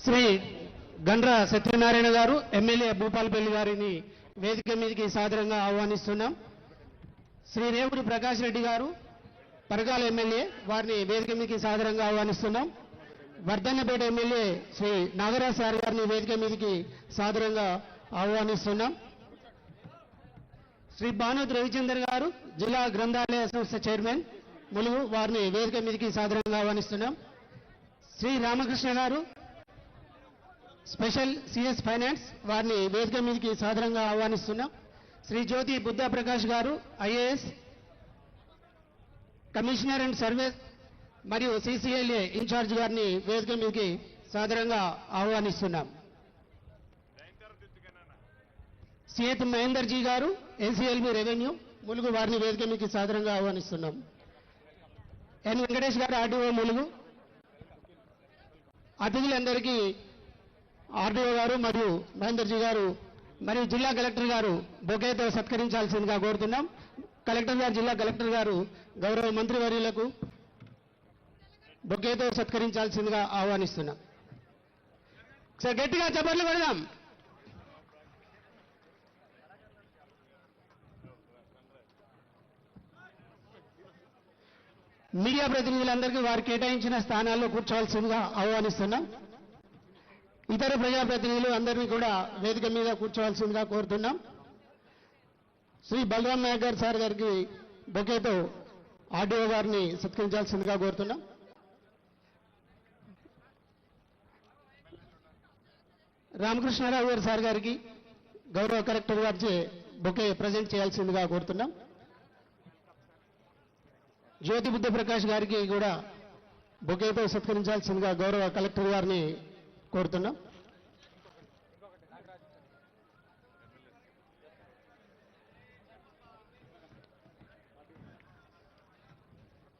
శ్రీ గండ్ర సత్యనారాయణ గారు ఎమ్మెల్యే భూపాలపల్లి గారిని వేదిక మీదకి సాదరంగా ఆహ్వానిస్తున్నాం. శ్రీ రేవుడి ప్రకాష్ రెడ్డి గారు పరకాల ఎమ్మెల్యే, వారిని వేదిక మీదకి సాదరంగా ఆహ్వానిస్తున్నాం. వర్ధన్నపేట ఎమ్మెల్యే శ్రీ నాగరాజ్ సార్ గారిని వేదిక మీదకి సాదరంగా ఆహ్వానిస్తున్నాం. శ్రీ భానుత్ రవిచందర్ గారు జిల్లా గ్రంథాలయ సంస్థ చైర్మన్ ములుగు, వారిని వేదిక మీదకి సాదరంగా ఆహ్వానిస్తున్నాం. శ్రీ రామకృష్ణ గారు స్పెషల్ సిఎస్ ఫైనాన్స్, వారిని వేదిక మీదకి సాదరంగా ఆహ్వానిస్తున్నాం. శ్రీ జ్యోతి బుద్ధ ప్రకాష్ గారు ఐఏఎస్ కమిషనర్ అండ్ సర్వీస్ మరియు సిసిఎల్ఏ ఇన్ఛార్జ్ గారిని వేదిక మీదకి సాదరంగా ఆహ్వానిస్తున్నాం. సిఎత్ మహేందర్ జీ గారు ఎన్సిఎల్బి రెవెన్యూ ములుగు, వారిని వేదిక మీదకి సాదరంగా ఆహ్వానిస్తున్నాం. ఎన్ వెంకటేష్ గారు ఆర్డీఓ ములుగు. అతిథులందరికీ ఆర్డీఓ గారు మరియు మహేందర్ జీ గారు మరియు జిల్లా కలెక్టర్ గారు బొకేతో సత్కరించాల్సిందిగా కోరుతున్నాం. కలెక్టర్ గారు, జిల్లా కలెక్టర్ గారు గౌరవ మంత్రివర్యులకు బొకేతో సత్కరించాల్సిందిగా ఆహ్వానిస్తున్నాం. సార్ గట్టిగా చప్పట్లు కొడదాం. మీడియా ప్రతినిధులందరికీ వారు కేటాయించిన స్థానాల్లో కూర్చోవలసిందిగా ఆహ్వానిస్తున్నాం. ఇతర ప్రజాప్రతినిధులు అందరినీ కూడా వేదిక మీద కూర్చోవలసిందిగా కోరుతున్నాం. శ్రీ బలరాం నాయక్ గారు సార్ గారికి బొకేతో ఆర్డీఓ గారిని సత్కరించాల్సిందిగా కోరుతున్నాం. రామకృష్ణారావు గారు సార్ గారికి గౌరవ కలెక్టర్ గారిచే బొకే ప్రజెంట్ చేయాల్సిందిగా కోరుతున్నాం. జ్యోతి బుద్ధ ప్రకాష్ గారికి కూడా బొకేతో సత్కరించాల్సిందిగా గౌరవ కలెక్టర్ గారిని కోరుతున్నాం.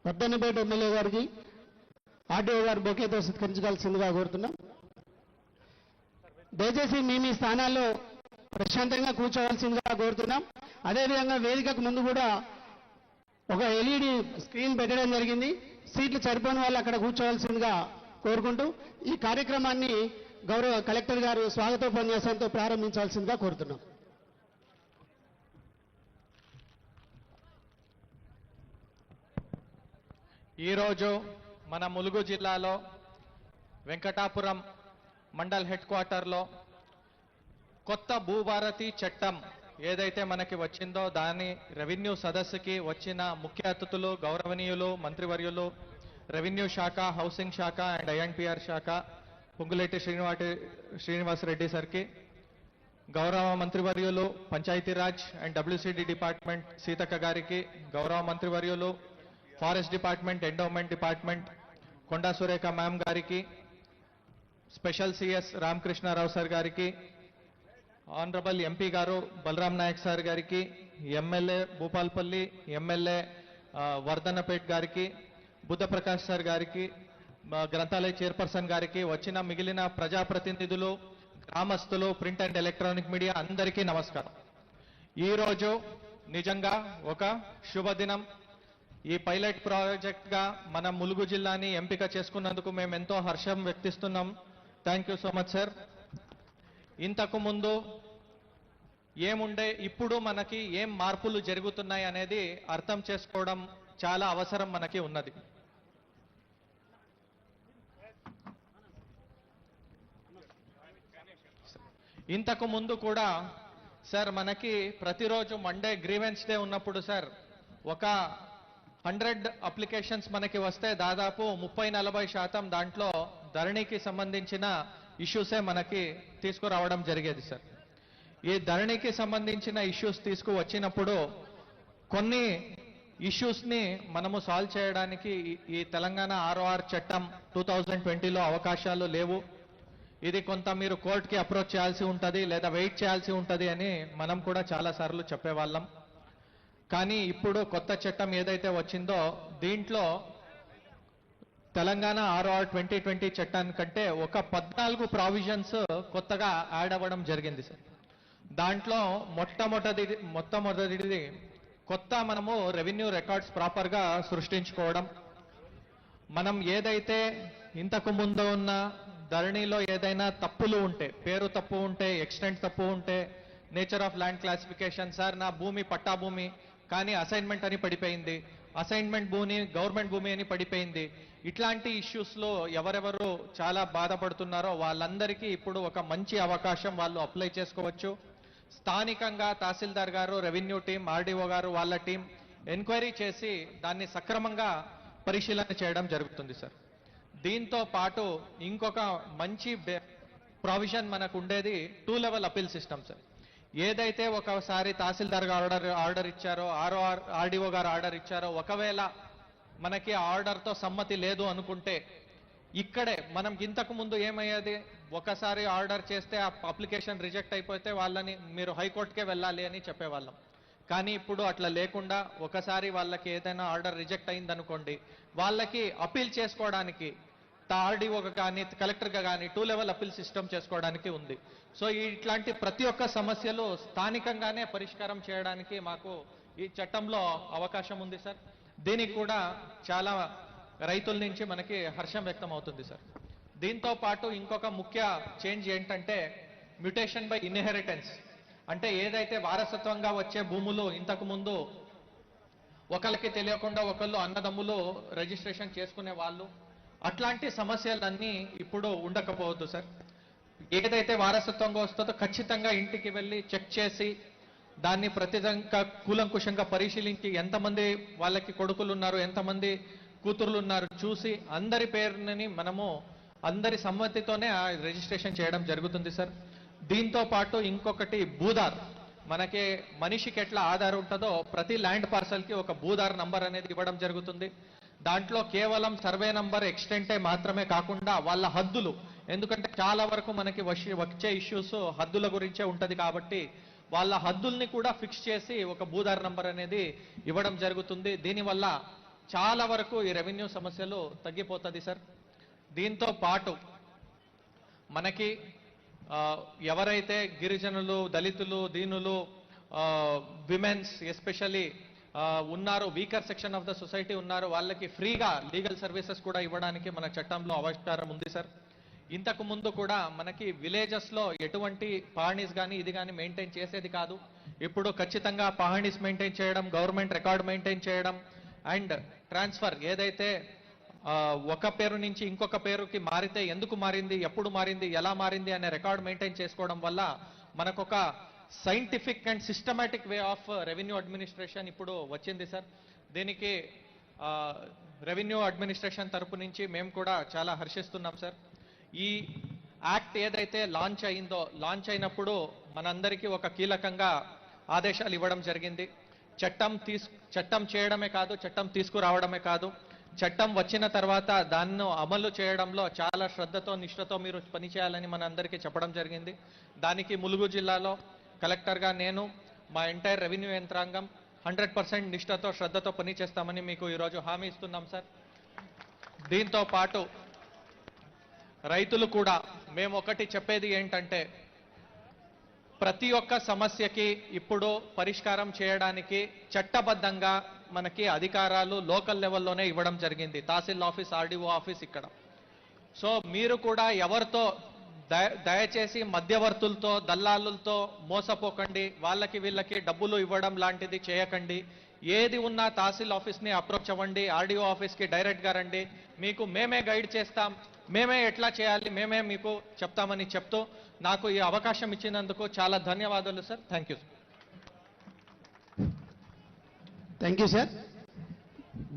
వర్ధన్నపేట ఎమ్మెల్యే గారికి ఆర్డీఓ గారు బొకేతో సత్కరించాల్సిందిగా కోరుతున్నాం. దయచేసి మీ స్థానాల్లో ప్రశాంతంగా కూర్చోవలసిందిగా కోరుతున్నాం. అదేవిధంగా వేదికకు ముందు కూడా ఒక ఎల్ఈడి స్క్రీన్ పెట్టడం జరిగింది. సీట్లు సరిపోని వాళ్ళు అక్కడ కూర్చోవలసిందిగా కోరుకుంటూ ఈ కార్యక్రమాన్ని గౌరవ కలెక్టర్ గారు స్వాగతోపన్యాసంతో ప్రారంభించాల్సిందిగా కోరుతున్నాం. ఈరోజు మన ములుగు జిల్లాలో వెంకటాపురం మండల్ హెడ్ క్వార్టర్లో కొత్త భూభారతి చట్టం ఏదైతే మనకి వచ్చిందో దాని రెవెన్యూ సదస్సుకి వచ్చిన ముఖ్య అతిథులు గౌరవనీయులు మంత్రివర్యులు, రెవెన్యూ శాఖ, హౌసింగ్ శాఖ అండ్ ఐఎన్పిఆర్ శాఖ పొంగులేటి శ్రీనివాసరెడ్డి సార్కి, గౌరవ మంత్రివర్యులు Panchayati Raj and WCD department Seethakka గారికి, గౌరవ మంత్రివర్యులు forest department, endowment department Konda Surekha ma'am గారికి, స్పెషల్ సిఎస్ రామకృష్ణారావు సార్ గారికి, ఆనరబుల్ ఎంపీ గారు బలరాం నాయక్ సార్ గారికి, ఎమ్మెల్యే భూపాల్పల్లి, ఎమ్మెల్యే వర్ధన్నపేట్ గారికి, బుద్ధ ప్రకాష్ సార్ గారికి, గ్రంథాలయ చైర్పర్సన్ గారికి, వచ్చిన మిగిలిన ప్రజాప్రతినిధులు, గ్రామస్తులు, ప్రింట్ అండ్ ఎలక్ట్రానిక్ మీడియా అందరికీ నమస్కారం. ఈరోజు నిజంగా ఒక శుభదినం. ఈ పైలట్ ప్రాజెక్ట్గా మన ములుగు జిల్లాని ఎంపిక చేసుకున్నందుకు మేము ఎంతో హర్షం వ్యక్తిస్తున్నాం. Thank you so much sir. ఇంతకు ముందు ఏముండే, ఇప్పుడు మనకి ఏం మార్పులు జరుగుతున్నాయి అనేది అర్థం చేసుకోవడం చాలా అవసరం మనకి ఉన్నది. ఇంతకు ముందు కూడా సార్ మనకి ప్రతిరోజు మండే గ్రీవెన్స్ డే ఉన్నప్పుడు సార్ ఒక 100 అప్లికేషన్స్ మనకి వస్తే దాదాపు 30-40% దాంట్లో ధరణికి సంబంధించిన ఇష్యూసే మనకి తీసుకురావడం జరిగేది సార్. ఈ ధరణికి సంబంధించిన ఇష్యూస్ తీసుకువచ్చినప్పుడు కొన్ని ఇష్యూస్ని మనము సాల్వ్ చేయడానికి ఈ తెలంగాణ ఆర్ఓఆర్ చట్టం 2020లో అవకాశాలు లేవు. ఇది కొంత మీరు కోర్టుకి అప్రోచ్ చేయాల్సి ఉంటుంది లేదా వెయిట్ చేయాల్సి ఉంటుంది అని మనం కూడా చాలాసార్లు చెప్పేవాళ్ళం. కానీ ఇప్పుడు కొత్త చట్టం ఏదైతే వచ్చిందో దీంట్లో తెలంగాణ ఆర్ఓఆర్ 2020 చట్టానికంటే ఒక 14 ప్రావిజన్స్ కొత్తగా యాడ్ అవ్వడం జరిగింది సార్. దాంట్లో మొట్టమొదటిది కొత్త మనము రెవెన్యూ రికార్డ్స్ ప్రాపర్గా సృష్టించుకోవడం. మనం ఏదైతే ఇంతకు ముందు ఉన్న ధరణిలో ఏదైనా తప్పులు ఉంటే, పేరు తప్పు ఉంటే, ఎక్స్టెంట్ తప్పు ఉంటే, nature of land classification, sir నా భూమి పట్టా భూమి కానీ అసైన్మెంట్ అని పడిపోయింది, అసైన్మెంట్ భూమి గవర్నమెంట్ భూమి అని పడిపోయింది, ఇట్లాంటి ఇష్యూస్లో ఎవరెవరు చాలా బాధపడుతున్నారో వాళ్ళందరికీ ఇప్పుడు ఒక మంచి అవకాశం, వాళ్ళు అప్లై చేసుకోవచ్చు. స్థానికంగా తహసీల్దార్ గారు, రెవెన్యూ టీం, ఆర్డీఓ గారు వాళ్ళ టీం ఎంక్వైరీ చేసి దాన్ని సక్రమంగా పరిశీలన చేయడం జరుగుతుంది సార్. దీంతో పాటు ఇంకొక మంచి ప్రొవిజన్ మనకు ఉండేది 2 లెవెల్ అపీల్ సిస్టమ్ సార్. ఏదైతే ఒకసారి తహసీల్దార్ గారు ఆర్డర్ ఇచ్చారో, ఆర్డీఓ గారు ఆర్డర్ ఇచ్చారో, ఒకవేళ మనకి ఆర్డర్తో సమ్మతి లేదు అనుకుంటే ఇక్కడే మనం ఇంతకు ముందు ఏమయ్యేది, ఒకసారి ఆర్డర్ చేస్తే ఆ అప్లికేషన్ రిజెక్ట్ అయిపోతే వాళ్ళని మీరు హైకోర్టుకే వెళ్ళాలి అని చెప్పేవాళ్ళం. కానీ ఇప్పుడు అట్లా లేకుండా ఒకసారి వాళ్ళకి ఏదైనా ఆర్డర్ రిజెక్ట్ అయిందనుకోండి, వాళ్ళకి అపీల్ చేసుకోవడానికి ఆర్డీఓగా కానీ కలెక్టర్గా కానీ 2 లెవెల్ అపీల్ సిస్టమ్ చేసుకోవడానికి ఉంది. సో ఇట్లాంటి ప్రతి ఒక్క సమస్యలు స్థానికంగానే పరిష్కారం చేయడానికి మాకు ఈ చట్టంలో అవకాశం ఉంది సార్. దీనికి కూడా చాలా రైతుల నుంచి మనకి హర్షం వ్యక్తం అవుతుంది సార్. దీంతో పాటు ఇంకొక ముఖ్య చేంజ్ ఏంటంటే మ్యుటేషన్ బై ఇన్హెరిటెన్స్. అంటే ఏదైతే వారసత్వంగా వచ్చే భూములు ఇంతకు ముందు ఒకరికి తెలియకుండా ఒకళ్ళు అన్నదమ్ములు రిజిస్ట్రేషన్ చేసుకునే వాళ్ళు, అట్లాంటి సమస్యలన్నీ ఇప్పుడు ఉండకపోవద్దు సార్. ఏదైతే వారసత్వంగా వస్తుందో ఖచ్చితంగా ఇంటికి వెళ్ళి చెక్ చేసి దాన్ని ప్రతిదంగా కూలంకుషంగా పరిశీలించి ఎంతమంది వాళ్ళకి కొడుకులు ఉన్నారు, ఎంతమంది కూతుర్లు ఉన్నారు చూసి అందరి పేరుని మనము అందరి సమ్మతితోనే ఆ రిజిస్ట్రేషన్ చేయడం జరుగుతుంది సార్. దీంతో పాటు ఇంకొకటి భూదార్. మనకి మనిషికి ఎట్లా ఆధార్ ఉంటుందో ప్రతి ల్యాండ్ పార్సల్కి ఒక భూదార్ నంబర్ అనేది ఇవ్వడం జరుగుతుంది. దాంట్లో కేవలం సర్వే నంబర్ ఎక్స్టెంటే మాత్రమే కాకుండా వాళ్ళ హద్దులు, ఎందుకంటే చాలా వరకు మనకి వచ్చే ఇష్యూస్ హద్దుల గురించే ఉంటది కాబట్టి వాళ్ళ హద్దుల్ని కూడా ఫిక్స్ చేసి ఒక భూదార్ నంబర్ అనేది ఇవ్వడం జరుగుతుంది. దీనివల్ల చాలా వరకు ఈ రెవెన్యూ సమస్యలు తగ్గిపోతుంది సార్. దీంతో పాటు మనకి ఎవరైతే గిరిజనులు, దళితులు, దీనులు, విమెన్స్ ఎస్పెషల్లీ ఉన్నారు, weaker section of the society ఉన్నారు, వాళ్ళకి ఫ్రీగా లీగల్ సర్వీసెస్ కూడా ఇవ్వడానికి మన చట్టంలో ఆవిష్కారం ఉంది సార్. ఇంతకు ముందు కూడా మనకి విలేజెస్లో ఎటువంటి పహాణీస్ కానీ ఇది కానీ మెయింటైన్ చేసేది కాదు. ఇప్పుడు ఖచ్చితంగా పహాణీస్ మెయింటైన్ చేయడం, గవర్నమెంట్ రికార్డ్ మెయింటైన్ చేయడం అండ్ ట్రాన్స్ఫర్, ఏదైతే ఒక పేరు నుంచి ఇంకొక పేరుకి మారితే ఎందుకు మారింది, ఎప్పుడు మారింది, ఎలా మారింది అనే రికార్డ్ మెయింటైన్ చేసుకోవడం వల్ల మనకొక scientific and systematic way of revenue administration ఇప్పుడు వచ్చింది సార్. దీనికి రెవెన్యూ అడ్మినిస్ట్రేషన్ తరపు నుంచి మేము కూడా చాలా హర్షిస్తున్నాం సార్. ఈ యాక్ట్ ఏదైతే లాంచ్ అయిందో, లాంచ్ అయినప్పుడు మనందరికీ ఒక కీలకంగా ఆదేశాలు ఇవ్వడం జరిగింది. చట్టం చేయడమే కాదు, చట్టం తీసుకురావడమే కాదు, చట్టం వచ్చిన తర్వాత దాన్ని అమలు చేయడంలో చాలా శ్రద్ధతో, నిష్ఠతో మీరు పనిచేయాలని మన అందరికీ చెప్పడం జరిగింది. దానికి ములుగు జిల్లాలో కలెక్టర్గా నేను, మా ఎంటైర్ రెవెన్యూ యంత్రాంగం 100% నిష్ఠతో, శ్రద్ధతో పనిచేస్తామని మీకు ఈరోజు హామీ ఇస్తున్నాం సార్. దీంతో పాటు రైతులు కూడా మేము ఒకటి చెప్పేది ఏంటంటే, ప్రతి ఒక్క సమస్యకి ఇప్పుడు పరిష్కారం చేయడానికి చట్టబద్ధంగా మనకి అధికారాలు లోకల్ లెవెల్లోనే ఇవ్వడం జరిగింది. తహసీల్ ఆఫీస్, ఆర్డీఓ ఆఫీస్ ఇక్కడ. సో మీరు కూడా ఎవరితో దయచేసి మధ్యవర్తులతో, దల్లాలులతో మోసపోకండి, వాళ్ళకి వీళ్ళకి డబ్బులు ఇవ్వడం లాంటిది చేయకండి. ఏది ఉన్నా తహసీల్ ఆఫీస్ని అప్రోచ్ అవ్వండి, ఆర్డీఓ ఆఫీస్కి డైరెక్ట్గా రండి, మీకు మేమే గైడ్ చేస్తాం, మేమే ఎట్లా చేయాలి మేమే మీకు చెప్తామని చెప్తూ నాకు ఈ అవకాశం ఇచ్చినందుకు చాలా ధన్యవాదాలు sir. Thank you. Thank you sir.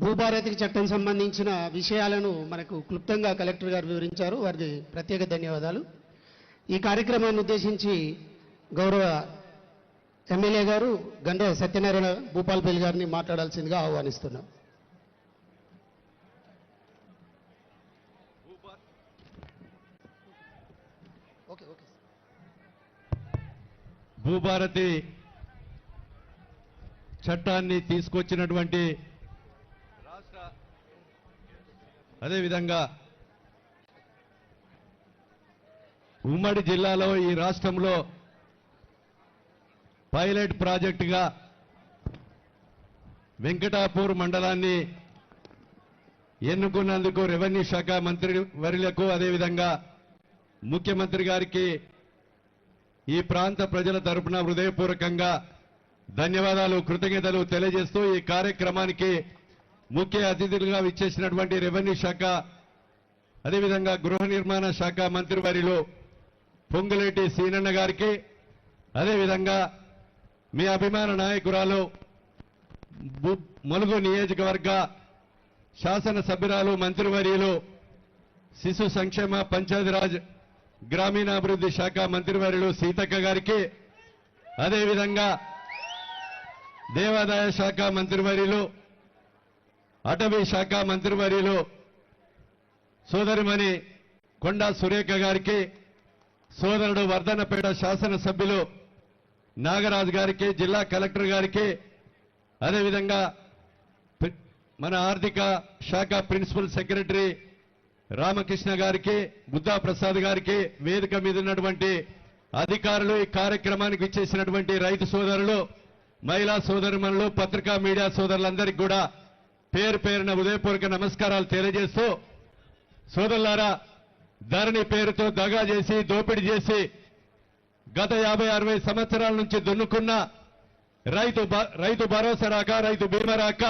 భూభారతికి చట్టం సంబంధించిన విషయాలను మనకు క్లుప్తంగా కలెక్టర్ గారు వివరించారు, వారికి ప్రత్యేక ధన్యవాదాలు. ఈ కార్యక్రమాన్ని ఉద్దేశించి గౌరవ ఎమ్మెల్యే గారు గండ్ర సత్యనారాయణ భూపాలపల్లి గారిని మాట్లాడాల్సిందిగా ఆహ్వానిస్తున్నాం. భూభారతి చట్టాన్ని తీసుకొచ్చినటువంటి రాష్ట్ర, అదేవిధంగా ఉమ్మడి జిల్లాలో ఈ రాష్ట్రంలో పైలట్ ప్రాజెక్టుగా వెంకటాపూర్ మండలాన్ని ఎన్నుకున్నందుకు రెవెన్యూ శాఖ మంత్రి వర్యులకు, అదేవిధంగా ముఖ్యమంత్రి గారికి ఈ ప్రాంత ప్రజల తరపున హృదయపూర్వకంగా ధన్యవాదాలు, కృతజ్ఞతలు తెలియజేస్తూ ఈ కార్యక్రమానికి ముఖ్య అతిథులుగా విచ్చేసినటువంటి రెవెన్యూ శాఖ, అదేవిధంగా గృహ నిర్మాణ శాఖ మంత్రివర్యులు పొంగులేటి సీనన్న గారికి, అదేవిధంగా మీ అభిమాన నాయకురాలు ములుగు నియోజకవర్గ శాసనసభ్యురాలు మంత్రివర్యులు శిశు సంక్షేమ పంచాయతీరాజ్ గ్రామీణాభివృద్ధి శాఖ మంత్రివర్యులు సీతక్క గారికి, అదేవిధంగా దేవాదాయ శాఖ మంత్రివర్యులు అటవీ శాఖ మంత్రివర్యులు సోదరిమణి కొండా సురేఖ గారికి, సోదరుడు వర్ధన్నపేట శాసనసభ్యులు నాగరాజు గారికి, జిల్లా కలెక్టర్ గారికి, అదేవిధంగా మన ఆర్థిక శాఖ ప్రిన్సిపల్ సెక్రటరీ రామకృష్ణ గారికి, బుద్ధా ప్రసాద్ గారికి, వేదిక మీద ఉన్నటువంటి అధికారులు, ఈ కార్యక్రమానికి ఇచ్చేసినటువంటి రైతు సోదరులు, మహిళా సోదరుమణులు, పత్రికా మీడియా సోదరులందరికీ కూడా పేరు పేరున ఉదయపూర్వక నమస్కారాలు తెలియజేస్తూ, సోదరులారా, ధరణి పేరుతో దగా చేసి దోపిడీ చేసి గత 50-60 సంవత్సరాల నుంచి దున్నుకున్న రైతు భరోసా రాక, రైతు బీమా రాక,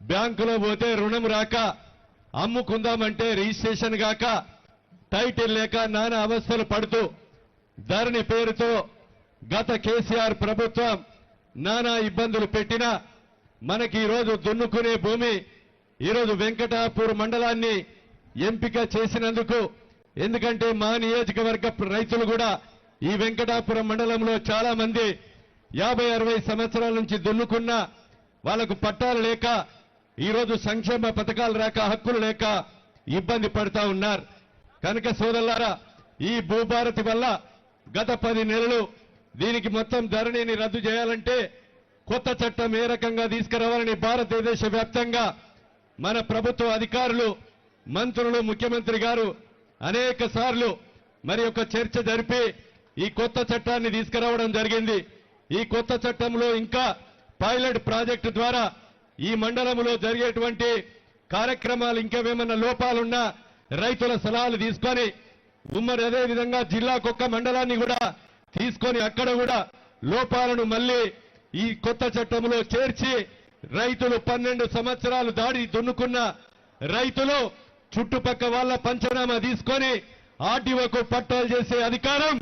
బ్యాంకులో పోతే రుణం రాక, అమ్ముకుందామంటే రిజిస్ట్రేషన్ కాక, టైటిల్ లేక నానా అవస్థలు పడుతూ ధరణి పేరుతో గత కేసీఆర్ ప్రభుత్వం నానా ఇబ్బందులు పెట్టినా మనకి ఈరోజు దున్నుకునే భూమి ఈరోజు వెంకటాపూర్ మండలాన్ని ఎంపిక చేసినందుకు, ఎందుకంటే మా నియోజకవర్గ రైతులు కూడా ఈ వెంకటాపురం మండలంలో చాలా మంది 50-60 సంవత్సరాల నుంచి దున్నుకున్న వాళ్లకు పట్టాలు లేక, ఈరోజు సంక్షేమ పథకాలు రాక, హక్కులు లేక ఇబ్బంది పడతా ఉన్నారు. కనుక సోదరులారా, ఈ భూభారతి వల్ల గత 10 నెలలు దీనికి మొత్తం ధరణిని రద్దు చేయాలంటే కొత్త చట్టం ఏ రకంగా తీసుకురావాలని భారతదేశ వ్యాప్తంగా మన ప్రభుత్వ అధికారులు, మంత్రులు, ముఖ్యమంత్రి గారు అనేక సార్లు మరి ఒక చర్చ జరిపి ఈ కొత్త చట్టాన్ని తీసుకురావడం జరిగింది. ఈ కొత్త చట్టంలో ఇంకా పైలట్ ప్రాజెక్టు ద్వారా ఈ మండలంలో జరిగేటువంటి కార్యక్రమాలు ఇంకేమేమన్నా లోపాలున్నా రైతుల సలహాలు తీసుకొని ఉమ్మడి అదే విధంగా జిల్లాకొక్క మండలాన్ని కూడా తీసుకొని అక్కడ కూడా లోపాలను మళ్ళీ ఈ కొత్త చట్టంలో చేర్చి రైతులు 12 సంవత్సరాలు దాడి దున్నుకున్న రైతులు చుట్టుపక్క వాళ్ళ పంచనామా తీసుకొని ఆర్డీఓకు పట్టాలు చేసే అధికారం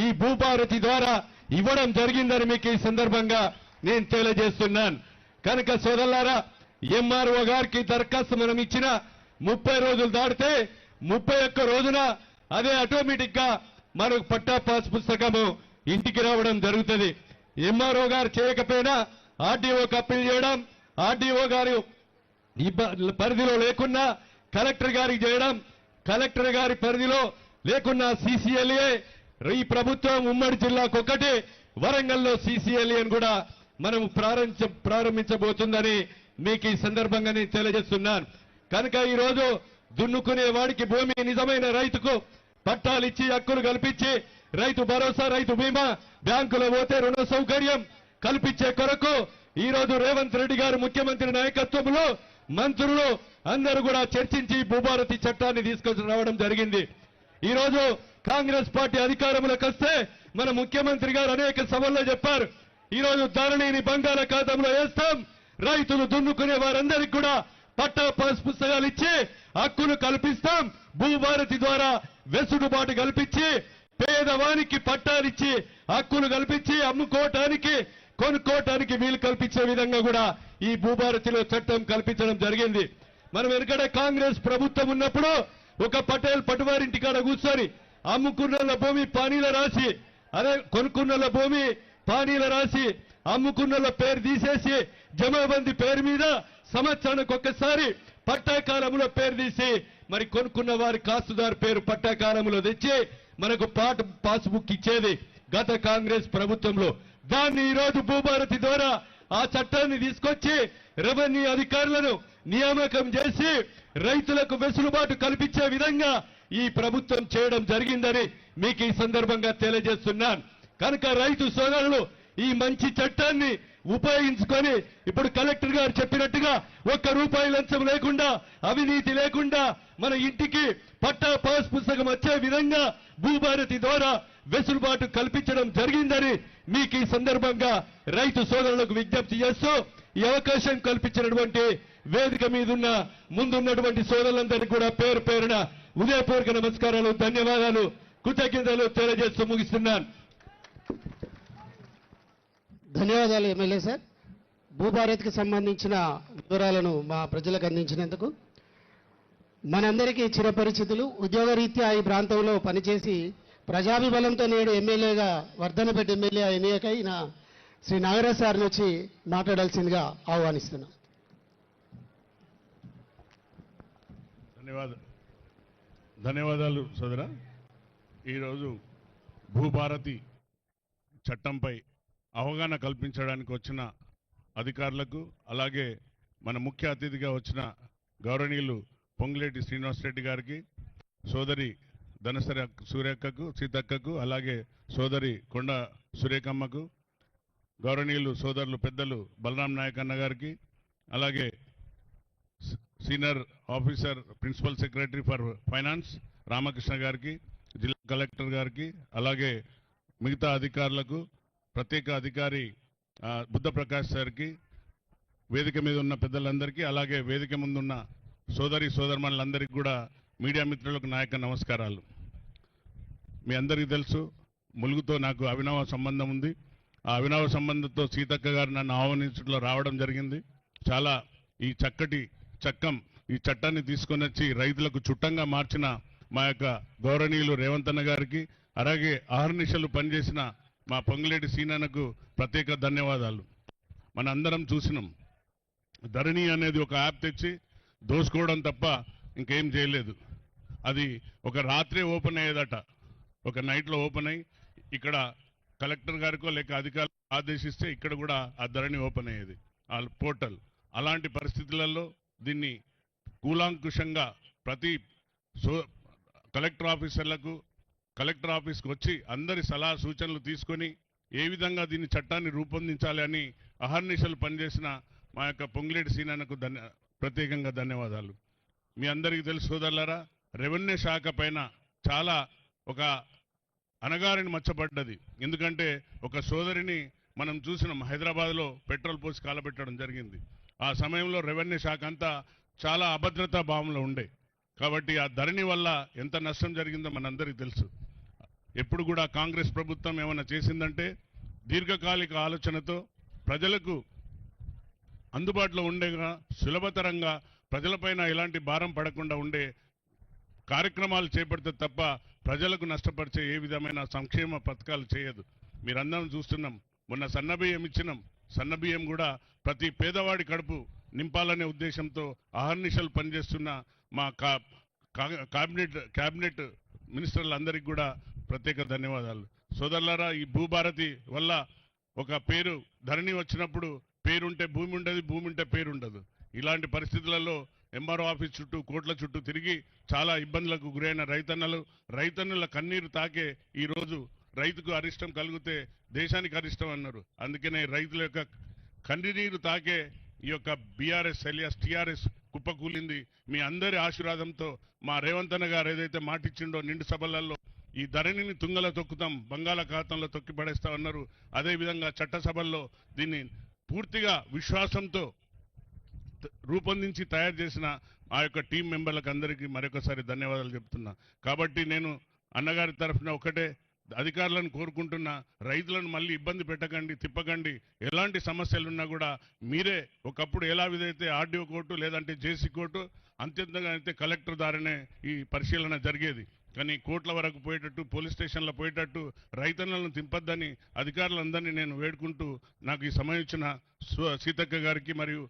ఈ భూభారతి ద్వారా ఇవ్వడం జరిగిందని మీకు ఈ సందర్భంగా నేను తెలియజేస్తున్నాను. కనుక సోదరులారా, ఎంఆర్ఓ గారికి దరఖాస్తు మనం ఇచ్చిన 30 రోజులు దాటితే 31 రోజున అదే ఆటోమేటిక్ గా మనకు పట్టా పాస్ పుస్తకము ఇంటికి రావడం జరుగుతుంది. ఎంఆర్ఓ గారు చేయకపోయినా ఆర్డీఓకి అప్పీల్ చేయడం, ఆర్డీఓ గారు పరిధిలో లేకున్నా కలెక్టర్ గారికి చేయడం, కలెక్టర్ గారి పరిధిలో లేకున్నా సీసీఎల్ఏ, ఈ ప్రభుత్వం ఉమ్మడి జిల్లాకు ఒకటి వరంగల్లో సీసీఎల్ఏని కూడా మనం ప్రారంభించబోతుందని మీకు ఈ సందర్భంగా నేను తెలియజేస్తున్నాను. కనుక ఈరోజు దున్నుకునే వాడికి భూమి నిజమైన రైతుకు పట్టాలు ఇచ్చి హక్కులు కల్పించి రైతు భరోసా, రైతు బీమా, బ్యాంకులో పోతే రుణ సౌకర్యం కల్పించే కొరకు ఈరోజు రేవంత్ రెడ్డి గారు ముఖ్యమంత్రి నాయకత్వంలో మంత్రులు అందరూ కూడా చర్చించి భూభారతి చట్టాన్ని తీసుకొని రావడం జరిగింది. ఈరోజు కాంగ్రెస్ పార్టీ అధికారంలోకి వస్తే మన ముఖ్యమంత్రి గారు అనేక సభల్లో చెప్పారు, ఈరోజు ధరణిని బంగాళాఖాతంలో వేస్తాం, రైతులు దున్నుకునే వారందరికీ కూడా పట్టా పాస్ పుస్తకాలు ఇచ్చి హక్కులు కల్పిస్తాం, భూభారతి ద్వారా వెసులుబాటు కల్పించి పేదవానికి పట్టాలిచ్చి హక్కులు కల్పించి అమ్ముకోవటానికి, కొనుక్కోవటానికి వీలు కల్పించే విధంగా కూడా ఈ భూభారతిలో చట్టం కల్పించడం జరిగింది. మనం వెనుకడే కాంగ్రెస్ ప్రభుత్వం ఉన్నప్పుడు ఒక పటేల్ పటువారింటి కాడ కూర్చొని అమ్ముకున్న భూమి పానీల రాసి, అదే కొనుక్కున్న భూమి పానీల రాసి, అమ్ముకున్న పేరు తీసేసి జమాబందీ పేరు మీద సంవత్సరానికి ఒక్కసారి పట్టాకాలంలో పేరు తీసి మరి కొనుక్కున్న వారి కాస్తుదారు పేరు పట్టాకాలంలో తెచ్చి మనకు పాస్బుక్ ఇచ్చేది గత కాంగ్రెస్ ప్రభుత్వంలో. దాన్ని ఈరోజు భూభారతి ద్వారా ఆ చట్టాన్ని తీసుకొచ్చి రెవెన్యూ అధికారులను నియామకం చేసి రైతులకు వెసులుబాటు కల్పించే విధంగా ఈ ప్రభుత్వం చేయడం జరిగిందని మీకు ఈ సందర్భంగా తెలియజేస్తున్నాను. కనుక రైతు సోదరులు ఈ మంచి చట్టాన్ని ఉపయోగించుకొని ఇప్పుడు కలెక్టర్ గారు చెప్పినట్టుగా ₹1 లంచం లేకుండా, అవినీతి లేకుండా మన ఇంటికి పట్టా పాస్ పుస్తకం వచ్చే విధంగా భూభారతి ద్వారా వెసులుబాటు కల్పించడం జరిగిందని మీకు ఈ సందర్భంగా రైతు సోదరులకు విజ్ఞప్తి చేస్తూ ఈ అవకాశం కల్పించినటువంటి వేదిక మీదున్న ముందున్నటువంటి సోదరులందరికీ కూడా పేరు పేరున ఉదయపూర్వక నమస్కారాలు, ధన్యవాదాలు, కృతజ్ఞతలు తెలియజేస్తూ ముగిస్తున్నాను. ధన్యవాదాలు ఎమ్మెల్యే సార్. భూభారత్కి సంబంధించిన వివరాలను మా ప్రజలకు అందించినందుకు. మనందరికీ చిరపరిచితులు, ఉద్యోగరీత్యా ఈ ప్రాంతంలో పనిచేసి ప్రజాభిబలంతో నేడు ఎమ్మెల్యేగా వర్ధనపేట ఎమ్మెల్యే ఎన్నికైన శ్రీ నాగరాజ్ సార్ని వచ్చి మాట్లాడాల్సిందిగా ఆహ్వానిస్తున్నాం. ధన్యవాదాలు సోదర. ఈరోజు భూభారతి చట్టంపై అవగాహన కల్పించడానికి వచ్చిన అధికారులకు, అలాగే మన ముఖ్య అతిథిగా వచ్చిన గౌరవనీయులు పొంగులేటి శ్రీనివాసరెడ్డి గారికి, సోదరి ధనసరి సూర్యక్కకు, సీతక్కకు, అలాగే సోదరి కొండ సురేఖమ్మకు, గౌరవనీయులు సోదరులు పెద్దలు బలరాం నాయక్ అన్న గారికి, అలాగే senior officer principal secretary for finance Ramakrishna గారికి, జిల్లా కలెక్టర్ గారికి, అలాగే మిగతా అధికారులకు, ప్రత్యేక అధికారి బుద్ధ ప్రకాష్ సార్కి, వేదిక మీద ఉన్న పెద్దలందరికీ, అలాగే వేదిక ముందున్న సోదరమణులందరికీ కూడా మీడియా మిత్రులకు నాయక నమస్కారాలు. మీ అందరికీ తెలుసు, ములుగుతో నాకు అవినావ సంబంధం ఉంది. ఆ అవినావ సంబంధంతో సీతక్క గారు నన్ను ఆహ్వానించడంలో రావడం జరిగింది. చాలా ఈ ఈ చట్టాన్ని తీసుకొని వచ్చి రైతులకు చుట్టంగా మార్చిన మా యొక్క గౌరవనీయులు రేవంత్ అన్న గారికి, అలాగే అహర్నిశలు పనిచేసిన మా పొంగులేటి సీనన్నకు ప్రత్యేక ధన్యవాదాలు. మన అందరం చూసినాం, ధరణి అనేది ఒక యాప్ తెచ్చి దోసుకోవడం తప్ప ఇంకేం చేయలేదు. అది ఒక రాత్రే ఓపెన్ అయ్యేదట, ఒక నైట్లో ఓపెన్ అయ్యి ఇక్కడ కలెక్టర్ గారికో లేక అధికారులు ఆదేశిస్తే ఇక్కడ కూడా ఆ ధరణి ఓపెన్ అయ్యేది, ఆ పోర్టల్. అలాంటి పరిస్థితులలో దీన్ని కూలాంకుషంగా ప్రతి కలెక్టర్ ఆఫీసర్లకు, కలెక్టర్ ఆఫీస్కి వచ్చి అందరి సలహా సూచనలు తీసుకొని ఏ విధంగా దీన్ని చట్టాన్ని రూపొందించాలి అని అహర్నిశలు పనిచేసిన మా యొక్క పొంగులేటి సీనన్నకు ప్రత్యేకంగా ధన్యవాదాలు. మీ అందరికీ తెలుసు సోదరులారా, రెవెన్యూ శాఖ పైన చాలా ఒక అనగారిని మచ్చబడ్డది. ఎందుకంటే ఒక సోదరిని మనం చూసినాం, హైదరాబాద్లో పెట్రోల్ పోసి కాలబెట్టడం జరిగింది. ఆ సమయంలో రెవెన్యూ శాఖ అంతా చాలా అభద్రతా భావంలో ఉండే. కాబట్టి ఆ ధరణి వల్ల ఎంత నష్టం జరిగిందో మనందరికీ తెలుసు. ఎప్పుడు కూడా కాంగ్రెస్ ప్రభుత్వం ఏమైనా చేసిందంటే దీర్ఘకాలిక ఆలోచనతో ప్రజలకు అందుబాటులో ఉండేగా, సులభతరంగా ప్రజలపైన ఎలాంటి భారం పడకుండా ఉండే కార్యక్రమాలు చేపడితే తప్ప ప్రజలకు నష్టపరిచే ఏ విధమైన సంక్షేమ పథకాలు చేయదు. మీరందరం చూస్తున్నాం, మొన్న సన్నబియ్యం ఇచ్చినాం. సన్నబియ్యం కూడా ప్రతి పేదవాడి కడుపు నింపాలనే ఉద్దేశంతో అహర్నిశలు పనిచేస్తున్న మా క్యాబినెట్ మినిస్టర్లందరికీ కూడా ప్రత్యేక ధన్యవాదాలు. సోదరులారా, ఈ భూభారతి వల్ల ఒక పేరు ధరణి వచ్చినప్పుడు పేరుంటే భూమి ఉండదు, భూమి ఉంటే పేరు ఉండదు. ఇలాంటి పరిస్థితులలో ఎంఆర్ఓ ఆఫీస్ చుట్టూ, కోట్ల చుట్టూ తిరిగి చాలా ఇబ్బందులకు గురైన రైతన్నుల కన్నీరు తాకే ఈరోజు రైతుకు అరిష్టం కలిగితే దేశానికి అరిష్టం అన్నారు. అందుకనే రైతుల యొక్క కన్నీరు తాకే ఈ యొక్క బీఆర్ఎస్ ఎలియాస్ టీఆర్ఎస్ కుప్పకూలింది. మీ అందరి ఆశీర్వాదంతో మా రేవంత్ అన్న గారు ఏదైతే మాటిచ్చిండో నిండు సభలలో ఈ ధరణిని తుంగలో తొక్కుతాం, బంగాళాఖాతంలో తొక్కి పడేస్తామన్నారు. అదేవిధంగా చట్టసభల్లో దీన్ని పూర్తిగా విశ్వాసంతో రూపొందించి తయారు చేసిన ఆ యొక్క టీం మెంబర్లకు అందరికీ మరొకసారి ధన్యవాదాలు చెప్తున్నా. కాబట్టి నేను అన్నగారి తరఫున ఒకటే అధికారులను కోరుకుంటున్నా, రైతులను మళ్ళీ ఇబ్బంది పెట్టకండి, తిప్పకండి. ఎలాంటి సమస్యలున్నా కూడా మీరే, ఒకప్పుడు ఎలా విధైతే ఆర్డీఓ కోర్టు లేదంటే జేసీ కోర్టు, అత్యంతంగా అయితే కలెక్టర్ ద్వారానే ఈ పరిశీలన జరిగేది. కానీ కోర్టుల వరకు పోయేటట్టు, పోలీస్ స్టేషన్లో పోయేటట్టు రైతన్నలను తింపొద్దని అధికారులందరినీ నేను వేడుకుంటూ, నాకు ఈ సమయం ఇచ్చిన సీతక్క గారికి మరియు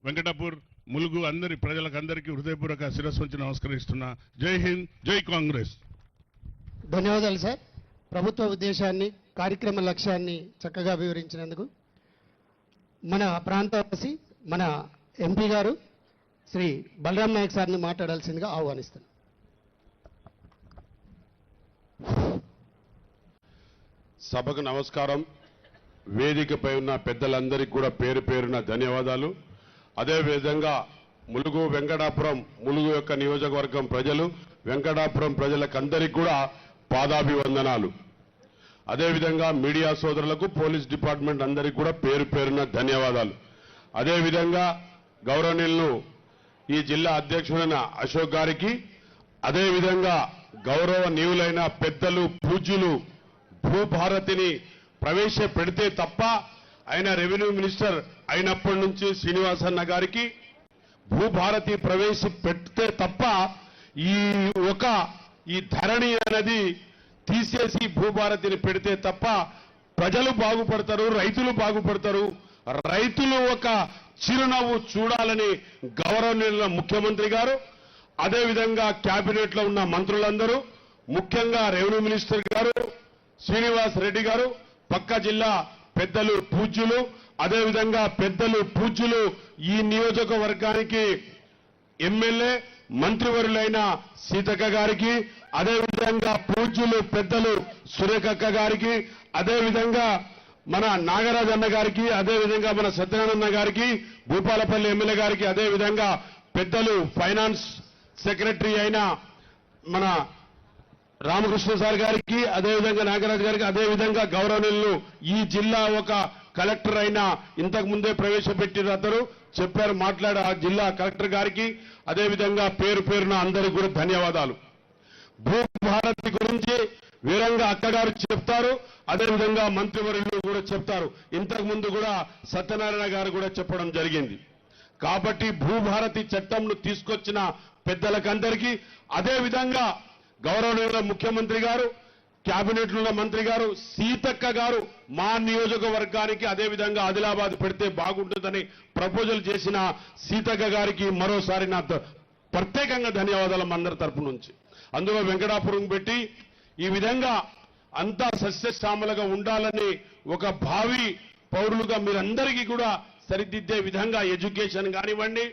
వెంకటాపూర్, ములుగు అందరి ప్రజలకందరికీ హృదయపూర్వక శిరస్సు వంచి నమస్కరిస్తున్నా. జై హింద్, జై కాంగ్రెస్. ధన్యవాదాలు సార్. ప్రభుత్వ ఉద్దేశాన్ని, కార్యక్రమ లక్ష్యాన్ని చక్కగా వివరించినందుకు. మన ప్రాంతవాసి, మన ఎంపీ గారు శ్రీ బలరాం నాయక్ సార్ని మాట్లాడాల్సిందిగా ఆహ్వానిస్తున్నాను. సభకు నమస్కారం. వేదికపై ఉన్న పెద్దలందరికీ కూడా పేరు పేరున ధన్యవాదాలు. అదేవిధంగా ములుగు వెంకటాపురం ములుగు యొక్క నియోజకవర్గం ప్రజలు వెంకటాపురం ప్రజలకందరికీ కూడా పాదాభివందనాలు. అదేవిధంగా మీడియా సోదరులకు పోలీస్ డిపార్ట్మెంట్ అందరికీ కూడా పేరు పేరున ధన్యవాదాలు. అదేవిధంగా గౌరవనీయులను ఈ జిల్లా అధ్యక్షుడైన అశోక్ గారికి, అదేవిధంగా గౌరవనీయులైన పెద్దలు పూజ్యులు భూభారతిని ప్రవేశపెడితే తప్ప ఆయన రెవెన్యూ మినిస్టర్ అయినప్పటి నుంచి శ్రీనివాసన్న గారికి భూభారతి ప్రవేశపెడితే తప్ప ఈ ధరణి అనేది తీసేసి భూభారతిని పెడితే తప్ప ప్రజలు బాగుపడతారు, రైతులు బాగుపడతారు. రైతులు ఒక చిరునవ్వు చూడాలని గౌరవనీయుల ముఖ్యమంత్రి గారు, అదేవిధంగా కేబినెట్ లో ఉన్న మంత్రులందరూ, ముఖ్యంగా రెవెన్యూ మినిస్టర్ గారు శ్రీనివాస్ రెడ్డి గారు, పక్క జిల్లా పెద్దలు పూజ్యులు, అదేవిధంగా పెద్దలు పూజ్యులు ఈ నియోజకవర్గానికి ఎమ్మెల్యే మంత్రివర్యులైన సీతక్క గారికి, అదేవిధంగా పూజ్యులు పెద్దలు సురేఖక్క గారికి, అదేవిధంగా మన నాగరాజ్ అన్న గారికి, అదేవిధంగా మన సత్యనారాయణ గారికి, భూపాలపల్లి ఎమ్మెల్యే గారికి, అదేవిధంగా పెద్దలు ఫైనాన్స్ సెక్రటరీ అయిన మన రామకృష్ణ సార్ గారికి, అదేవిధంగా నాగరాజ్ గారికి, అదేవిధంగా గౌరవనీయులు ఈ జిల్లా ఒక కలెక్టర్ అయిన ఇంతకు ముందే ప్రవేశపెట్టిన అతను చెప్పారు మాట్లాడే ఆ జిల్లా కలెక్టర్ గారికి, అదేవిధంగా పేరు పేరున అందరికీ కూడా ధన్యవాదాలు. భూభారతి గురించి వీరంగా అక్కగారు చెప్తారు, అదేవిధంగా మంత్రివర్యులు కూడా చెప్తారు. ఇంతకు ముందు కూడా సత్యనారాయణ గారు కూడా చెప్పడం జరిగింది. కాబట్టి భూభారతి చట్టంను తీసుకొచ్చిన పెద్దలకందరికీ, అదేవిధంగా గౌరవనీయుల ముఖ్యమంత్రి గారు, కేబినెట్ లో ఉన్న మంత్రి గారు సీతక్క గారు మా నియోజకవర్గానికి అదేవిధంగా ఆదిలాబాద్ పెడితే బాగుంటుందని ప్రపోజల్ చేసిన సీతక్క గారికి మరోసారి నా ప్రత్యేకంగా ధన్యవాదాలు అందరి తరపు నుంచి. అందులో వెంకటాపురం పెట్టి ఈ విధంగా అంతా సస్యశ్యామలుగా ఉండాలని ఒక భావి పౌరులుగా మీరందరికీ కూడా సరిదిద్దే విధంగా ఎడ్యుకేషన్ కానివ్వండి,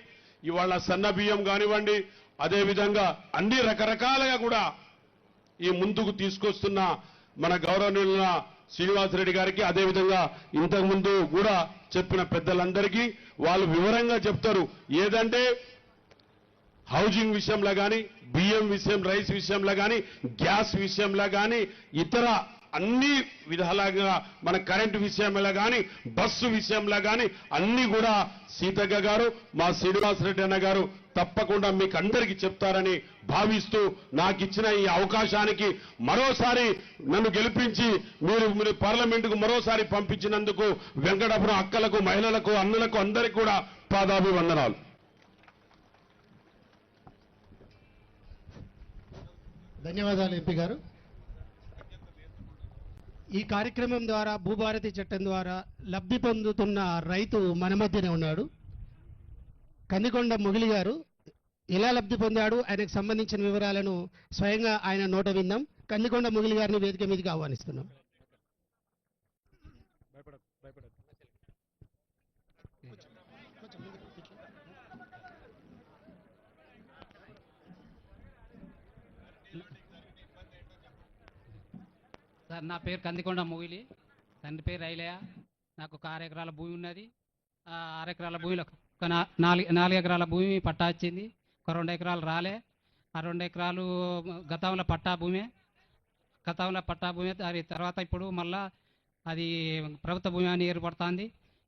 ఇవాళ సన్న బియ్యం కానివ్వండి, అదేవిధంగా అన్ని రకరకాలుగా కూడా ఈ ముందుకు తీసుకొస్తున్న మన గౌరవనీయుల శ్రీనివాసరెడ్డి గారికి, అదేవిధంగా ఇంతకు ముందు కూడా చెప్పిన పెద్దలందరికీ వాళ్ళు వివరంగా చెప్తారు. ఏదంటే హౌసింగ్ విషయంలో కానీ, బియ్యం విషయం, రైస్ విషయంలో కానీ, గ్యాస్ విషయంలో కానీ, ఇతర అన్ని విధాలుగా మన కరెంటు విషయంలో కానీ, బస్సు విషయంలో కానీ అన్ని కూడా సీతక్క గారు, మా శ్రీనివాసరెడ్డి అన్న గారు తప్పకుండా మీకు అందరికీ చెప్తారని భావిస్తూ నాకు ఇచ్చిన ఈ అవకాశానికి మరోసారి నన్ను గెలిపించి మీరు పార్లమెంటుకు మరోసారి పంపించినందుకు వెంకటాపురం అక్కలకు, మహిళలకు, అన్నలకు అందరికీ కూడా పాదాభివందనాలు. ధన్యవాదాలు ఎంపీ గారు. ఈ కార్యక్రమం ద్వారా భూభారతి చట్టం ద్వారా లబ్ధి పొందుతున్న రైతు మన మధ్యనే ఉన్నాడు. కందికొండ ముగిలి గారు ఎలా లబ్ధి పొందాడు, ఆయనకు సంబంధించిన వివరాలను స్వయంగా ఆయన నోట విందాం. కందికొండ ముగిలి గారిని వేదిక మీదకి ఆహ్వానిస్తున్నాం. సార్, నా పేరు కందికొండ ముగిలి, తండ్రి పేరు రైలయ్య. నాకు ఒక 6 ఎకరాల భూమి ఉన్నది. 6 ఎకరాల భూమిలో ఒక 4 ఎకరాల భూమి పట్టా వచ్చింది. ఒక 2 ఎకరాలు రాలే. ఆ 2 ఎకరాలు గతంలో పట్టా భూమే. అది తర్వాత ఇప్పుడు మళ్ళా అది ప్రభుత్వ భూమి అని ఏర్పడుతుంది.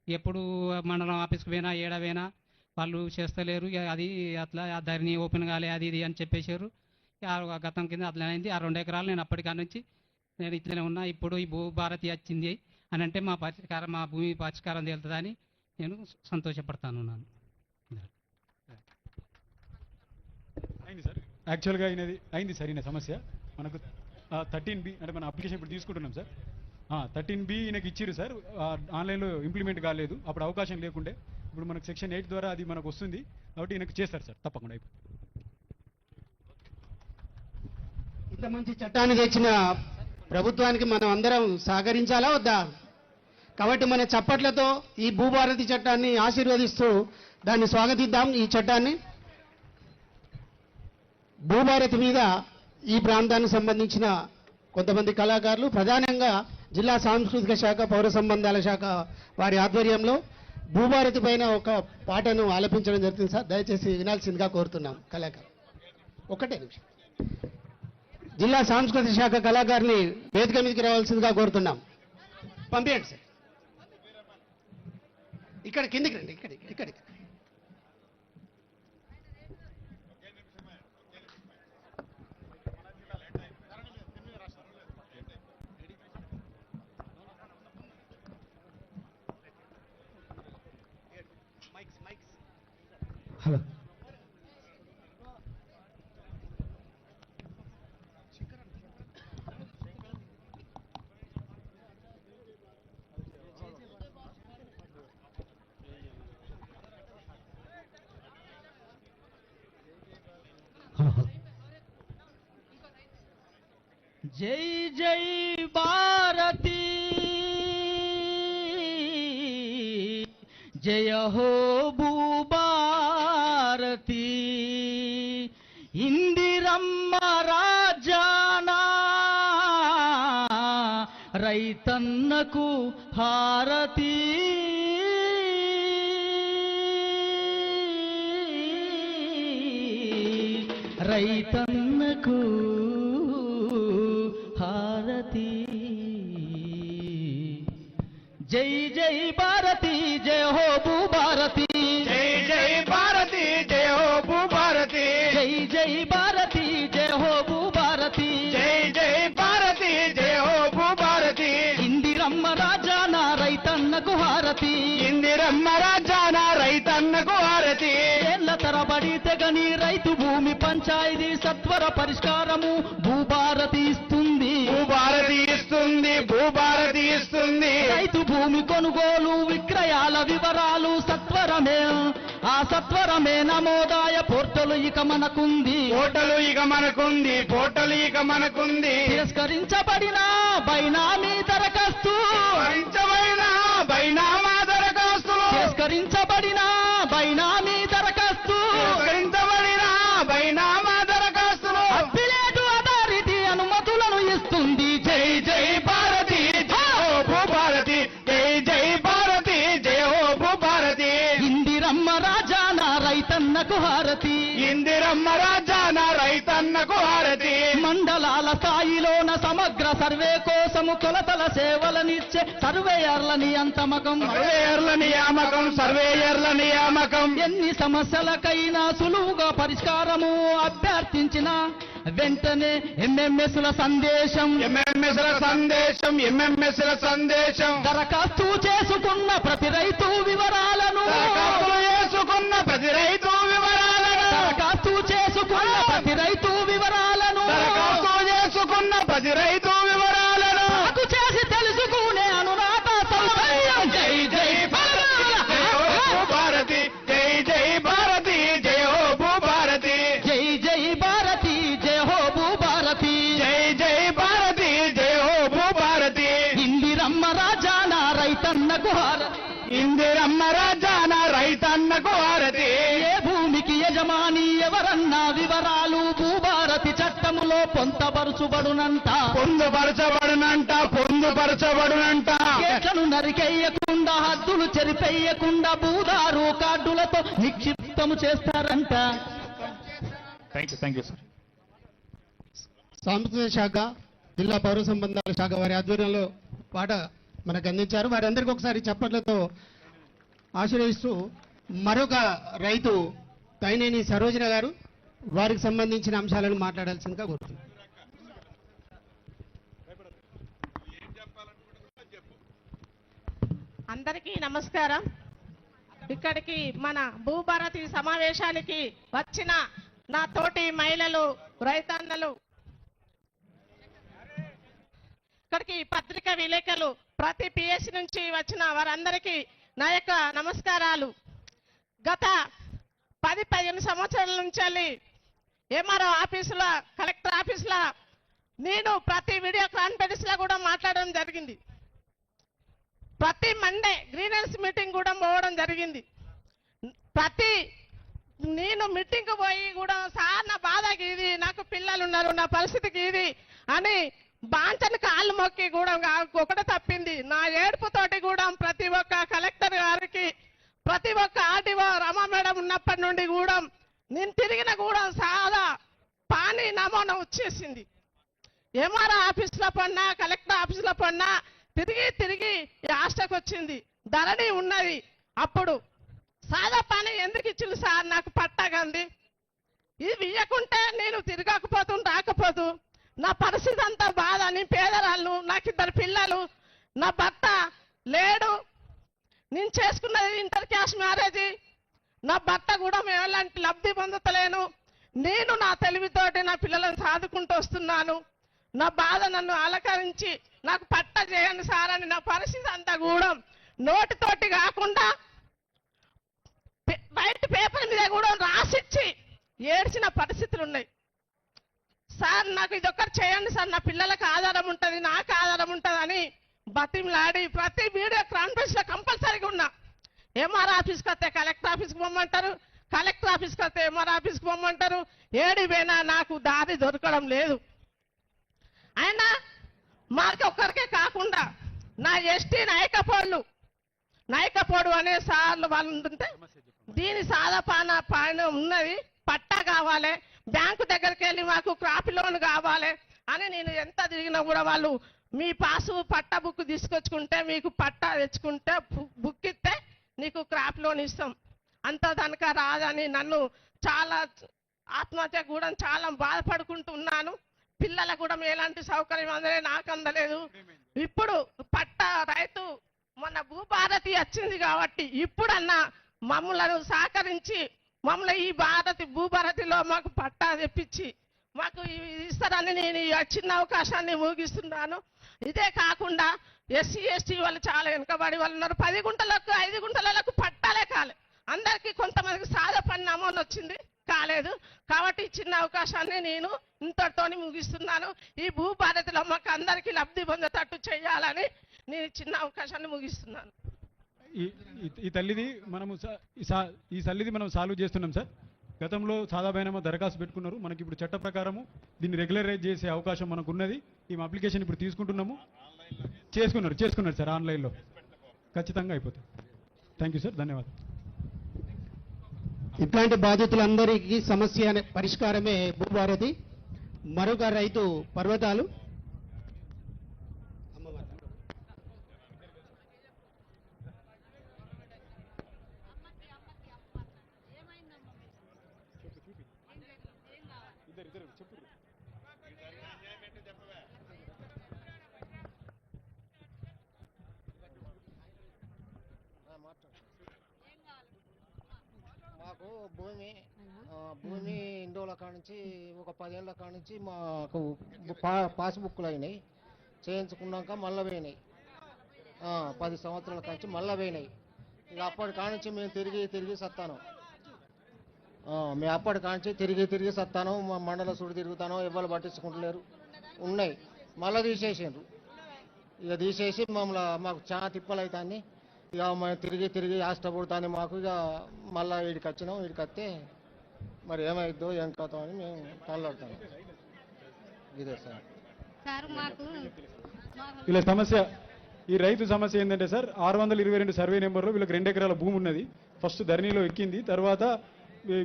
ఎప్పుడు మండలం ఆఫీస్కి పోయినా ఏడవైనా వాళ్ళు చేస్తలేరు. అది అట్లా ధరణి ఓపెన్ కాలే, అది ఇది అని చెప్పేశారు. గతం కింద అట్లా అయింది. ఆ 2 ఎకరాలు నేను అప్పటికా నుంచి నేను ఇట్లనే ఉన్నా. ఇప్పుడు ఈ భూభారతి వచ్చింది అని అంటే మా భూమి పరిష్కారం తేలుతుందని నేను సంతోషపడతాను. అయింది సార్, యాక్చువల్గా అయింది సార్. ఈయన సమస్య మనకు 13B అంటే మన అప్లికేషన్ ఇప్పుడు తీసుకుంటున్నాం సార్. 13B ఈయనకి ఇచ్చిర్రు సార్. ఆన్లైన్లో ఇంప్లిమెంట్ కాలేదు, అప్పుడు అవకాశం లేకుండే. ఇప్పుడు మనకు సెక్షన్ 8 ద్వారా అది మనకు వస్తుంది కాబట్టి ఈయనకు చేస్తారు సార్ తప్పకుండా. ఇంత మంచి చట్టాన్ని తెచ్చిన ప్రభుత్వానికి మనం అందరం సహకరించాలా వద్దా? కాబట్టి మన చప్పట్లతో ఈ భూభారతి చట్టాన్ని ఆశీర్వదిస్తూ దాన్ని స్వాగతిద్దాం. ఈ చట్టాన్ని భూభారతి మీద ఈ ప్రాంతానికి సంబంధించిన కొంతమంది కళాకారులు, ప్రధానంగా జిల్లా సాంస్కృతిక శాఖ పౌర సంబంధాల శాఖ వారి ఆధ్వర్యంలో భూభారతి పైన ఒక పాటను ఆలపించడం జరుగుతుంది సార్. దయచేసి వినాల్సిందిగా కోరుతున్నాం కళాకారు. ఒకటే నిమిషం. జిల్లా సాంస్కృతిక శాఖ కళాకారుని వేదిక మీదకి రావాల్సిందిగా కోరుతున్నాం. పంపించండి సార్. ఇక్కడ కిందికి రండి. ఇక్కడ హలో. జై జై భారతి జయ హో భూభారతి ఇందిరమ్మ రాజానా రైతన్నకు హారతి రైతన్నకు హారతి జై జై భారతి జయ హో భూభారతి జై జై భారతి జయ హో భూభారతి జై జై భారతి జయ హో భూభారతి జై జై భారతి జయ హో భూభారతి ఇందిరమ్మ రాజాన రైతన్నకు హారతి ఇందిరమ్మ రాజాన రైతన్నకు హారతి ఏళ్ల తరబడి తెగని రైతు భూమి పంచాయతీ సత్వర పరిష్కారము భూభారతి ఇస్తుంది భూభారతి ఇస్తుంది భూభారతి ఇస్తుంది రైతు భూమి కొనుగోలు విక్రయాల వివరాలు సత్వరమే ఆ సత్వరమే నమోదాయ పోర్టలు ఇక మనకుంది పోటలు ఇక మనకుంది పోటలు ఇక మనకుంది తిరస్కరించబడిన బైనామీ దరఖాస్తు భరించబడిన బైనామా దరఖాస్తులు తిరస్కరించబడిన బైనామీ దరఖాస్తు తిరస్కరించబడిన బైనామా దరఖాస్తులు అప్పిలేటు అథారిటీ అనుమతులను ఇస్తుంది జై జై భారతి జయ హో భూభారతి జై జై భారతి జయ హో భూభారతి ఇందిరమ్మ రాజాన రైతన్నకు హారతి ఇందిరమ్మ రాజాన రైతన్నకు హారతి మండలాల స్థాయిలోన సమగ్ర సర్వే కోసము కొలతల సేవలనిచ్చే సర్వేయర్ల నియంతమకం సర్వేయర్ల నియామకం సర్వేయర్ల నియామకం ఎన్ని సమస్యలకైనా సులువుగా పరిష్కారము అభ్యర్థించిన వెంటనే ఎంఎంఎస్ల సందేశం ఎంఎంఎస్ల సందేశం ఎంఎంఎస్ల సందేశం దరఖాస్తు చేసుకున్న ప్రతి రైతు వివరాలను దరఖాస్తులు చేసుకున్న ప్రతి రైతు వివరాలను దరఖాస్తు చేసుకున్న ప్రతి రైతు వివరాలను దరఖాస్తు చేసుకున్న ప్రతి రైతు వివరాలను సాగు చేసి తెలుసుకునే అనురాధ సౌకర్యం జై జై భారతి జయ హో భూభారతి జై జై భారతి జయ హో భూభారతి జై జై భారతి జయ హో భూభారతి జై జై భారతి జయ హో భూభారతి ఇందిరమ్మ రాజాన రైతన్నకు హారతి ఇందిరమ్మ రాజాన రైతన్నకు హారతి ఏ భూమికి యజమాని ఎవరన్నా వివరాలు భూభారతి చట్టములో పొంతపరుచుబడునంట పొందుపరచబడునంట పొందుపరచబడునంట గేట్లను నరికేయకుండా హద్దులు చెరిపేయకుండా భూదారు కార్డులతో నిక్షిప్తము చేస్తారంట థ్యాంక్ యూ సార్ సాంస్కృతిక శాఖ జిల్లా పౌర సంబంధాల శాఖ వారి ఆధ్వర్యంలో పాట మనకు అందించారు. వారందరికీ ఒకసారి చప్పట్లతో ఆశీర్వదిస్తూ మరొక రైతు తైనేని సరోజన గారు వారికి సంబంధించిన అంశాలను మాట్లాడాల్సిందిగా కోరుతున్నాను. అందరికీ నమస్కారం. ఇక్కడికి మన భూభారతి సమావేశానికి వచ్చిన నా తోటి మహిళలు రైతన్నలు, ఇక్కడికి పత్రికా విలేకరులు, ప్రతి పిఎస్ నుంచి వచ్చిన వారందరికీ నా యొక్క నమస్కారాలు. గత 10-15 సంవత్సరాల నుంచి ఎంఆర్ఓ ఆఫీసులో కలెక్టర్ ఆఫీసులో నేను ప్రతి వీడియో కాన్ఫరెన్స్ లో కూడా మాట్లాడడం జరిగింది. ప్రతి మండే గ్రీనెన్స్ మీటింగ్ కూడా పోవడం జరిగింది. నేను మీటింగ్ పోయి కూడా సార్ నా బాధకి ఇది, నాకు పిల్లలు ఉన్నారు, నా పరిస్థితికి ఇది అని బాంచని కాళ్ళు మొక్కి కూడా ఒకటి తప్పింది. నా ఏడుపుతోటి కూడా ప్రతి ఒక్క కలెక్టర్ గారికి, ప్రతి ఒక్క ఆర్డీఓ రమా మేడం ఉన్నప్పటి నుండి కూడా నేను తిరిగిన కూడా సాదా పానీ నమూనా వచ్చేసింది. ఎంఆర్ఓ ఆఫీస్లో పడినా, కలెక్టర్ ఆఫీస్లో పడినా తిరిగి తిరిగి ఈ హాస్టల్కి వచ్చింది. ధరణి ఉన్నది. అప్పుడు సాదా పానీ ఎందుకు ఇచ్చింది సార్? నాకు పట్టగంది. ఇది ఇవ్వకుంటే నేను తిరగకపోతూ రాకపోతూ నా పరిస్థితి అంతా బాధ. నేను పేదరాళ్ళు, నాకు 2 పిల్లలు, నా భర్త లేడు. నేను చేసుకున్నది ఇంటర్ క్యాస్ట్ మ్యారేజ్. నా భర్త కూడా ఎలాంటి లబ్ధి పొందతలేను. నేను నా తెలివితోటి నా పిల్లలను సాదుకుంటూ వస్తున్నాను. నా బాధ నన్ను అలకరించి నాకు పట్ట చేయండి సార్ అని నా పరిస్థితి అంతా కూడా నోటితోటి కాకుండా వైట్ పేపర్ మీద కూడా రాసిచ్చి ఏడ్చిన పరిస్థితులు ఉన్నాయి. సార్ నాకు ఇదొక్కటి చేయండి సార్, నా పిల్లలకు ఆధారం ఉంటుంది, నాకు ఆధారం ఉంటుంది అని బతిమలాడి ప్రతి వీడియో కాన్ఫరెన్స్ లో కంపల్సరీగా ఉన్నా. ఎంఆర్ ఆఫీస్కి వస్తే కలెక్టర్ ఆఫీస్కి పొమ్మంటారు, కలెక్టర్ ఆఫీస్కి వస్తే ఎంఆర్ ఆఫీస్కి పొమ్మంటారు. ఏడి పోయినా నాకు దారి దొరకడం లేదు. అయినా మాకు ఒక్కరికే కాకుండా నా ఎస్టీ నాయకపోడు అనే సార్లు వాళ్ళు ఉంటుంటే దీని పైన ఉన్నది, పట్టా కావాలి, బ్యాంకు దగ్గరికి వెళ్ళి మాకు క్రాప్ లోన్ కావాలి అని నేను ఎంత తిరిగినా కూడా వాళ్ళు మీ పాసు పట్టా బుక్ తీసుకొచ్చుకుంటే, మీకు పట్టా తెచ్చుకుంటే బుక్ ఇస్తే నీకు క్రాప్ లోన్ ఇస్తాం, అంత తనక రాదని నన్ను చాలా ఆత్మహత్య కూడా చాలా బాధపడుకుంటున్నాను. పిల్లలకు కూడా ఎలాంటి సౌకర్యం అందలే, నాకు అందలేదు. ఇప్పుడు పట్టా రైతు మన భూభారతి వచ్చింది కాబట్టి ఇప్పుడన్నా మమ్మలను సహకరించి మమ్మల్ని ఈ భూభారతిలో మాకు పట్టా తెప్పించి మాకు ఇస్తారని నేను ఈ చిన్న అవకాశాన్ని ముగిస్తున్నాను. ఇదే కాకుండా ఎస్సీ ఎస్టీ వాళ్ళు చాలా వెనుకబడి వాళ్ళు ఉన్నారు. 10 గుంటలకు 5 గుంటలకు పట్టాలే కాలే. అందరికీ కొంతమందికి సాదా పని నమోదు వచ్చింది, కాలేదు. కాబట్టి ఈ చిన్న అవకాశాన్ని నేను ఇంతటితోని ముగిస్తున్నాను. ఈ భూభారతిలో మాకు అందరికీ లబ్ధి పొందేటట్టు చేయాలని నేను చిన్న అవకాశాన్ని ముగిస్తున్నాను. ఈ తల్లిది మనం సాల్వ్ చేస్తున్నాం సార్. గతంలో సాదాబైనమో దరఖాస్తు పెట్టుకున్నారు. మనకి ఇప్పుడు చట్ట ప్రకారము దీన్ని రెగ్యులరైజ్ చేసే అవకాశం మనకు ఉన్నది. ఈ అప్లికేషన్ ఇప్పుడు తీసుకుంటున్నాము. చేసుకున్నారు సార్, ఆన్లైన్లో ఖచ్చితంగా అయిపోతుంది. థ్యాంక్ యూ సార్, ధన్యవాదాలు. ఇట్లాంటి బాధితులందరికీ సమస్య పరిష్కారమే భూభారతి. మరొక రైతు పర్వతాలు. మాకు భూమి ఇండోల కానించి ఒక 10 ఏళ్ళ కానించి మాకు పాస్బుక్లు అయినాయి. చేయించుకున్నాక మళ్ళీ పోయినాయి. 10 సంవత్సరాల కానించి మళ్ళీ పోయినాయి. ఇక అప్పటి కానించి మేము తిరిగి సత్తాను. మేము అప్పటి కానించి తిరిగి సత్తాను. మా మండల సుడి తిరుగుతాను, ఎవరు పట్టించుకుంటలేరు. ఉన్నాయి, మళ్ళీ తీసేసిండ్రు. ఇక తీసేసి మాకు చాలా తిప్పలు అవుతాయి. ఇక మేము తిరిగి ఆష్టపడుతాను. మాకు ఇక మళ్ళీ వీడికి వచ్చినాం. వీడికి వస్తే మరి ఏమైద్దో ఏం కాదో అని మేము తల్లాడుతాం. ఇదే సార్ మాకు ఇలా సమస్య. ఈ రైతు సమస్య ఏంటంటే సార్, 622 సర్వే నెంబర్లో వీళ్ళకి 2 ఎకరాల భూమి ఉన్నది. ఫస్ట్ ధరణిలో ఎక్కింది, తర్వాత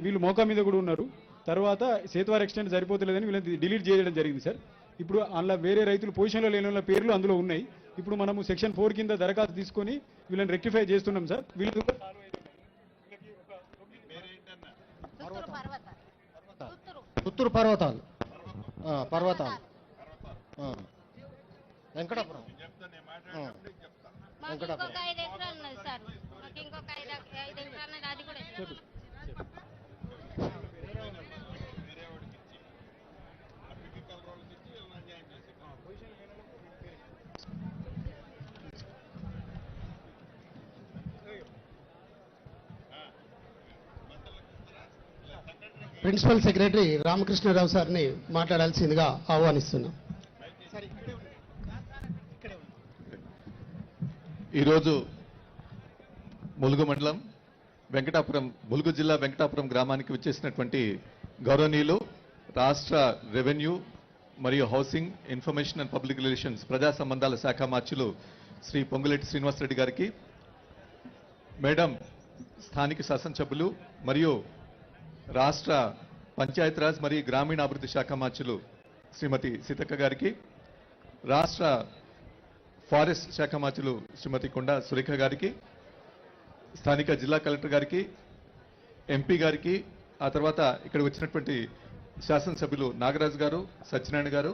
వీళ్ళు మోకా మీద కూడా ఉన్నారు. తర్వాత సేతువార్ ఎక్స్టెంట్ సరిపోతలేదని వీళ్ళని డిలీట్ చేయడం జరిగింది సార్. ఇప్పుడు అందులో వేరే రైతులు పొజిషన్లో లేని వాళ్ళ పేర్లు అందులో ఉన్నాయి. ఇప్పుడు మనము సెక్షన్ 4 కింద దరఖాస్తు తీసుకొని వీళ్ళని రెక్టిఫై చేస్తున్నాం సార్. వీళ్ళు పుత్తూరు పర్వతాలు వెంకటాపురం. వెంకటాపురం 5 ఎకరాలు ఉన్నది సార్. మాకు ఇంకొక 5 ఎకరాలు ఉన్నది, అది కూడా ప్రిన్సిపల్ సెక్రటరీ రామకృష్ణరావు సార్ని మాట్లాడాల్సిందిగా ఆహ్వానిస్తున్నాం. ఈరోజు ములుగు మండలం ములుగు జిల్లా వెంకటాపురం గ్రామానికి వచ్చేసినటువంటి గౌరవనీయులు రాష్ట్ర రెవెన్యూ మరియు housing, information and public relations ప్రజా సంబంధాల శాఖ మార్చులు శ్రీ పొంగులేటి శ్రీనివాసరెడ్డి గారికి, మేడం స్థానిక శాసనసభ్యులు మరియు రాష్ట్ర పంచాయతీరాజ్ మరియు గ్రామీణాభివృద్ధి శాఖ మార్చులు శ్రీమతి సీతక్క గారికి, రాష్ట్ర ఫారెస్ట్ శాఖ మార్చులు శ్రీమతి కొండా సురేఖ గారికి, స్థానిక జిల్లా కలెక్టర్ గారికి, ఎంపీ గారికి, ఆ తర్వాత ఇక్కడ వచ్చినటువంటి శాసనసభ్యులు నాగరాజు గారు, సత్యనారాయణ గారు,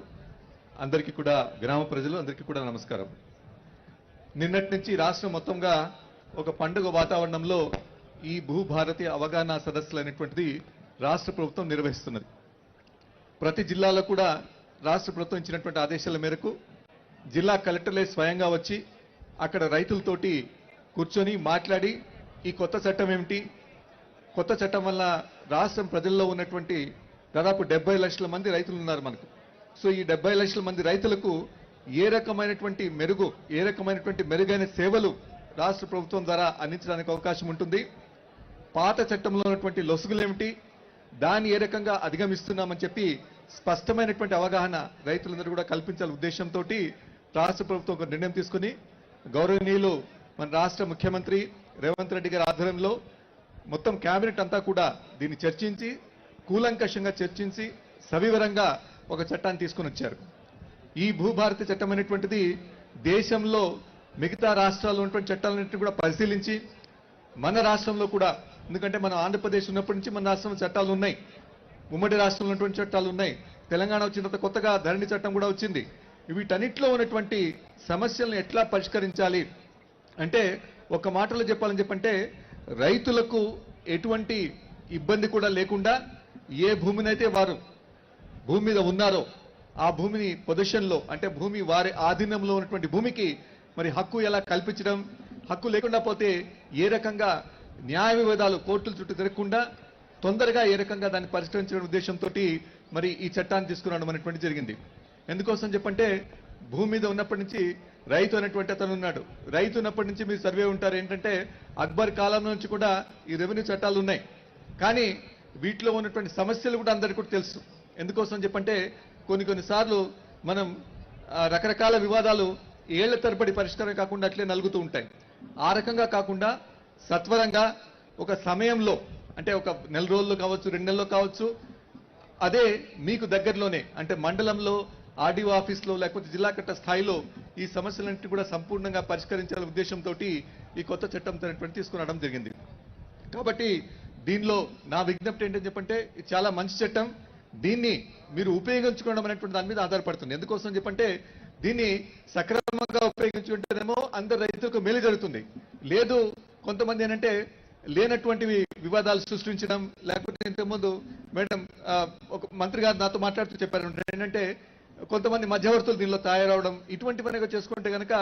అందరికీ కూడా, గ్రామ ప్రజలు అందరికీ కూడా నమస్కారం. నిన్నటి నుంచి రాష్ట్రం మొత్తంగా ఒక పండుగ వాతావరణంలో ఈ భూభారతి అవగాహన సదస్సులు అనేటువంటిది రాష్ట్ర ప్రభుత్వం నిర్వహిస్తున్నది. ప్రతి జిల్లాలో కూడా రాష్ట్ర ప్రభుత్వం ఇచ్చినటువంటి ఆదేశాల మేరకు జిల్లా కలెక్టర్లే స్వయంగా వచ్చి అక్కడ రైతులతోటి కూర్చొని మాట్లాడి ఈ కొత్త చట్టం ఏమిటి, కొత్త చట్టం వల్ల రాష్ట్రం ప్రజల్లో ఉన్నటువంటి దాదాపు 70 లక్షల మంది రైతులు ఉన్నారు మనకు. సో ఈ 70 లక్షల మంది రైతులకు ఏ రకమైనటువంటి మెరుగైన సేవలు రాష్ట్ర ప్రభుత్వం ద్వారా అందించడానికి అవకాశం ఉంటుంది, పాత చట్టంలో ఉన్నటువంటి లొసుగులేమిటి, దాన్ని ఏ రకంగా అధిగమిస్తున్నామని చెప్పి స్పష్టమైనటువంటి అవగాహన రైతులందరూ కూడా కల్పించాల ఉద్దేశంతో రాష్ట్ర ప్రభుత్వం ఒక నిర్ణయం తీసుకుని గౌరవనీయులు మన రాష్ట్ర ముఖ్యమంత్రి రేవంత్ రెడ్డి గారి ఆధ్వర్యంలో మొత్తం కేబినెట్ అంతా కూడా దీన్ని చర్చించి, కూలంకషంగా చర్చించి సవివరంగా ఒక చట్టాన్ని తీసుకుని వచ్చారు. ఈ భూభారతి చట్టం అనేటువంటిది దేశంలో మిగతా రాష్ట్రాల్లో ఉన్నటువంటి చట్టాలన్నింటినీ కూడా పరిశీలించి మన రాష్ట్రంలో కూడా, ఎందుకంటే మనం ఆంధ్రప్రదేశ్ ఉన్నప్పటి నుంచి మన రాష్ట్రంలో చట్టాలు ఉన్నాయి, ఉమ్మడి రాష్ట్రంలో ఉన్నటువంటి చట్టాలు ఉన్నాయి, తెలంగాణ వచ్చిన తర్వాత కొత్తగా ధరణి చట్టం కూడా వచ్చింది. వీటన్నిటిలో ఉన్నటువంటి సమస్యలను ఎట్లా పరిష్కరించాలి అంటే, ఒక మాటలో చెప్పాలని చెప్పంటే రైతులకు ఎటువంటి ఇబ్బంది కూడా లేకుండా ఏ భూమినైతే వారు భూమి మీద ఉన్నారో ఆ భూమిని పొజిషన్లో, అంటే భూమి వారి ఆధీనంలో ఉన్నటువంటి భూమికి మరి హక్కు ఎలా కల్పించడం, హక్కు లేకుండా పోతే ఏ రకంగా న్యాయ వివాదాలు కోర్టుల చుట్టూ తిరగకుండా తొందరగా ఏ రకంగా దాన్ని పరిష్కరించడం ఉద్దేశంతో మరి ఈ చట్టాన్ని తీసుకురావడం అనేటువంటి జరిగింది. ఎందుకోసం చెప్పంటే భూమి మీద ఉన్నప్పటి నుంచి రైతు అనేటువంటి అతను ఉన్నాడు. రైతు ఉన్నప్పటి నుంచి మీరు సర్వే ఉంటారు ఏంటంటే అక్బర్ కాలం నుంచి కూడా ఈ రెవెన్యూ చట్టాలు ఉన్నాయి, కానీ వీటిలో ఉన్నటువంటి సమస్యలు కూడా అందరికీ కూడా తెలుసు. ఎందుకోసం చెప్పంటే కొన్నిసార్లు మనం రకరకాల వివాదాలు ఏళ్ల తరబడి పరిష్కారం కాకుండా అట్లే నలుగుతూ ఉంటాయి. ఆ రకంగా కాకుండా సత్వరంగా ఒక సమయంలో, అంటే ఒక నెల రోజుల్లో కావచ్చు, 2 నెలల్లో కావచ్చు, అదే మీకు దగ్గరలోనే అంటే మండలంలో ఆర్డీఓ ఆఫీస్లో లేకపోతే జిల్లా కలెక్టర్ స్థాయిలో ఈ సమస్యలన్నింటినీ కూడా సంపూర్ణంగా పరిష్కరించాలనే ఉద్దేశంతో ఈ కొత్త చట్టం తీసుకురావడం జరిగింది. కాబట్టి దీనిలో నా విజ్ఞప్తి ఏంటని చెప్పంటే ఇది చాలా మంచి చట్టం, దీన్ని మీరు ఉపయోగించుకోవడం అనేటువంటి దాని మీద ఆధారపడుతుంది. ఎందుకోసం చెప్పంటే దీన్ని సక్రమంగా ఉపయోగించుకుంటేనేమో అందరు రైతులకు మేలు జరుగుతుంది. లేదు కొంతమంది ఏంటంటే లేనటువంటి వివాదాలు సృష్టించడం, లేకపోతే ఇంతకుముందు మేడం ఒక మంత్రి గారు నాతో మాట్లాడుతూ చెప్పారు ఏంటంటే కొంతమంది మధ్యవర్తులు దీనిలో తయారవడం, ఇటువంటివన్నీ చేసుకుంటే కనుక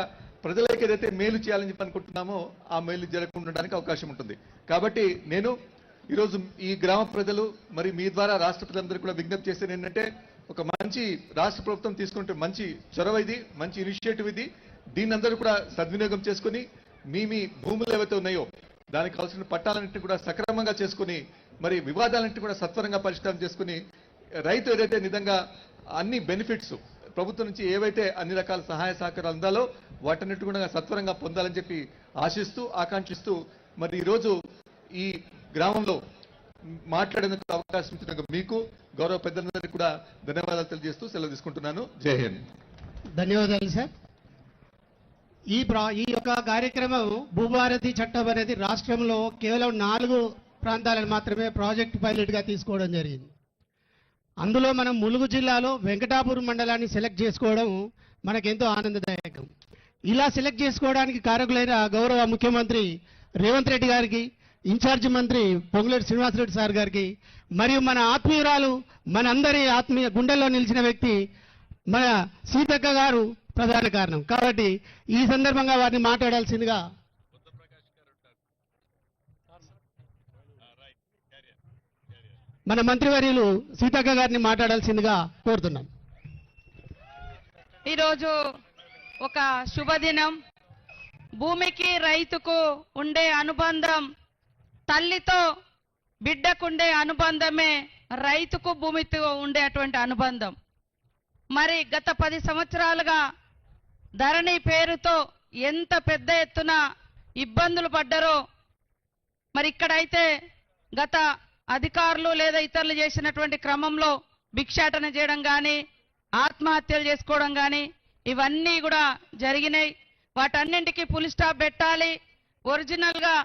ప్రజలకి ఏదైతే మేలు చేయాలని చెప్పి అనుకుంటున్నామో ఆ మేలు జరగకుండా ఉండడానికి అవకాశం ఉంటుంది. కాబట్టి నేను ఈరోజు ఈ గ్రామ ప్రజలు మరి మీ ద్వారా రాష్ట్ర ప్రజలందరూ కూడా విజ్ఞప్తి చేసేది ఏంటంటే ఒక మంచి రాష్ట్ర ప్రభుత్వం తీసుకుంటే మంచి చొరవ ఇది, మంచి ఇనిషియేటివ్ ఇది. దీన్ని అందరూ కూడా సద్వినియోగం చేసుకుని మీ భూములు ఏవైతే ఉన్నాయో దానికి కావాల్సిన పట్టాలన్నింటినీ కూడా సక్రమంగా చేసుకుని మరి వివాదాలన్నింటినీ కూడా సత్వరంగా పరిష్కారం చేసుకుని రైతు ఏదైతే నిజంగా అన్ని బెనిఫిట్స్ ప్రభుత్వం నుంచి ఏవైతే అన్ని రకాల సహాయ సహకారాలు అందాలో వాటన్నిటి కూడా సత్వరంగా పొందాలని చెప్పి ఆశిస్తూ ఆకాంక్షిస్తూ మరి ఈరోజు ఈ గ్రామంలో మాట్లాడేందుకు అవకాశం ఇచ్చినందుకు మీకు గౌరవ పెద్దలందరికీ కూడా ధన్యవాదాలు తెలియజేస్తూ సెలవు తీసుకుంటున్నాను. జై హింద్. ధన్యవాదాలు సార్. ఈ యొక్క కార్యక్రమం భూభారతి చట్టం అనేది రాష్ట్రంలో కేవలం 4 ప్రాంతాలను మాత్రమే ప్రాజెక్ట్ పైలట్గా తీసుకోవడం జరిగింది. అందులో మనం ములుగు జిల్లాలో వెంకటాపురం మండలాన్ని సెలెక్ట్ చేసుకోవడం మనకెంతో ఆనందదాయకం. ఇలా సెలెక్ట్ చేసుకోవడానికి కారకులైన గౌరవ ముఖ్యమంత్రి రేవంత్ రెడ్డి గారికి, ఇన్ఛార్జి మంత్రి పొంగులేటి శ్రీనివాసరెడ్డి సార్ గారికి, మరియు మన ఆత్మీయురాలు మనందరి ఆత్మీయ గుండెల్లో నిలిచిన వ్యక్తి మన సీతక్క గారు ప్రధాన కారణం. కాబట్టి ఈ సందర్భంగా వారిని మాట్లాడాల్సిందిగా మన మంత్రివర్యులు సీతక్క గారిని మాట్లాడాల్సిందిగా కోరుతున్నాం. ఈరోజు ఒక శుభదినం. భూమికి రైతుకు ఉండే అనుబంధం, తల్లితో బిడ్డకుండే అనుబంధమే రైతుకు భూమితో ఉండేటువంటి అనుబంధం. మరి గత 10 సంవత్సరాలుగా ధరణి పేరుతో ఎంత పెద్ద ఎత్తున ఇబ్బందులు పడ్డారో మరి ఇక్కడైతే గత అధికారులు లేదా ఇతరులు చేసినటువంటి క్రమంలో భిక్షాటన చేయడం కానీ ఆత్మహత్యలు చేసుకోవడం కానీ ఇవన్నీ కూడా జరిగినాయి. వాటన్నింటికి ఫుల్ స్టాప్ పెట్టాలి. ఒరిజినల్గా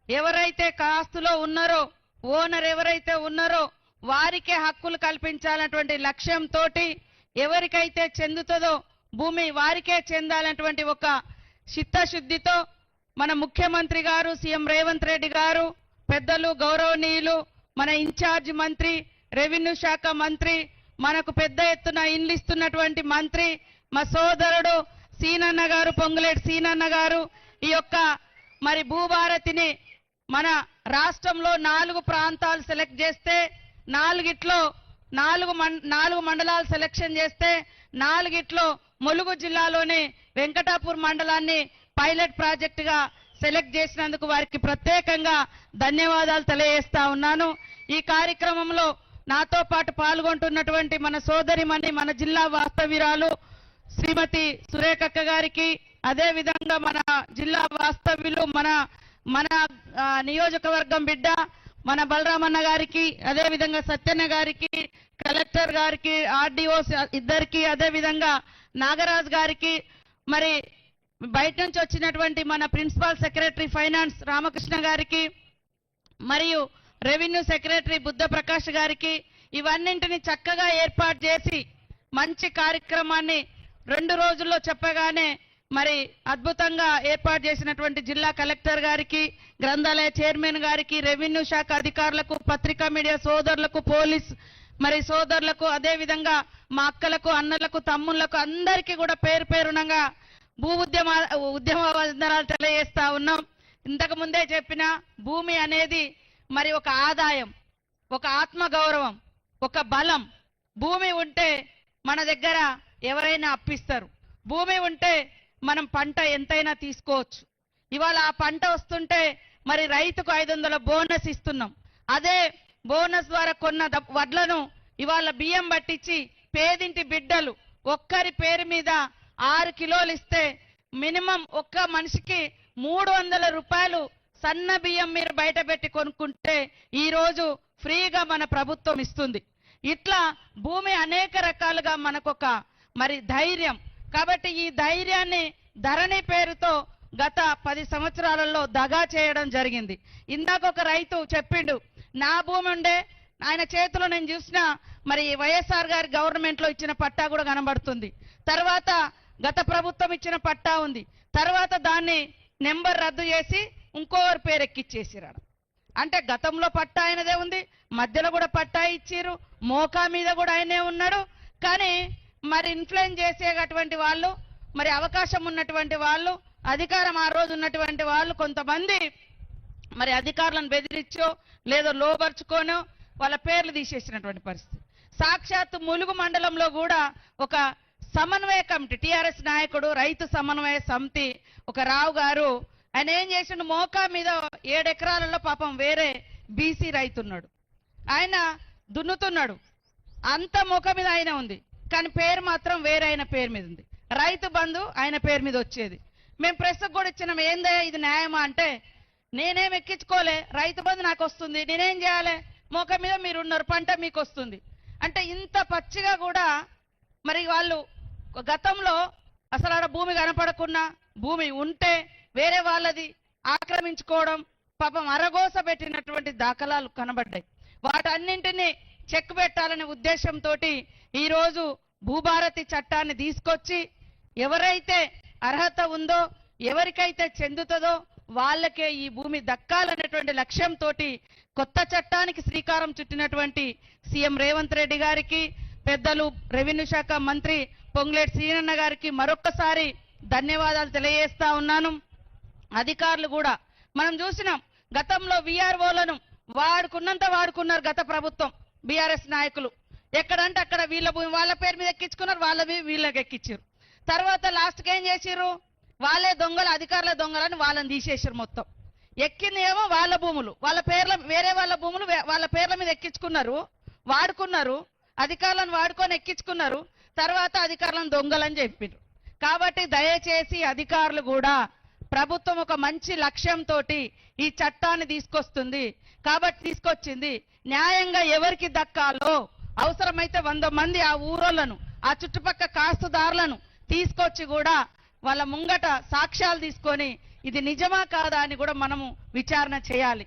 ఎవరైతే కాస్తులో ఉన్నారో ఓనర్ ఎవరైతే ఉన్నారో వారికే హక్కులు కల్పించాలన్నటువంటి లక్ష్యంతో ఎవరికైతే చెందుతుందో భూమి వారికే చెందాలన్నటువంటి ఒక చిత్తశుద్ధితో మన ముఖ్యమంత్రి గారు సీఎం రేవంత్ రెడ్డి గారు పెద్దలు గౌరవనీయులు మన ఇన్ఛార్జ్ మంత్రి రెవెన్యూ శాఖ మంత్రి మనకు పెద్ద ఎత్తున ఇండ్లు ఇస్తున్నటువంటి మంత్రి మా సోదరుడు సీనన్న గారు పొంగులేటి సీనన్న గారు ఈ యొక్క మరి భూభారతిని మన రాష్ట్రంలో 4 ప్రాంతాలు సెలెక్ట్ చేస్తే 4 మండలాలు సెలెక్షన్ చేస్తే 4 ములుగు జిల్లాలోని వెంకటాపూర్ మండలాన్ని పైలట్ ప్రాజెక్టుగా సెలెక్ట్ చేసినందుకు వారికి ప్రత్యేకంగా ధన్యవాదాలు తెలియజేస్తా ఉన్నాను. ఈ కార్యక్రమంలో నాతో పాటు పాల్గొంటున్నటువంటి మన సోదరిమణి మన జిల్లా వాస్తవ్యురాలు శ్రీమతి సురేఖక్క గారికి, అదే విధంగా మన జిల్లా వాస్తవ్యులు మన నియోజకవర్గం బిడ్డ మన బలరామన్న గారికి, అదే విధంగా సత్యన్న గారికి, కలెక్టర్ గారికి, ఆర్డీఓ ఇద్దరికి, అదే విధంగా నాగరాజ్ గారికి, మరి బయట నుంచి వచ్చినటువంటి మన ప్రిన్సిపల్ సెక్రటరీ ఫైనాన్స్ రామకృష్ణ గారికి, మరియు రెవెన్యూ సెక్రటరీ బుద్ధ ప్రకాష్ గారికి ఇవన్నింటిని చక్కగా ఏర్పాటు చేసి మంచి కార్యక్రమాన్ని 2 రోజుల్లో చెప్పగానే మరి అద్భుతంగా ఏర్పాటు చేసినటువంటి జిల్లా కలెక్టర్ గారికి, గ్రంథాలయ చైర్మన్ గారికి, రెవెన్యూ శాఖ అధికారులకు, పత్రికా మీడియా సోదరులకు, పోలీస్ మరి సోదరులకు, అదే విధంగా మా అక్కలకు, అన్నలకు, తమ్ముళ్లకు అందరికీ కూడా పేరు పేరునంగా ఉద్యమ వందనాలు తెలియజేస్తా ఉన్నాం. ఇంతకు ముందే చెప్పిన భూమి అనేది మరి ఒక ఆదాయం, ఒక ఆత్మగౌరవం, ఒక బలం. భూమి ఉంటే మన దగ్గర ఎవరైనా అప్పిస్తారు. భూమి ఉంటే మనం పంట ఎంతైనా తీసుకోవచ్చు. ఇవాళ ఆ పంట వస్తుంటే మరి రైతుకు 500 బోనస్ ఇస్తున్నాం. అదే బోనస్ ద్వారా కొన్న వడ్లను ఇవాళ బియ్యం పట్టించి పేదింటి బిడ్డలు ఒక్కరి పేరు మీద 6 కిలోలు ఇస్తే మినిమం ఒక్క మనిషికి 300 రూపాయలు సన్న బియ్యం మీరు బయట పెట్టి కొనుక్కుంటే ఈరోజు ఫ్రీగా మన ప్రభుత్వం ఇస్తుంది. ఇట్లా భూమి అనేక రకాలుగా మనకొక మరి ధైర్యం. కాబట్టి ఈ ధైర్యాన్ని ధరణి పేరుతో గత 10 సంవత్సరాలలో దగా చేయడం జరిగింది. ఇందాక ఒక రైతు చెప్పిండు, నా భూమి ఉండే ఆయన చేతిలో నేను చూసిన మరి వైఎస్ఆర్ గారి గవర్నమెంట్లో ఇచ్చిన పట్టా కూడా కనబడుతుంది. తర్వాత గత ప్రభుత్వం ఇచ్చిన పట్టా ఉంది. తర్వాత దాన్ని నెంబర్ రద్దు చేసి ఇంకోరి పేరు ఎక్కిచ్చేసిరాడు. అంటే గతంలో పట్టా ఆయనదే ఉంది, మధ్యలో కూడా పట్టా ఇచ్చిరు, మోకా మీద కూడా ఆయనే ఉన్నాడు. కానీ మరి ఇన్ఫ్లుయెన్స్ చేసేటటువంటి వాళ్ళు, మరి అవకాశం ఉన్నటువంటి వాళ్ళు, అధికారం ఆ రోజు ఉన్నటువంటి వాళ్ళు కొంతమంది మరి అధికారులను బెదిరించో లేదో లోబర్చుకోనో వాళ్ళ పేర్లు తీసేసినటువంటి పరిస్థితి. సాక్షాత్తు ములుగు మండలంలో కూడా ఒక సమన్వయ కమిటీ, టిఆర్ఎస్ నాయకుడు, రైతు సమన్వయ సమితి ఒక రావు గారు, ఆయన ఏం చేసిండు, మోకా మీద 7 ఎకరాలలో పాపం వేరే బీసీ రైతు ఉన్నాడు, ఆయన దున్నుతున్నాడు, అంత మోకా మీద ఆయన ఉంది, కానీ పేరు మాత్రం వేరే ఆయన పేరు మీద ఉంది. రైతు బంధు ఆయన పేరు మీద వచ్చేది. మేము ప్రెస్కు కూడా ఇచ్చినాం, ఏందయ్యా ఇది న్యాయమా అంటే, నేనేం ఎక్కించుకోలే, రైతు బంధు నాకు వస్తుంది, నేనేం చేయాలి, మోక మీద మీరున్నారు, పంట మీకు వస్తుంది అంటే. ఇంత పచ్చిగా కూడా మరి వాళ్ళు గతంలో అసలు ఆడ భూమి కనపడకున్నా భూమి ఉంటే వేరే వాళ్ళది ఆక్రమించుకోవడం, పాపం అరగోస పెట్టినటువంటి దాఖలాలు కనబడ్డాయి. వాటన్నింటినీ చెక్ పెట్టాలనే ఉద్దేశంతో ఈరోజు భూభారతి చట్టాన్ని తీసుకొచ్చి ఎవరైతే అర్హత ఉందో, ఎవరికైతే చెందుతుందో వాళ్ళకే ఈ భూమి దక్కాలనేటువంటి లక్ష్యంతో కొత్త చట్టానికి శ్రీకారం చుట్టినటువంటి సీఎం రేవంత్ రెడ్డి గారికి, పెద్దలు రెవెన్యూ శాఖ మంత్రి పొంగులేటి శ్రీనన్న గారికి మరొక్కసారి ధన్యవాదాలు తెలియజేస్తా ఉన్నాను. అధికారులు కూడా మనం చూసినాం, గతంలో విఆర్ఓలను వాడుకున్నంత వాడుకున్నారు గత ప్రభుత్వం బీఆర్ఎస్ నాయకులు. ఎక్కడంటే అక్కడ వీళ్ళ భూమి వాళ్ళ పేరు మీద ఎక్కించుకున్నారు, వాళ్ళవి వీళ్ళకి ఎక్కించారు. తర్వాత లాస్ట్కి ఏం చేసిర్రు, వాళ్ళే దొంగలు, అధికారుల దొంగలని వాళ్ళని తీసేసారు. మొత్తం ఎక్కింది ఏమో వాళ్ళ భూములు, వాళ్ళ పేర్ల వేరే వాళ్ళ భూములు వాళ్ళ పేర్ల మీద ఎక్కించుకున్నారు, వాడుకున్నారు, అధికారులను వాడుకొని ఎక్కించుకున్నారు. తర్వాత అధికారులను దొంగలని చెప్పిండ్రు. కాబట్టి దయచేసి అధికారులు కూడా ప్రభుత్వం ఒక మంచి లక్ష్యంతో ఈ చట్టాన్ని తీసుకొచ్చింది. న్యాయంగా ఎవరికి దక్కాలో అవసరమైతే 100 మంది ఆ ఊరోళ్లను, ఆ చుట్టుపక్కల కాస్తుదారులను తీసుకొచ్చి కూడా వాళ్ళ ముంగట సాక్ష్యాలు తీసుకొని ఇది నిజమా కాదా అని కూడా మనము విచారణ చేయాలి.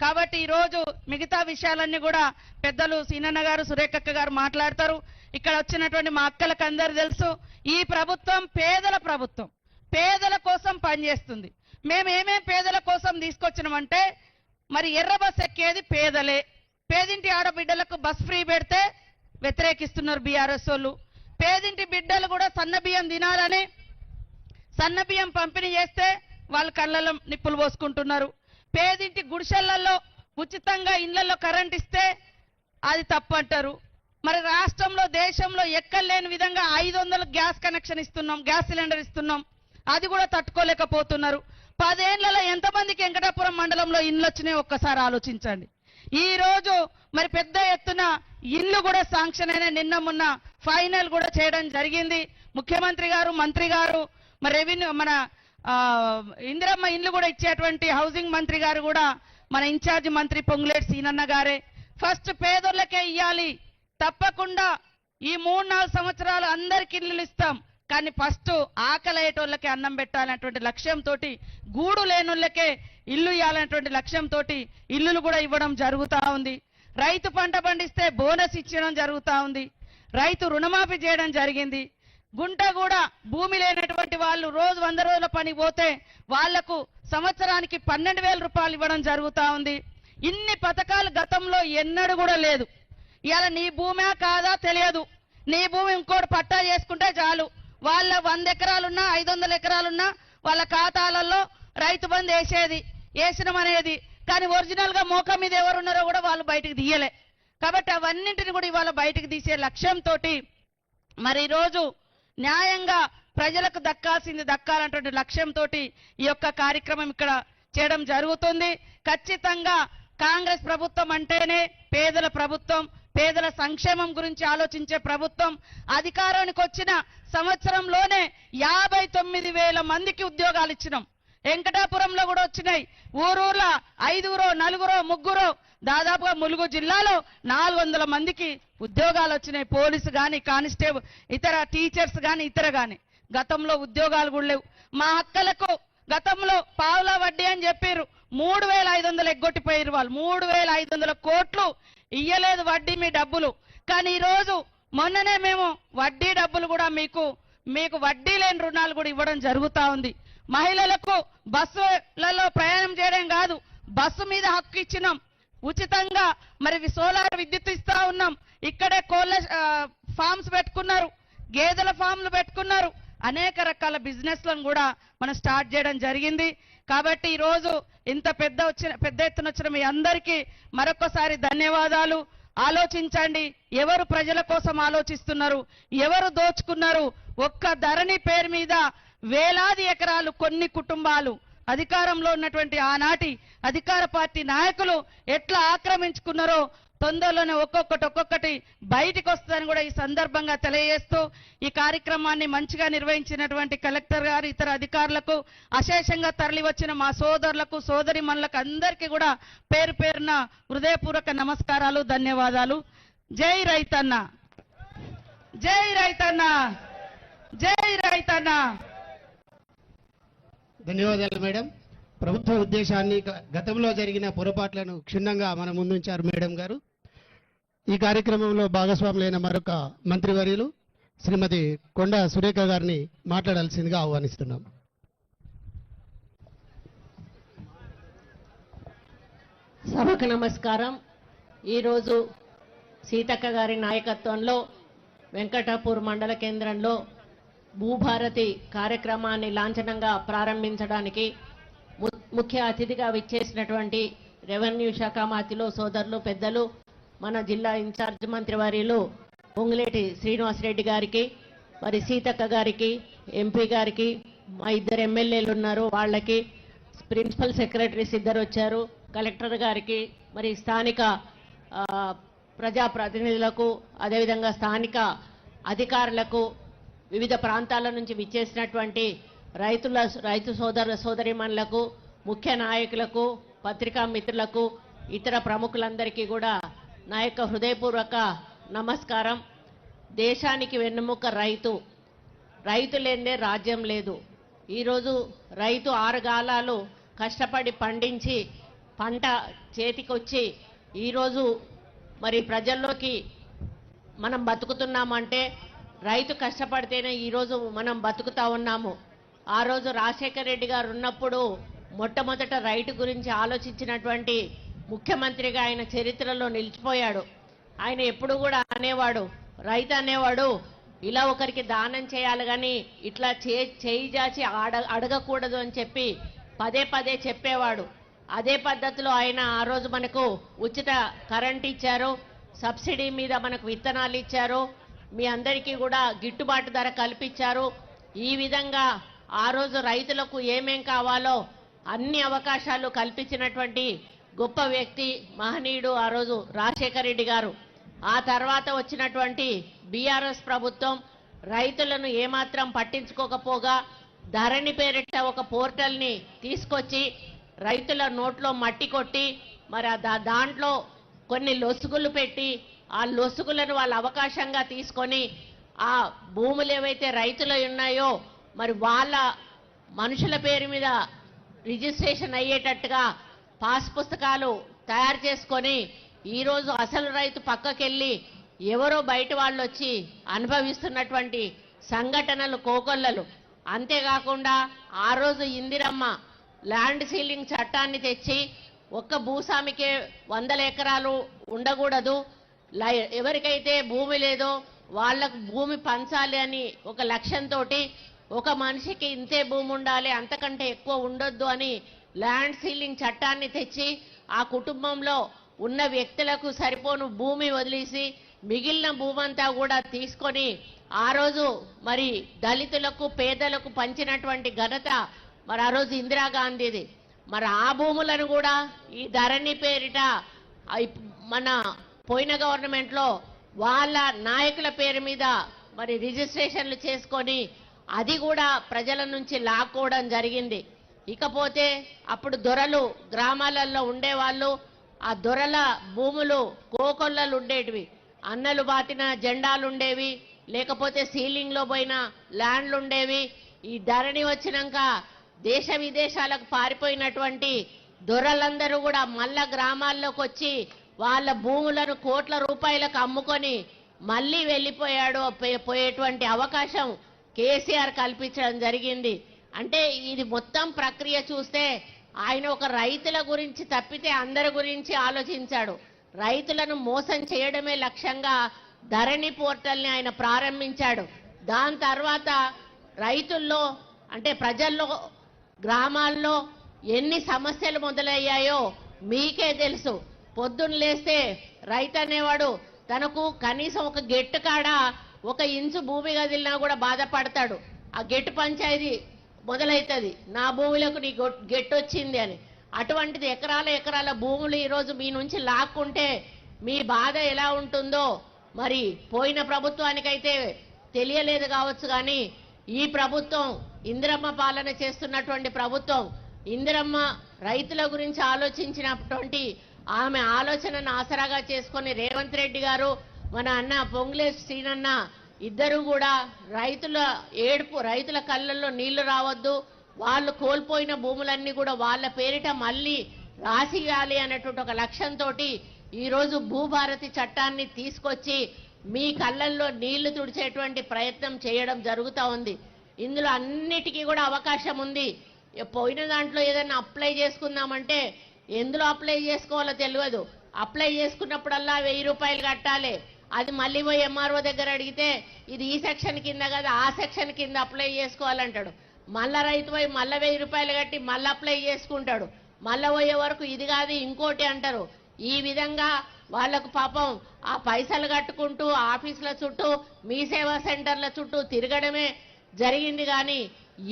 కాబట్టి ఈరోజు మిగతా విషయాలన్నీ కూడా పెద్దలు సీనన్న గారు, సురేఖక్క గారు మాట్లాడతారు. ఇక్కడ వచ్చినటువంటి మా అక్కలకు అందరూ తెలుసు, ఈ ప్రభుత్వం పేదల కోసం పనిచేస్తుంది. మేము ఏమేం పేదల కోసం తీసుకొచ్చినామంటే, మరి ఎర్ర బస్ ఎక్కేది పేదలే. పేదింటి ఆడబిడ్డలకు బస్ ఫ్రీ పెడితే వ్యతిరేకిస్తున్నారు బీఆర్ఎస్ వాళ్ళు. పేదింటి బిడ్డలు కూడా సన్నబియ్యం తినాలని సన్నబియ్యం పంపిణీ చేస్తే వాళ్ళు కళ్ళలో నిప్పులు పోసుకుంటున్నారు. పేదింటి గుడిసెళ్లలో ఉచితంగా ఇళ్లలో కరెంట్ ఇస్తే అది తప్పు అంటారు. మరి రాష్ట్రంలో దేశంలో ఎక్కలేని విధంగా 500 గ్యాస్ కనెక్షన్ ఇస్తున్నాం, గ్యాస్ సిలిండర్ ఇస్తున్నాం, అది కూడా తట్టుకోలేకపోతున్నారు. 10 ఏళ్లలో ఎంతమందికి వెంకటాపురం మండలంలో ఇండ్లు వచ్చినాయో ఒక్కసారి ఆలోచించండి. ఈ రోజు మరి పెద్ద ఎత్తున ఇల్లు కూడా శాంక్షన్ అయిన నిన్న మొన్న ఫైనల్ కూడా చేయడం జరిగింది. ముఖ్యమంత్రి గారు, మంత్రి గారు, మరి రెవెన్యూ మన ఇందిరమ్మ ఇండ్లు కూడా ఇచ్చేటువంటి హౌసింగ్ మంత్రి గారు కూడా మన ఇన్ఛార్జ్ మంత్రి పొంగులేటి సీనన్న గారే. ఫస్ట్ పేదోళ్ళకే ఇయ్యాలి, తప్పకుండా ఈ 3-4 సంవత్సరాలు అందరికి ఇల్లు ఇస్తాం, కానీ ఫస్ట్ ఆకలయ్యేటోళ్ళకే అన్నం పెట్టాలనేటువంటి లక్ష్యంతో, గూడు లేనోళ్ళకే ఇల్లు ఇవ్వాలనేటువంటి లక్ష్యంతో ఇల్లులు కూడా ఇవ్వడం జరుగుతూ ఉంది. రైతు పంట పండిస్తే బోనస్ ఇచ్చడం జరుగుతూ ఉంది. రైతు రుణమాఫీ చేయడం జరిగింది. గుంట కూడా భూమి లేనటువంటి వాళ్ళు రోజు 100 రోజుల పని పోతే వాళ్లకు సంవత్సరానికి 12,000 రూపాయలు ఇవ్వడం జరుగుతూ ఉంది. ఇన్ని పథకాలు గతంలో ఎన్నడూ కూడా లేదు. ఇవాళ నీ భూమే కాదా తెలియదు, నీ భూమి ఇంకోటి పట్టా చేసుకుంటే చాలు, వాళ్ళ 100 ఎకరాలున్నా 500 ఎకరాలున్నా వాళ్ళ ఖాతాలలో రైతు బంధు వేసినమనేది, కానీ ఒరిజినల్ గా మోక మీద ఎవరున్నారో కూడా వాళ్ళు బయటకు తీయలే. కాబట్టి అవన్నింటిని కూడా ఇవాళ బయటకు తీసే లక్ష్యంతో మరి ఈరోజు న్యాయంగా ప్రజలకు దక్కాలన్నటువంటి లక్ష్యంతో ఈ యొక్క కార్యక్రమం ఇక్కడ చేయడం జరుగుతుంది. ఖచ్చితంగా కాంగ్రెస్ ప్రభుత్వం అంటేనే పేదల ప్రభుత్వం, పేదల సంక్షేమం గురించి ఆలోచించే ప్రభుత్వం. అధికారానికి వచ్చిన సంవత్సరంలోనే 59,000 మందికి ఉద్యోగాలు ఇచ్చినాం. వెంకటాపురంలో కూడా వచ్చినాయి. ఊరూర్ల 5 4 3 దాదాపుగా ములుగు జిల్లాలో 400 మందికి ఉద్యోగాలు వచ్చినాయి. పోలీసు కానీ, కానిస్టేబుల్, ఇతర టీచర్స్ కానీ, ఇతర కానీ. గతంలో ఉద్యోగాలు కూడా లేవు. మా అక్కలకు గతంలో పావులా వడ్డీ అని చెప్పారు, 3,500 ఎగ్గొట్టిపోయారు వాళ్ళు. 3,500 కోట్లు ఇయ్యలేదు వడ్డీ మీ డబ్బులు. కానీ ఈరోజు మొన్ననే మేము వడ్డీ డబ్బులు కూడా మీకు వడ్డీ లేని రుణాలు కూడా ఇవ్వడం జరుగుతూ ఉంది. మహిళలకు బస్సులలో ప్రయాణం చేయడం కాదు, బస్సు మీద హక్కు ఇచ్చినాం. ఉచితంగా మరి సోలార్ విద్యుత్ ఇస్తా ఉన్నాం. ఇక్కడే కోళ్ళ ఫార్మ్స్ పెట్టుకున్నారు, గేదెల ఫామ్లు పెట్టుకున్నారు. అనేక రకాల బిజినెస్లను కూడా మనం స్టార్ట్ చేయడం జరిగింది. కాబట్టి ఈరోజు ఇంత పెద్ద ఎత్తున వచ్చిన మీ అందరికీ మరొకసారి ధన్యవాదాలు. ఆలోచించండి, ఎవరు ప్రజల కోసం ఆలోచిస్తున్నారు, ఎవరు దోచుకున్నారు. ఒక్క ధరణి పేరు మీద వేలాది ఎకరాలు కొన్ని కుటుంబాలు, అధికారంలో ఉన్నటువంటి ఆనాటి అధికార పార్టీ నాయకులు ఎట్లా ఆక్రమించుకున్నారో తొందరలోనే ఒక్కొక్కటి బయటికి వస్తుందని కూడా ఈ సందర్భంగా తెలియజేస్తూ ఈ కార్యక్రమాన్ని మంచిగా నిర్వహించినటువంటి కలెక్టర్ గారు, ఇతర అధికారులకు, అశేషంగా తరలి వచ్చిన మా సోదరులకు, సోదరిమణులకు అందరికీ కూడా పేరు పేరున హృదయపూర్వక నమస్కారాలు, ధన్యవాదాలు. జై రైతన్న, జై రైతన్న, జై రైతన్న. ధన్యవాదాలు మేడం. ప్రభుత్వ ఉద్దేశాన్ని, గతంలో జరిగిన పొరపాట్లను క్షుణ్ణంగా మన ముందుంచారు మేడం గారు. ఈ కార్యక్రమంలో భాగస్వాములైన మరొక మంత్రివర్యులు శ్రీమతి కొండ సురేఖ గారిని మాట్లాడాల్సిందిగా ఆహ్వానిస్తున్నాం. సభకు నమస్కారం. ఈరోజు సీతక్క గారి నాయకత్వంలో వెంకటాపూర్ మండల కేంద్రంలో భూభారతి కార్యక్రమాన్ని లాంఛనంగా ప్రారంభించడానికి ముఖ్య అతిథిగా విచ్చేసినటువంటి రెవెన్యూ శాఖ మంత్రులు, సోదరులు, పెద్దలు, మన జిల్లా ఇన్ఛార్జ్ మంత్రివర్యులు పొంగులేటి శ్రీనివాసరెడ్డి గారికి, మరి సీతక్క గారికి, ఎంపీ గారికి, మా 2 ఎమ్మెల్యేలు ఉన్నారు వాళ్ళకి, ప్రిన్సిపల్ సెక్రటరీస్ 2 వచ్చారు, కలెక్టర్ గారికి, మరి స్థానిక ప్రజాప్రతినిధులకు, అదేవిధంగా స్థానిక అధికారులకు, వివిధ ప్రాంతాల నుంచి విచ్చేసినటువంటి రైతు సోదరిమణులకు, ముఖ్య నాయకులకు, పత్రికా మిత్రులకు, ఇతర ప్రముఖులందరికీ కూడా నా యొక్క హృదయపూర్వక నమస్కారం. దేశానికి వెన్నెముక రైతు. రైతు లేనిదే రాజ్యం లేదు. ఈరోజు రైతు 6 గాలాలు కష్టపడి పండించి పంట చేతికొచ్చి ఈరోజు మరి ప్రజల్లోకి మనం బతుకుతున్నామంటే రైతు కష్టపడితేనే ఈరోజు మనం బతుకుతా ఉన్నాము. ఆ రోజు రాజశేఖర రెడ్డి గారు ఉన్నప్పుడు మొట్టమొదట రైతు గురించి ఆలోచించినటువంటి ముఖ్యమంత్రిగా ఆయన చరిత్రలో నిలిచిపోయాడు. ఆయన ఎప్పుడు కూడా అనేవాడు, రైతు అనేవాడు ఇలా ఒకరికి దానం చేయాలి కానీ ఇట్లా చేయి జాచి అడగకూడదు అని చెప్పి పదే పదే చెప్పేవాడు. అదే పద్ధతిలో ఆయన ఆ రోజు మనకు ఉచిత కరెంట్ ఇచ్చారు, సబ్సిడీ మీద మనకు విత్తనాలు ఇచ్చారు, మీ అందరికీ కూడా గిట్టుబాటు ధర కల్పించారు. ఈ విధంగా ఆ రోజు రైతులకు ఏమేం కావాలో అన్ని అవకాశాలు కల్పించినటువంటి గొప్ప వ్యక్తి, మహనీయుడు ఆ రోజు రాజశేఖర రెడ్డి గారు. ఆ తర్వాత వచ్చినటువంటి బీఆర్ఎస్ ప్రభుత్వం రైతులను ఏమాత్రం పట్టించుకోకపోగా ధరణి పేరిట ఒక పోర్టల్ని తీసుకొచ్చి రైతుల నోట్లో మట్టి కొట్టి మరి దాంట్లో కొన్ని లొసుగులు పెట్టి ఆ లొసుగులను వాళ్ళ అవకాశంగా తీసుకొని ఆ భూములు ఏవైతే రైతులు ఉన్నాయో మరి వాళ్ళ మనుషుల పేరు మీద రిజిస్ట్రేషన్ అయ్యేటట్టుగా పాస్ పుస్తకాలు తయారు చేసుకొని ఈరోజు అసలు రైతు పక్కకెళ్ళి ఎవరో బయట వాళ్ళు వచ్చి అనుభవిస్తున్నటువంటి సంఘటనలు కోకొల్లలు. అంతేకాకుండా ఆ రోజు ఇందిరమ్మ ల్యాండ్ సీలింగ్ చట్టాన్ని తెచ్చి ఒక్క భూస్వామికే 100 ఎకరాలు ఉండకూడదు, ఎవరికైతే భూమి లేదో వాళ్ళకు భూమి పంచాలి అని ఒక లక్ష్యంతో ఒక మనిషికి ఇంతే భూమి ఉండాలి, అంతకంటే ఎక్కువ ఉండొద్దు అని ల్యాండ్ సీలింగ్ చట్టాన్ని తెచ్చి ఆ కుటుంబంలో ఉన్న వ్యక్తులకు సరిపోను భూమి వదిలేసి మిగిలిన భూమంతా కూడా తీసుకొని ఆ రోజు మరి దళితులకు, పేదలకు పంచినటువంటి ఘనత మరి ఆ రోజు ఇందిరాగాంధీది. మరి ఆ భూములను కూడా ఈ ధరణి పేరిట మన పోయిన గవర్నమెంట్లో వాళ్ళ నాయకుల పేరు మీద మరి రిజిస్ట్రేషన్లు చేసుకొని అది కూడా ప్రజల నుంచి లాక్కోవడం జరిగింది. ఇకపోతే అప్పుడు దొరలు గ్రామాలలో ఉండేవాళ్ళు, ఆ దొరల భూములు కోకొల్లలు ఉండేటివి, అన్నలు బాతిన జెండాలు ఉండేవి, లేకపోతే సీలింగ్లో పోయిన ల్యాండ్లు ఉండేవి. ఈ ధరణి వచ్చినాక దేశ విదేశాలకు పారిపోయినటువంటి దొరలందరూ కూడా మళ్ళా గ్రామాల్లోకి వచ్చి వాళ్ళ భూములను కోట్ల రూపాయలకు అమ్ముకొని మళ్ళీ వెళ్ళిపోయాడు. పోయేటువంటి అవకాశం కేసీఆర్ కల్పించడం జరిగింది. అంటే ఇది మొత్తం ప్రక్రియ చూస్తే ఆయన ఒక రైతుల గురించి తప్పితే అందరి గురించి ఆలోచించాడు. రైతులను మోసం చేయడమే లక్ష్యంగా ధరణి పోర్టల్ని ఆయన ప్రారంభించాడు. దాని తర్వాత రైతుల్లో అంటే ప్రజల్లో గ్రామాల్లో ఎన్ని సమస్యలు మొదలయ్యాయో మీకే తెలుసు. పొద్దున్న లేస్తే రైతు అనేవాడు తనకు కనీసం ఒక గెట్టు కాడ 1 ఇంచు భూమి కదిలినా కూడా బాధపడతాడు. ఆ గెట్టు పంచాయతీ మొదలవుతుంది, నా భూమిలోకి నీ గెట్టు వచ్చింది అని. అటువంటిది ఎకరాల భూములు ఈరోజు మీ నుంచి లాక్కుంటే మీ బాధ ఎలా ఉంటుందో మరి పోయిన ప్రభుత్వానికైతే తెలియలేదు కావచ్చు, కానీ ఈ ప్రభుత్వం ఇందిరమ్మ పాలన చేస్తున్నటువంటి ప్రభుత్వం, ఇందిరమ్మ రైతుల గురించి ఆలోచించినటువంటి ఆమె ఆలోచనను ఆసరాగా చేసుకొని రేవంత్ రెడ్డి గారు, మన అన్న పొంగులేటి శ్రీనన్న ఇద్దరు కూడా రైతుల ఏడుపు, రైతుల కళ్ళల్లో నీళ్లు రావద్దు, వాళ్ళు కోల్పోయిన భూములన్నీ కూడా వాళ్ళ పేరిట మళ్ళీ రాసియాలి అనేటువంటి ఒక లక్ష్యంతో ఈరోజు భూభారతి చట్టాన్ని తీసుకొచ్చి మీ కళ్ళల్లో నీళ్లు తుడిచేటువంటి ప్రయత్నం చేయడం జరుగుతూ ఉంది. ఇందులో అన్నిటికీ కూడా అవకాశం ఉంది. పోయిన దాంట్లో ఏదైనా అప్లై చేసుకుందామంటే ఎందులో అప్లై చేసుకోవాలో తెలియదు. అప్లై చేసుకున్నప్పుడల్లా 1000 రూపాయలు కట్టాలి. అది మళ్ళీ పోయి ఎంఆర్ఓ దగ్గర అడిగితే ఇది ఈ సెక్షన్ కింద కదా, ఆ సెక్షన్ కింద అప్లై చేసుకోవాలంటాడు. మళ్ళా రైతు పోయి మళ్ళీ 1000 రూపాయలు కట్టి మళ్ళీ అప్లై చేసుకుంటాడు. మళ్ళీ పోయే వరకు ఇది కాదు ఇంకోటి అంటారు. ఈ విధంగా వాళ్లకు పాపం ఆ పైసలు కట్టుకుంటూ ఆఫీసుల చుట్టూ, మీ సేవా సెంటర్ల చుట్టూ తిరగడమే జరిగింది. కానీ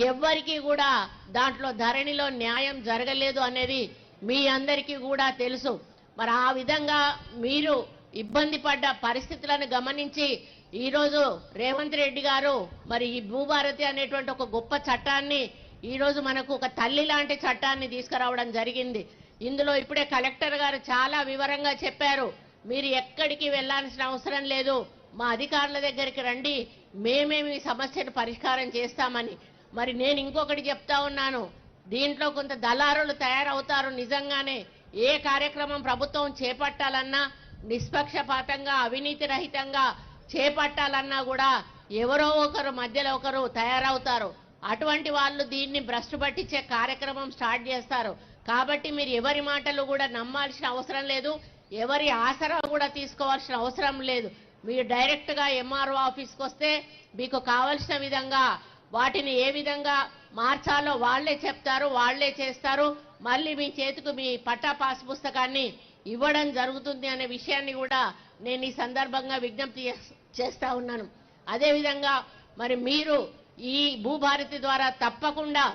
ఎవ్వరికీ కూడా దాంట్లో ధరణిలో న్యాయం జరగలేదు అనేది మీ అందరికీ కూడా తెలుసు. మరి ఆ విధంగా మీరు ఇబ్బంది పడ్డ పరిస్థితులను గమనించి ఈరోజు రేవంత్ రెడ్డి గారు మరి ఈ భూభారతి అనేటువంటి ఒక గొప్ప చట్టాన్ని ఈరోజు మనకు ఒక తల్లి లాంటి చట్టాన్ని తీసుకురావడం జరిగింది. ఇందులో ఇప్పుడే కలెక్టర్ గారు చాలా వివరంగా చెప్పారు. మీరు ఎక్కడికి వెళ్ళాల్సిన అవసరం లేదు, మా అధికారుల దగ్గరికి రండి, మేమే మీ సమస్యను పరిష్కారం చేస్తామని. మరి నేను ఇంకొకటి చెప్తా ఉన్నాను, దీంట్లో కొంత దళారులు తయారవుతారు. నిజంగానే ఏ కార్యక్రమం ప్రభుత్వం చేపట్టాలన్నా నిష్పక్షపాతంగా అవినీతి రహితంగా చేపట్టాలన్నా కూడా ఎవరో ఒకరు మధ్యలో ఒకరు తయారవుతారు. అటువంటి వాళ్ళు దీన్ని భ్రష్టు పట్టించే కార్యక్రమం స్టార్ట్ చేస్తారు. కాబట్టి మీరు ఎవరి మాటలు కూడా నమ్మాల్సిన అవసరం లేదు, ఎవరి ఆసరా కూడా తీసుకోవాల్సిన అవసరం లేదు. మీరు డైరెక్ట్గా ఎంఆర్ఓ ఆఫీస్కి వస్తే మీకు కావలసిన విధంగా వాటిని ఏ విధంగా మార్చాలో వాళ్లే చెప్తారు, వాళ్లే చేస్తారు. మళ్ళీ మీ చేతికి మీ పట్టా పాస్ పుస్తకాన్ని ఇవ్వడం జరుగుతుంది అనే విషయాన్ని కూడా నేను ఈ సందర్భంగా విజ్ఞప్తి చేస్తా ఉన్నాను. అదేవిధంగా మరి మీరు ఈ భూభారతి ద్వారా తప్పకుండా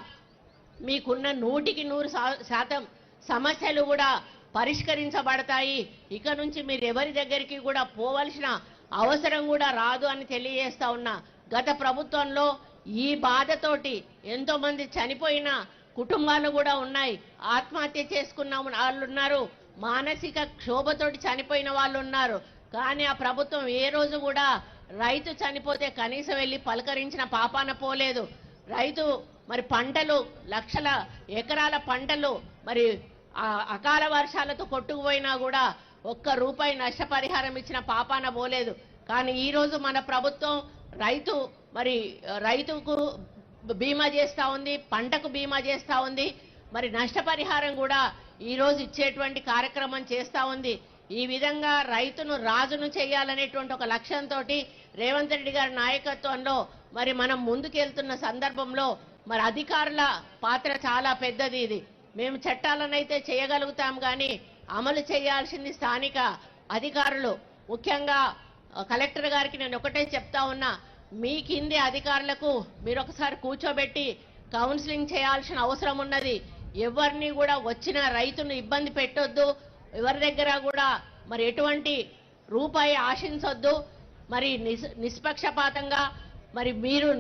మీకున్న 100% సమస్యలు కూడా పరిష్కరించబడతాయి. ఇక నుంచి మీరు ఎవరి దగ్గరికి కూడా పోవలసిన అవసరం కూడా రాదు అని తెలియజేస్తా ఉన్నా. గత ప్రభుత్వంలో ఈ బాధతోటి ఎంతో మంది చనిపోయిన కుటుంబాలు కూడా ఉన్నాయి, ఆత్మహత్య చేసుకున్న వాళ్ళు ఉన్నారు, మానసిక క్షోభతోటి చనిపోయిన వాళ్ళు ఉన్నారు. కానీ ఆ ప్రభుత్వం ఏ రోజు కూడా రైతు చనిపోతే కనీసం వెళ్ళి పలకరించిన పాపాన పోలేదు. రైతు మరి పంటలు లక్షల ఎకరాల పంటలు మరి అకాల వర్షాలతో కొట్టుకుపోయినా కూడా ₹1 నష్టపరిహారం ఇచ్చిన పాపాన పోలేదు. కానీ ఈ రోజు మన ప్రభుత్వం రైతుకు బీమా చేస్తా ఉంది, పంటకు బీమా చేస్తా ఉంది, మరి నష్టపరిహారం కూడా ఈ రోజు ఇచ్చేటువంటి కార్యక్రమం చేస్తా ఉంది. ఈ విధంగా రైతును రాజును చేయాలనేటువంటి ఒక లక్ష్యంతో రేవంత్ రెడ్డి గారి నాయకత్వంలో మరి మనం ముందుకెళ్తున్న సందర్భంలో మరి అధికారుల పాత్ర చాలా పెద్దది. ఇది మేము చట్టాలనైతే చేయగలుగుతాం, కానీ అమలు చేయాల్సింది స్థానిక అధికారులు. ముఖ్యంగా కలెక్టర్ గారికి నేను ఒకటే చెప్తా ఉన్నా, మీ కింది అధికారులకు మీరు ఒకసారి కూర్చోబెట్టి కౌన్సిలింగ్ చేయాల్సిన అవసరం ఉన్నది. ఎవరిని కూడా వచ్చిన రైతును ఇబ్బంది పెట్టొద్దు, ఎవరి దగ్గర కూడా మరి ఎటువంటి రూపాయి ఆశించొద్దు. మరి నిష్పక్షపాతంగా మరి మీరు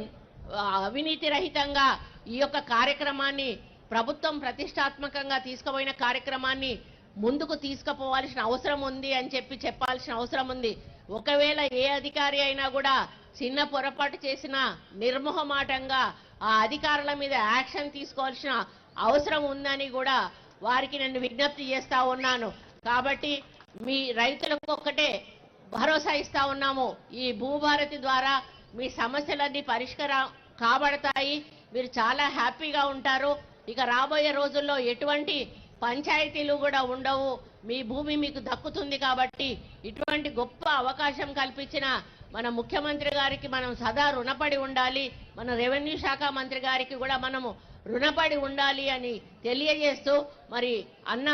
అవినీతి రహితంగా ఈ యొక్క కార్యక్రమాన్ని ప్రభుత్వం ప్రతిష్టాత్మకంగా తీసుకుపోయిన కార్యక్రమాన్ని ముందుకు తీసుకుపోవాల్సిన అవసరం ఉంది అని చెప్పాల్సిన అవసరం ఉంది. ఒకవేళ ఏ అధికారి అయినా కూడా చిన్న పొరపాటు చేసినా నిర్మోహమాటంగా ఆ అధికారుల మీద యాక్షన్ తీసుకోవాల్సిన అవసరం ఉందని కూడా వారికి నేను విజ్ఞప్తి చేస్తా ఉన్నాను. కాబట్టి మీ రైతులకు ఒక్కటే భరోసా ఇస్తా ఉన్నాము, ఈ భూభారతి ద్వారా మీ సమస్యలన్నీ పరిష్కారం కాబడతాయి, మీరు చాలా హ్యాపీగా ఉంటారు. ఇక రాబోయే రోజుల్లో ఎటువంటి పంచాయతీలు కూడా ఉండవు, మీ భూమి మీకు దక్కుతుంది. కాబట్టి ఇటువంటి గొప్ప అవకాశం కల్పించిన మన ముఖ్యమంత్రి గారికి మనం సదా రుణపడి ఉండాలి, మన రెవెన్యూ శాఖ మంత్రి గారికి కూడా మనము రుణపడి ఉండాలి అని తెలియజేస్తూ మరి అన్న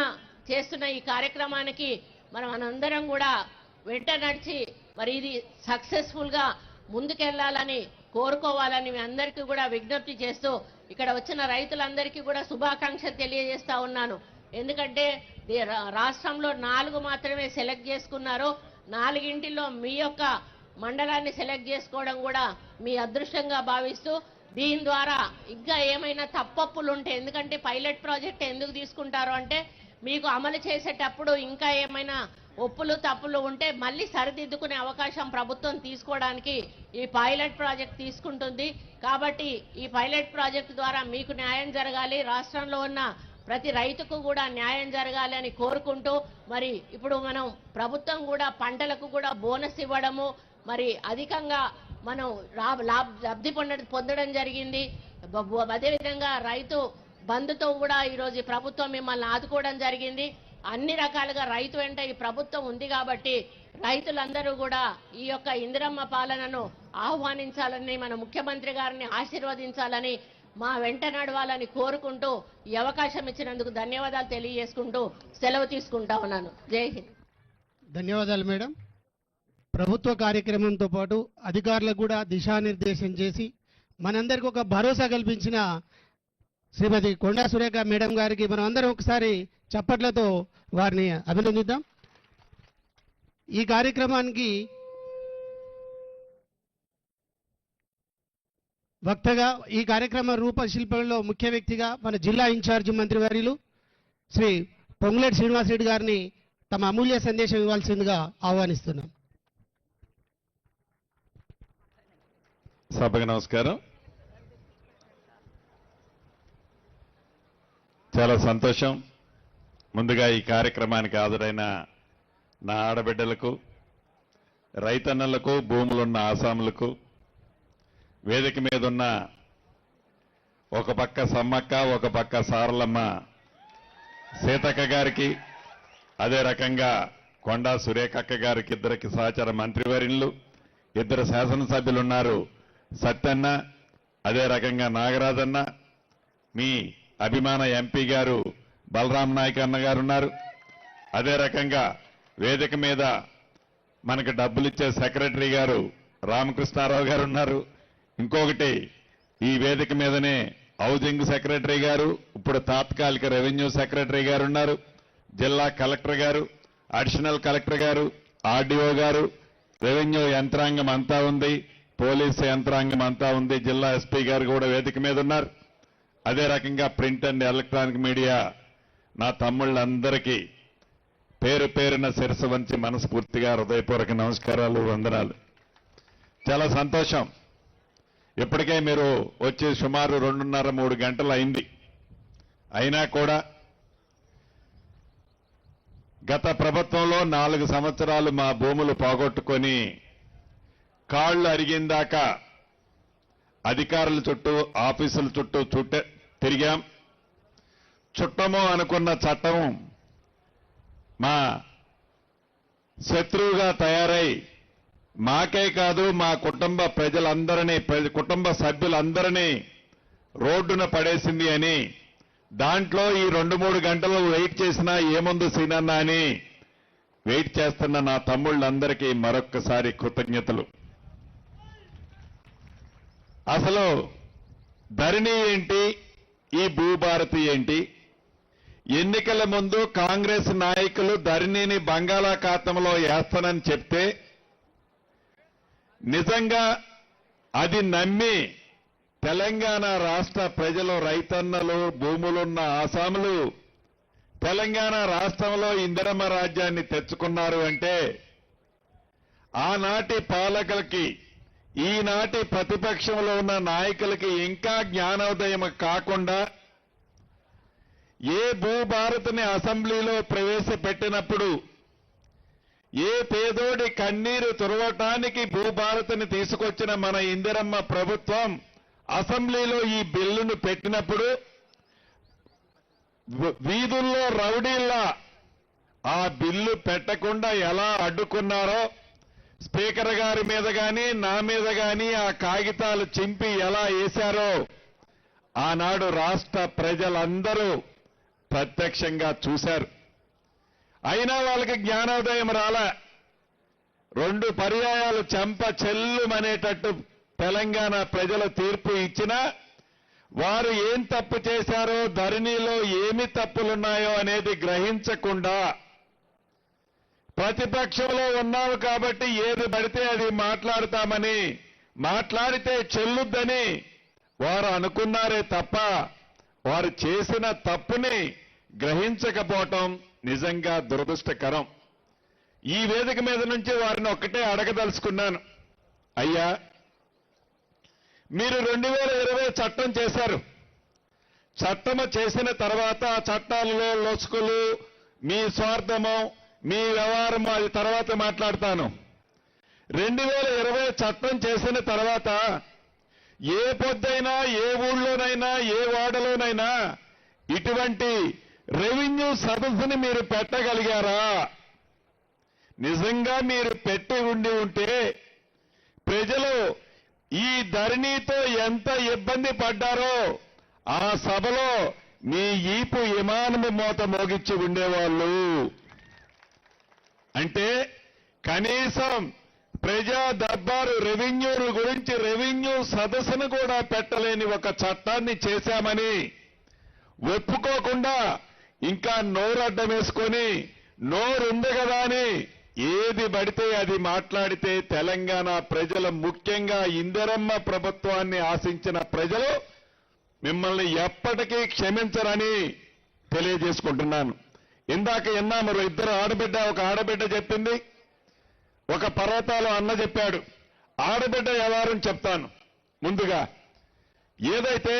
చేస్తున్న ఈ కార్యక్రమానికి మనందరం కూడా వెంట నడిచి మరి ఇది సక్సెస్ఫుల్గా ముందుకెళ్లాలని కోరుకోవాలని మీ అందరికీ కూడా విజ్ఞప్తి చేస్తూ ఇక్కడ వచ్చిన రైతులందరికీ కూడా శుభాకాంక్షలు తెలియజేస్తా ఉన్నాను. ఎందుకంటే రాష్ట్రంలో 4 మాత్రమే సెలెక్ట్ చేసుకున్నారు, 4 మీ యొక్క మండలాన్ని సెలెక్ట్ చేసుకోవడం కూడా మీ అదృష్టంగా భావిస్తూ దీని ద్వారా ఇంకా ఏమైనా తప్పప్పులు ఉంటే, ఎందుకంటే పైలట్ ప్రాజెక్ట్ ఎందుకు తీసుకుంటారు అంటే మీకు అమలు చేసేటప్పుడు ఇంకా ఏమైనా ఒప్పులు తప్పులు ఉంటే మళ్ళీ సరిదిద్దుకునే అవకాశం ప్రభుత్వం తీసుకోవడానికి ఈ పైలట్ ప్రాజెక్ట్ తీసుకుంటుంది. కాబట్టి ఈ పైలట్ ప్రాజెక్ట్ ద్వారా మీకు న్యాయం జరగాలి, రాష్ట్రంలో ఉన్న ప్రతి రైతుకు కూడా న్యాయం జరగాలి అని కోరుకుంటూ మరి ఇప్పుడు మనం ప్రభుత్వం కూడా పంటలకు కూడా బోనస్ ఇవ్వడము మరి అధికంగా మనం లబ్ధి పొందడం జరిగింది. అదేవిధంగా రైతు బంధుతో కూడా ఈరోజు ప్రభుత్వం మిమ్మల్ని ఆదుకోవడం జరిగింది. అన్ని రకాలుగా రైతు వెంట ఈ ప్రభుత్వం ఉంది. కాబట్టి రైతులందరూ కూడా ఈ యొక్క ఇందిరమ్మ పాలనను ఆహ్వానించాలని, మన ముఖ్యమంత్రి గారిని ఆశీర్వదించాలని, మా వెంట నడవాలని కోరుకుంటూ ఈ అవకాశం ఇచ్చినందుకు ధన్యవాదాలు తెలియజేసుకుంటూ సెలవు తీసుకుంటా ఉన్నాను. జై హింద్. ధన్యవాదాలు మేడం. ప్రభుత్వ కార్యక్రమంతో పాటు అధికారులకు కూడా దిశానిర్దేశం చేసి మనందరికీ ఒక భరోసా కల్పించిన శ్రీమతి కొండా సురేఖ మేడం గారికి మనం అందరం ఒకసారి చప్పట్లతో వారిని అభినందిద్దాం. ఈ కార్యక్రమానికి వక్తగా ఈ కార్యక్రమ రూపశిల్పంలో ముఖ్య వ్యక్తిగా మన జిల్లా ఇన్ఛార్జి మంత్రివర్యులు శ్రీ పొంగులేటి శ్రీనివాసరెడ్డి గారిని తమ అమూల్య సందేశం ఇవ్వాల్సిందిగా ఆహ్వానిస్తున్నాం. సభకు నమస్కారం. చాలా సంతోషం. ముందుగా ఈ కార్యక్రమానికి హాజరైన నా ఆడబిడ్డలకు, రైతన్నలకు, భూములున్న ఆసాములకు, వేదిక మీద ఉన్న ఒక పక్క సమ్మక్క, ఒక పక్క సారలమ్మ సీతక్క గారికి, అదే రకంగా కొండా సురేఖక్క గారికి, ఇద్దరికి సహచర మంత్రివర్యులు, ఇద్దరు శాసనసభ్యులు ఉన్నారు, సత్యన్న, అదే రకంగా నాగరాజన్న, మీ అభిమాన ఎంపీ గారు బలరాం నాయక్ అన్న గారు ఉన్నారు. అదే రకంగా వేదిక మీద మనకు డబ్బులిచ్చే సెక్రటరీ గారు రామకృష్ణారావు గారు ఉన్నారు. ఇంకొకటి ఈ వేదిక మీదనే హౌసింగ్ సెక్రటరీ గారు, ఇప్పుడు తాత్కాలిక రెవెన్యూ సెక్రటరీ గారు ఉన్నారు, జిల్లా కలెక్టర్ గారు, అడిషనల్ కలెక్టర్ గారు, ఆర్డీఓ గారు, రెవెన్యూ యంత్రాంగం అంతా ఉంది, పోలీసు యంత్రాంగం అంతా ఉంది, జిల్లా ఎస్పీ గారు కూడా వేదిక మీద ఉన్నారు. అదే రకంగా ప్రింట్ అండ్ ఎలక్ట్రానిక్ మీడియా నా తమ్ముళ్ళందరికీ పేరు పేరున శిరస్సు వంచి మనస్ఫూర్తిగా హృదయపూర్వక నమస్కారాలు, వందనాలు. చాలా సంతోషం. ఇప్పటికే మీరు వచ్చి సుమారు 2:30-3 గంటలు అయింది. అయినా కూడా గత ప్రభుత్వంలో 4 సంవత్సరాలు మా భూములు పోగొట్టుకొని కాళ్ళు అరిగిందాకా అధికారుల చుట్టూ, ఆఫీసుల చుట్టూ తిరిగాం. చుట్టము అనుకున్న చట్టం మా శత్రువుగా తయారై మాకే కాదు మా కుటుంబ ప్రజలందరినీ, కుటుంబ సభ్యులందరినీ రోడ్డున పడేసింది అని, దాంట్లో ఈ 2-3 గంటలు వెయిట్ చేసినా ఏముంది సీనన్న అని వెయిట్ చేస్తున్న నా తమ్ముళ్ళందరికీ మరొక్కసారి కృతజ్ఞతలు. అసలు ధరణి ఏంటి, ఈ భూభారతి ఏంటి? ఎన్నికల ముందు కాంగ్రెస్ నాయకులు ధరణిని బంగాళాఖాతంలో వేస్తానని చెప్తే నిజంగా అది నమ్మి తెలంగాణ రాష్ట్ర ప్రజలు, రైతన్నలు, భూములున్న ఆసాములు తెలంగాణ రాష్ట్రంలో ఇందిరమ్మ రాజ్యాన్ని తెచ్చుకున్నారు అంటే ఆనాటి పాలకులకి, ఈనాటి ప్రతిపక్షంలో ఉన్న నాయకులకి ఇంకా జ్ఞానోదయం కాకుండా ఏ భూభారతిని అసెంబ్లీలో ప్రవేశపెట్టినప్పుడు ఏ పేదోడి కన్నీరు తుడవటానికి భూభారతిని తీసుకొచ్చిన మన ఇందిరమ్మ ప్రభుత్వం అసెంబ్లీలో ఈ బిల్లును పెట్టినప్పుడు వీధుల్లో రౌడీల్లా ఆ బిల్లు పెట్టకుండా ఎలా అడ్డుకున్నారో, స్పీకర్ గారి మీద కానీ నా మీద కానీ ఆ కాగితాలు చింపి ఎలా వేశారో ఆనాడు రాష్ట్ర ప్రజలందరూ ప్రత్యక్షంగా చూశారు. అయినా వాళ్ళకి జ్ఞానోదయం రాలా. 2 పర్యాయాలు చెంప చెల్లుమనేటట్టు తెలంగాణ ప్రజలు తీర్పు ఇచ్చినా వారు ఏం తప్పు చేశారో, ధరణిలో ఏమి తప్పులున్నాయో అనేది గ్రహించకుండా ప్రతిపక్షంలో ఉన్నావు కాబట్టి ఏది పడితే అది మాట్లాడతామని, మాట్లాడితే చెల్లుద్దని వారు అనుకున్నారే తప్ప వారు చేసిన తప్పుని గ్రహించకపోవటం నిజంగా దురదృష్టకరం. ఈ వేదిక మీద నుంచి వారిని ఒక్కటే అడగదలుచుకున్నాను. అయ్యా, మీరు 2020 చట్టం చేశారు. చట్టము చేసిన తర్వాత ఆ చట్టాలలో లొసుకులు, మీ స్వార్థము, మీ వ్యవహారము అది తర్వాత మాట్లాడతాను. 2020 చట్టం చేసిన తర్వాత ఏ పొద్దైనా, ఏ ఊళ్ళోనైనా, ఏ వాడలోనైనా ఇటువంటి రెవెన్యూ సదస్సుని మీరు పెట్టగలిగారా? నిజంగా మీరు పెట్టి ఉంటే ప్రజలు ఈ ధరణితో ఎంత ఇబ్బంది పడ్డారో ఆ సభలో మీ ఈపు విమానము మోత మోగించి ఉండేవాళ్ళు. అంటే కనీసం ప్రజా దర్బారు రెవెన్యూల గురించి రెవెన్యూ సదస్సును కూడా పెట్టలేని ఒక చట్టాన్ని చేశామని ఒప్పుకోకుండా ఇంకా నోరడ్డం వేసుకొని నోరుంది కదా అని ఏది పడితే అది మాట్లాడితే తెలంగాణ ప్రజలు, ముఖ్యంగా ఇందిరమ్మ ప్రభుత్వాన్ని ఆశించిన ప్రజలు మిమ్మల్ని ఎప్పటికీ క్షమించరని తెలియజేసుకుంటున్నాను. ఇందాక విన్నాము, ఇద్దరు ఆడబిడ్డ, ఒక ఆడబిడ్డ చెప్పింది, ఒక పర్వతాలు అన్న చెప్పాడు. ఆడబిడ్డ వ్యవహారం చెప్తాను. ముందుగా ఏదైతే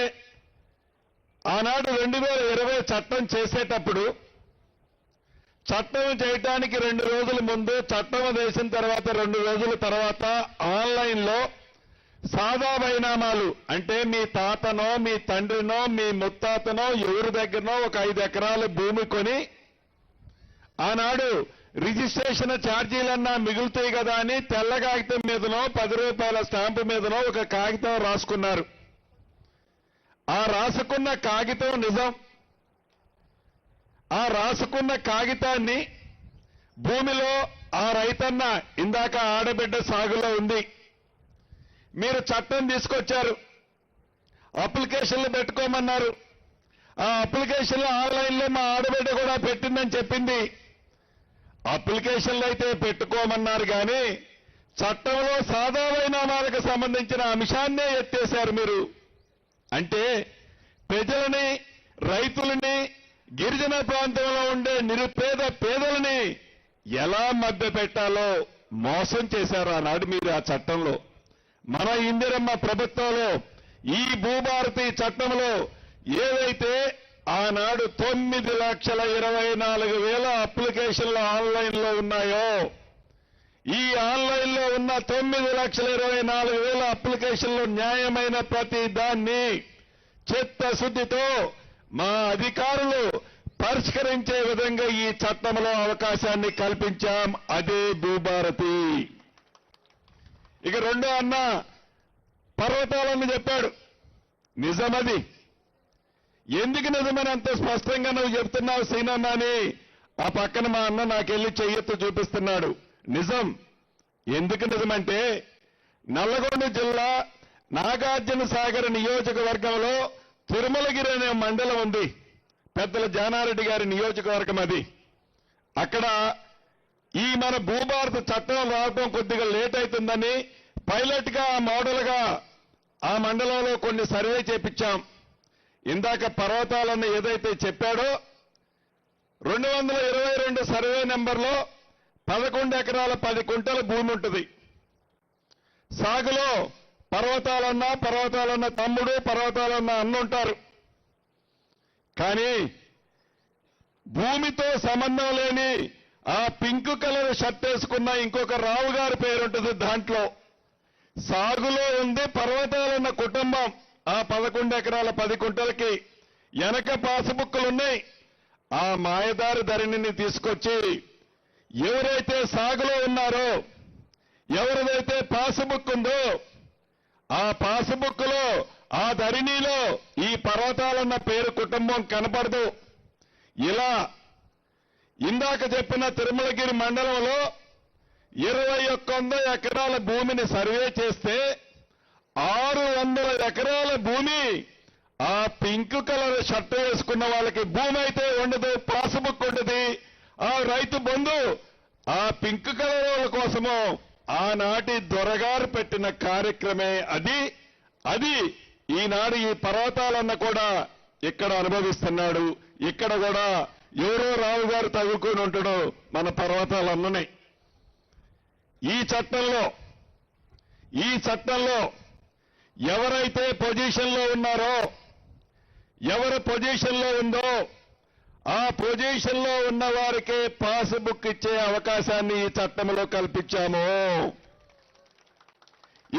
ఆనాడు 2020 చట్టం చేసేటప్పుడు, చట్టం చేయటానికి 2 రోజుల ముందు, చట్టం వేసిన తర్వాత 2 రోజుల తర్వాత ఆన్లైన్లో సాదా బైనామాలు, అంటే మీ తాతనో మీ తండ్రినో మీ ముత్తాతనో ఎవరి దగ్గరనో ఒక 5 ఎకరాల భూమి కొని ఆనాడు రిజిస్ట్రేషన్ ఛార్జీలన్నా మిగులుతాయి కదా అని తెల్ల కాగితం మీదనో 10 రూపాయల స్టాంపు మీదనో ఒక కాగితం రాసుకున్నారు. ఆ రాసుకున్న కాగితం నిజం. ఆ రాసుకున్న కాగితాన్ని భూమిలో ఆ రైతన్న, ఇందాక ఆడబిడ్డ సాగులో ఉంది, మీరు చట్టం తీసుకొచ్చారు, అప్లికేషన్లు పెట్టుకోమన్నారు. ఆ అప్లికేషన్లు ఆన్లైన్లో మా ఆడబిడ్డ కూడా పెట్టిందని చెప్పింది. అప్లికేషన్లు అయితే పెట్టుకోమన్నారు కానీ చట్టంలో సాదా బైనామాలకు సంబంధించిన అంశాన్నే ఎత్తేశారు మీరు. అంటే ప్రజలని, రైతులని, గిరిజన ప్రాంతంలో ఉండే నిరుపేద పేదలని ఎలా మభ్యపెట్టాలో మోసం చేశారు ఆనాడు మీరు ఆ చట్టంలో. మన ఇందిరమ్మ ప్రభుత్వంలో ఈ భూభారతి చట్టంలో ఏదైతే ఆనాడు 9,24,000 అప్లికేషన్లు ఆన్లైన్లో ఉన్నాయో, ఈ ఆన్లైన్లో ఉన్న 9,24,000 అప్లికేషన్లు న్యాయమైన ప్రతి దాన్ని చిత్తశుద్ధితో మా అధికారులు పరిష్కరించే విధంగా ఈ చట్టంలో అవకాశాన్ని కల్పించాం. అదే భూభారతి. ఇక రెండో అన్న పర్వతాలను చెప్పాడు. నిజమది. ఎందుకు నిజమని అంత స్పష్టంగా నువ్వు చెప్తున్నావు సీనన్న అని ఆ పక్కన మా అన్న నాకెళ్ళి చెయ్యెత్తు చూపిస్తున్నాడు. నిజం. ఎందుకు నిజమంటే నల్లగొండ జిల్లా నాగార్జున సాగర్ నియోజకవర్గంలో తిరుమలగిరి అనే మండలం ఉంది. పెద్దల జానారెడ్డి గారి నియోజకవర్గం అది. అక్కడ ఈ మన భూభారత చట్టం రావడం కొద్దిగా లేట్ అవుతుందని పైలట్ గా, మోడల్గా ఆ మండలంలో కొన్ని సర్వే చేపించాం. ఇందాక పర్వతాలను ఏదైతే చెప్పాడో 222 సర్వే నెంబర్లో 11 ఎకరాల 10 కుంటల భూమి ఉంటుంది. సాగులో పర్వతాలన్న తమ్ముడు, పర్వతాలన్న అన్న ఉంటారు. కానీ భూమితో సంబంధం లేని ఆ పింక్ కలర్ షర్ట్ వేసుకున్న ఇంకొక రావు గారి పేరుంటుంది. దాంట్లో సాగులో ఉంది పర్వతాలన్న కుటుంబం. ఆ 11 ఎకరాల 10 కుంటలకి వెనక పాసుబుక్కులున్నాయి. ఆ మాయదారి ధరణిని తీసుకొచ్చి ఎవరైతే సాగులో ఉన్నారో, ఎవరిదైతే పాసుబుక్ ఉందో ఆ పాసుబుక్లో, ఆ ధరణిలో ఈ పర్వతాలన్న పేరు కుటుంబం కనపడదు. ఇలా ఇందాక చెప్పిన తిరుమలగిరి మండలంలో 21 ఎకరాల భూమిని సర్వే చేస్తే 600 ఎకరాల భూమి ఆ పింక్ కలర్ షర్ట్ వేసుకున్న వాళ్ళకి భూమి అయితే ఉండదు, పాసుబుక్ ఉండదు. ఆ రైతు బంధు ఆ పింక్ కలర్ వాళ్ళ కోసము ఆనాటి దొరగారు పెట్టిన కార్యక్రమే అది ఈనాడు ఈ పర్వతాలన్న కూడా ఇక్కడ అనుభవిస్తున్నాడు. ఇక్కడ కూడా ఎవరో రావు గారు తగులుకొని ఉంటాడు మన పర్వతాలన్ననే. ఈ చట్టంలో ఎవరైతే పొజిషన్లో ఉన్నారో, ఎవరి పొజిషన్లో ఉందో ఆ పొజిషన్లో ఉన్న వారికే పాస్బుక్ ఇచ్చే అవకాశాన్ని ఈ చట్టంలో కల్పించాము.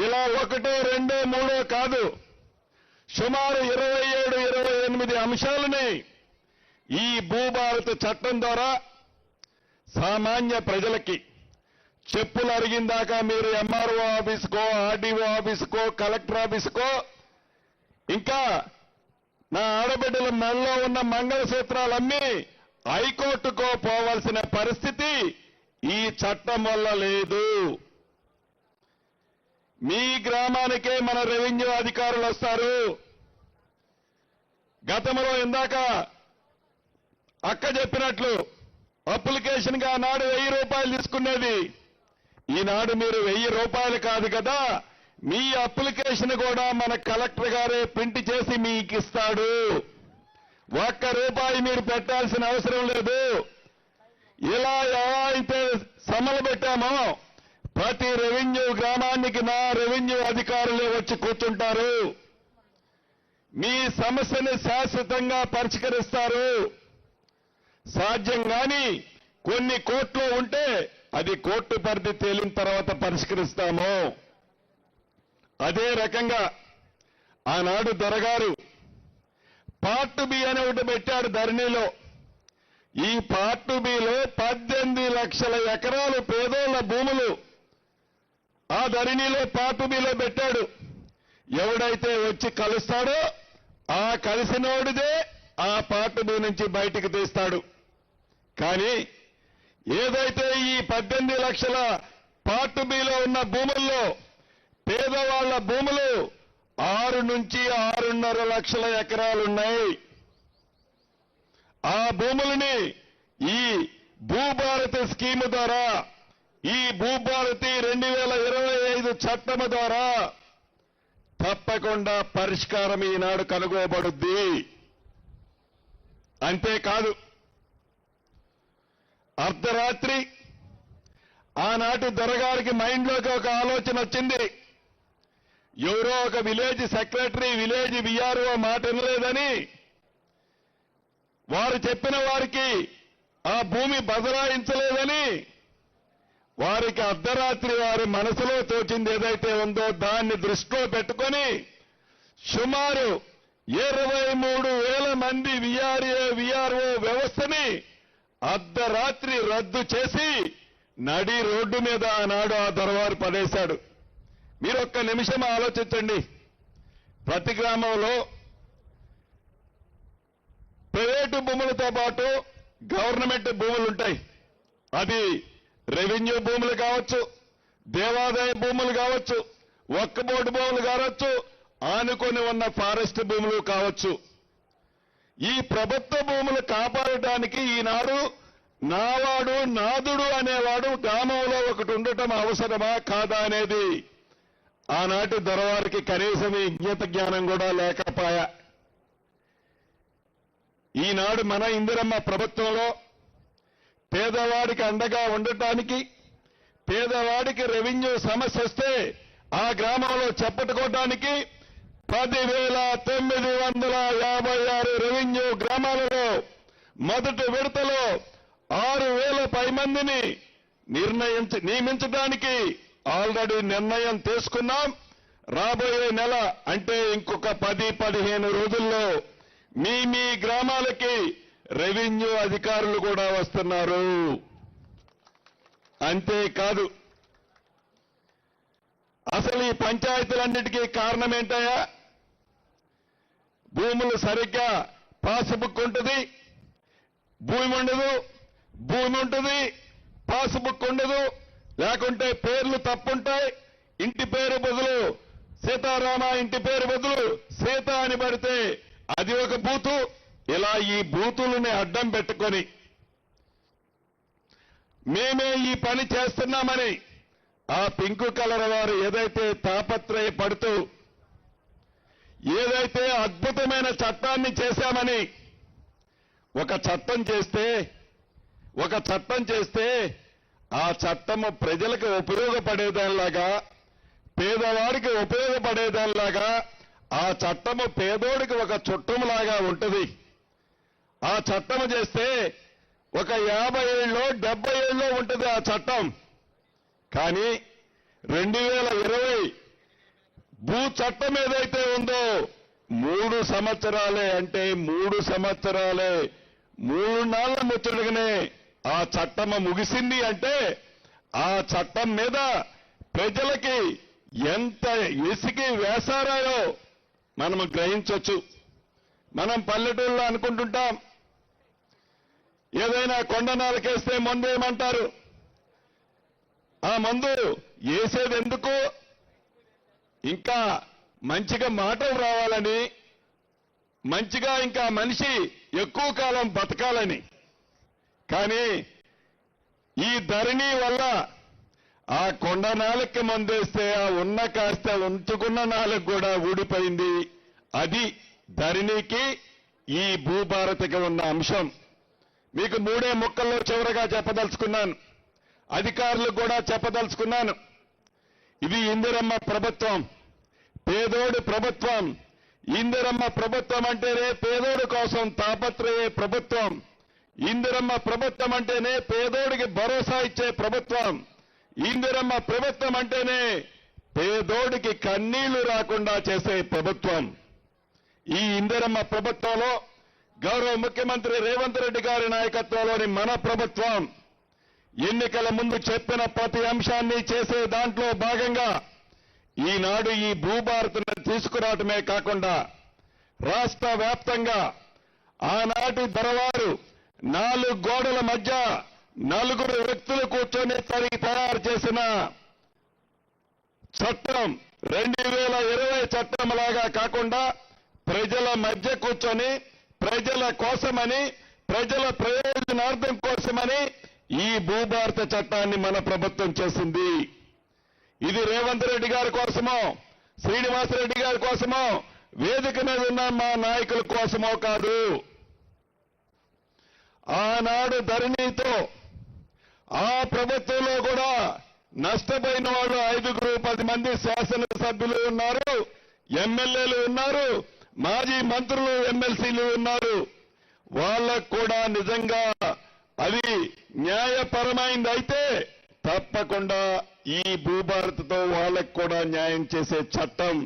ఇలా 1, 2, 3 కాదు, సుమారు 27-28 అంశాలని ఈ భూభారత చట్టం ద్వారా సామాన్య ప్రజలకి చెప్పులు అరిగిందాకా మీరు ఎంఆర్ఓ ఆఫీసుకో, ఆర్డీఓ ఆఫీసుకో, కలెక్టర్ ఆఫీసుకో, ఇంకా నా ఆడబిడ్డల మెడలో ఉన్న మంగళసూత్రాలన్నీ హైకోర్టుకో పోవాల్సిన పరిస్థితి ఈ చట్టం వల్ల లేదు. మీ గ్రామానికే మన రెవెన్యూ అధికారులు వస్తారు. గతంలో ఇందాక అక్క చెప్పినట్లు అప్లికేషన్గా ఆనాడు 1000 రూపాయలు తీసుకునేది. ఈనాడు మీరు 1000 రూపాయలు కాదు కదా, మీ అప్లికేషన్ కూడా మన కలెక్టర్ గారే ప్రింట్ చేసి మీకు ఇస్తాడు. ₹1 మీరు పెట్టాల్సిన అవసరం లేదు. ఇలా ఎలా అయితే సమ్మలు పెట్టామో ప్రతి రెవెన్యూ గ్రామానికి నా రెవెన్యూ అధికారులే వచ్చి కూర్చుంటారు. మీ సమస్యని శాశ్వతంగా పరిష్కరిస్తారు. సాధ్యం కాని కొన్ని కోర్టులో ఉంటే అది కోర్టు పరిధి తేలిన తర్వాత పరిష్కరిస్తాము. అదే రకంగా ఆనాడు దొరగారు పార్ట్ బి అని ఒకటి పెట్టాడు ధరణిలో. ఈ పార్ట్ బిలో 18 లక్షల ఎకరాలు పేదోళ్ల భూములు ఆ ధరణిలో పార్ట్ బిలో పెట్టాడు. ఎవడైతే వచ్చి కలుస్తాడో ఆ కలిసినోడిదే ఆ పార్ట్ బి నుంచి బయటికి తీస్తాడు. కానీ ఏదైతే ఈ 18 లక్షల పార్ట్ బిలో ఉన్న భూముల్లో పేదవాళ్ల భూములు 6 నుంచి 6.5 లక్షల ఎకరాలున్నాయి. ఆ భూములని ఈ భూభారతి స్కీము ద్వారా, ఈ భూభారతి 2025 చట్టము ద్వారా తప్పకుండా పరిష్కారం ఈనాడు కనుగోబడుద్ది. అంతేకాదు అర్ధరాత్రి ఆనాటి దొరగారికి మైండ్లోకి ఒక ఆలోచన వచ్చింది. ఎవరో ఒక విలేజ్ సెక్రటరీ, విలేజ్ విఆర్ఓ మాట వినలేదని వారు చెప్పిన వారికి ఆ భూమి బదలాయించలేదని వారికి అర్ధరాత్రి వారి మనసులో తోచింది ఏదైతే ఉందో దాన్ని దృష్టిలో పెట్టుకొని సుమారు 23,000 మంది విఆర్ఓ వ్యవస్థని అర్ధరాత్రి రద్దు చేసి నడి రోడ్డు మీద ఆనాడు ఆ దొరవారు పడేశాడు. మీరు ఒక్క నిమిషం ఆలోచించండి. ప్రతి గ్రామంలో ప్రైవేటు భూములతో పాటు గవర్నమెంట్ భూములు ఉంటాయి. అది రెవెన్యూ భూములు కావచ్చు, దేవాదాయ భూములు కావచ్చు, వక్ఫ్ బోర్డు భూములు కావచ్చు, ఆనుకొని ఉన్న ఫారెస్ట్ భూములు కావచ్చు. ఈ ప్రభుత్వ భూములు కాపాడటానికి ఈనాడు నావాడు నాదుడు అనేవాడు గ్రామంలో ఒకటి ఉండటం అవసరమా కాదా అనేది ఆనాటి దొరవారికి కనీసం ఈ ఇంగిత జ్ఞానం కూడా లేకపోయా. ఈనాడు మన ఇందిరమ్మ ప్రభుత్వంలో పేదవాడికి అండగా ఉండటానికి, పేదవాడికి రెవెన్యూ సమస్య వస్తే ఆ గ్రామంలో చెప్పట్టుకోవడానికి 10,956 రెవెన్యూ గ్రామాలలో మొదటి విడతలో 6,000 పై మందిని నియమించడానికి ఆల్రెడీ నిర్ణయం తీసుకున్నాం. రాబోయే నెల అంటే ఇంకొక 10-15 రోజుల్లో మీ గ్రామాలకి రెవెన్యూ అధికారులు కూడా వస్తున్నారు. అంతేకాదు అసలు ఈ పంచాయతీలన్నిటికీ కారణం ఏంటయ్యా? భూములు సరిగ్గా పాస్బుక్ ఉంటుంది, భూమి ఉండదు, భూమి ఉంటుంది, పాస్బుక్ ఉండదు, లేకుంటే పేర్లు తప్పుంటాయి. ఇంటి పేరు బదులు సీతారామ, ఇంటి పేరు బదులు సీత అని పడితే అది ఒక బూతు. ఇలా ఈ బూతులని అడ్డం పెట్టుకొని మేమే ఈ పని చేస్తున్నామని ఆ పింకు కలర్ వారు ఏదైతే తాపత్రయపడుతూ ఏదైతే అద్భుతమైన చట్టాన్ని చేశామని ఒక చట్టం చేస్తే ఆ చట్టము ప్రజలకు ఉపయోగపడేదానిలాగా, పేదవాడికి ఉపయోగపడేదానిలాగా, ఆ చట్టము పేదోడికి ఒక చుట్టంలాగా ఉంటుంది. ఆ చట్టము చేస్తే ఒక 50 ఏళ్ళలో 70 ఏళ్ళలో ఉంటుంది ఆ చట్టం. కానీ 2020 భూ చట్టం ఏదైతే ఉందో 3 సంవత్సరాలే, అంటే 3 సంవత్సరాలే, 3 నాళ్ల ముచ్చటగానే ఆ చట్టం ముగిసింది. అంటే ఆ చట్టం మీద ప్రజలకి ఎంత ఇసికి వేసారాయో మనం గ్రహించవచ్చు. మనం పల్లెటూళ్ళలో అనుకుంటుంటాం, ఏదైనా కొండ నాలకేస్తే మందు ఏమంటారు? ఆ మందు వేసేది ఎందుకు? ఇంకా మంచిగా మాటలు రావాలని, మంచిగా ఇంకా మనిషి ఎక్కువ కాలం బతకాలని. కానీ ఈ ధరణి వల్ల ఆ కొండ నాలుగుకి మందేస్తే ఆ ఉన్న కాస్త ఉంచుకున్న నాలుగు కూడా ఊడిపోయింది. అది ధరణికి ఈ భూభారతికి ఉన్న అంశం. మీకు 3 ముక్కల్లో చివరగా చెప్పదలుచుకున్నాను, అధికారులకు కూడా చెప్పదలుచుకున్నాను. ఇది ఇందిరమ్మ ప్రభుత్వం, పేదోడి ప్రభుత్వం. ఇందిరమ్మ ప్రభుత్వం అంటేనే పేదోడి కోసం తాపత్రయే ప్రభుత్వం. ఇందిరమ్మ ప్రభుత్వం అంటేనే పేదోడికి భరోసా ఇచ్చే ప్రభుత్వం. ఇందిరమ్మ ప్రభుత్వం అంటేనే పేదోడికి కన్నీళ్లు రాకుండా చేసే ప్రభుత్వం. ఈ ఇందిరమ్మ ప్రభుత్వంలో గౌరవ ముఖ్యమంత్రి రేవంత్ రెడ్డి గారి నాయకత్వంలోని మన ప్రభుత్వం ఎన్నికల ముందు చెప్పిన ప్రతి అంశాన్ని చేసే దాంట్లో భాగంగా ఈనాడు ఈ భూభారతిని తీసుకురావటమే కాకుండా రాష్ట్ర వ్యాప్తంగా ఆనాటి దొరవారు 4 గోడల మధ్య 4 వ్యక్తులు కూర్చొని తయారు చేసిన చట్టం 2020 చట్టం లాగా కాకుండా ప్రజల మధ్య కూర్చొని ప్రజల కోసమని ప్రజల ప్రయోజనార్థం కోసమని ఈ భూభారత చట్టాన్ని మన ప్రభుత్వం చేసింది. ఇది రేవంత్ రెడ్డి గారి కోసమో శ్రీనివాసరెడ్డి గారి కోసమో వేదిక మీద ఉన్న మా నాయకుల కోసమో కాదు. ఆనాడు ధరణితో ఆ ప్రభుత్వంలో కూడా నష్టపోయిన వాళ్ళు 5-10 మంది శాసనసభ్యులు ఉన్నారు, ఎమ్మెల్యేలు ఉన్నారు, మాజీ మంత్రులు ఎమ్మెల్సీలు ఉన్నారు. వాళ్ళకు కూడా నిజంగా అది న్యాయపరమైంది అయితే తప్పకుండా ఈ భూభారతితో వాళ్ళకు కూడా న్యాయం చేసే చట్టం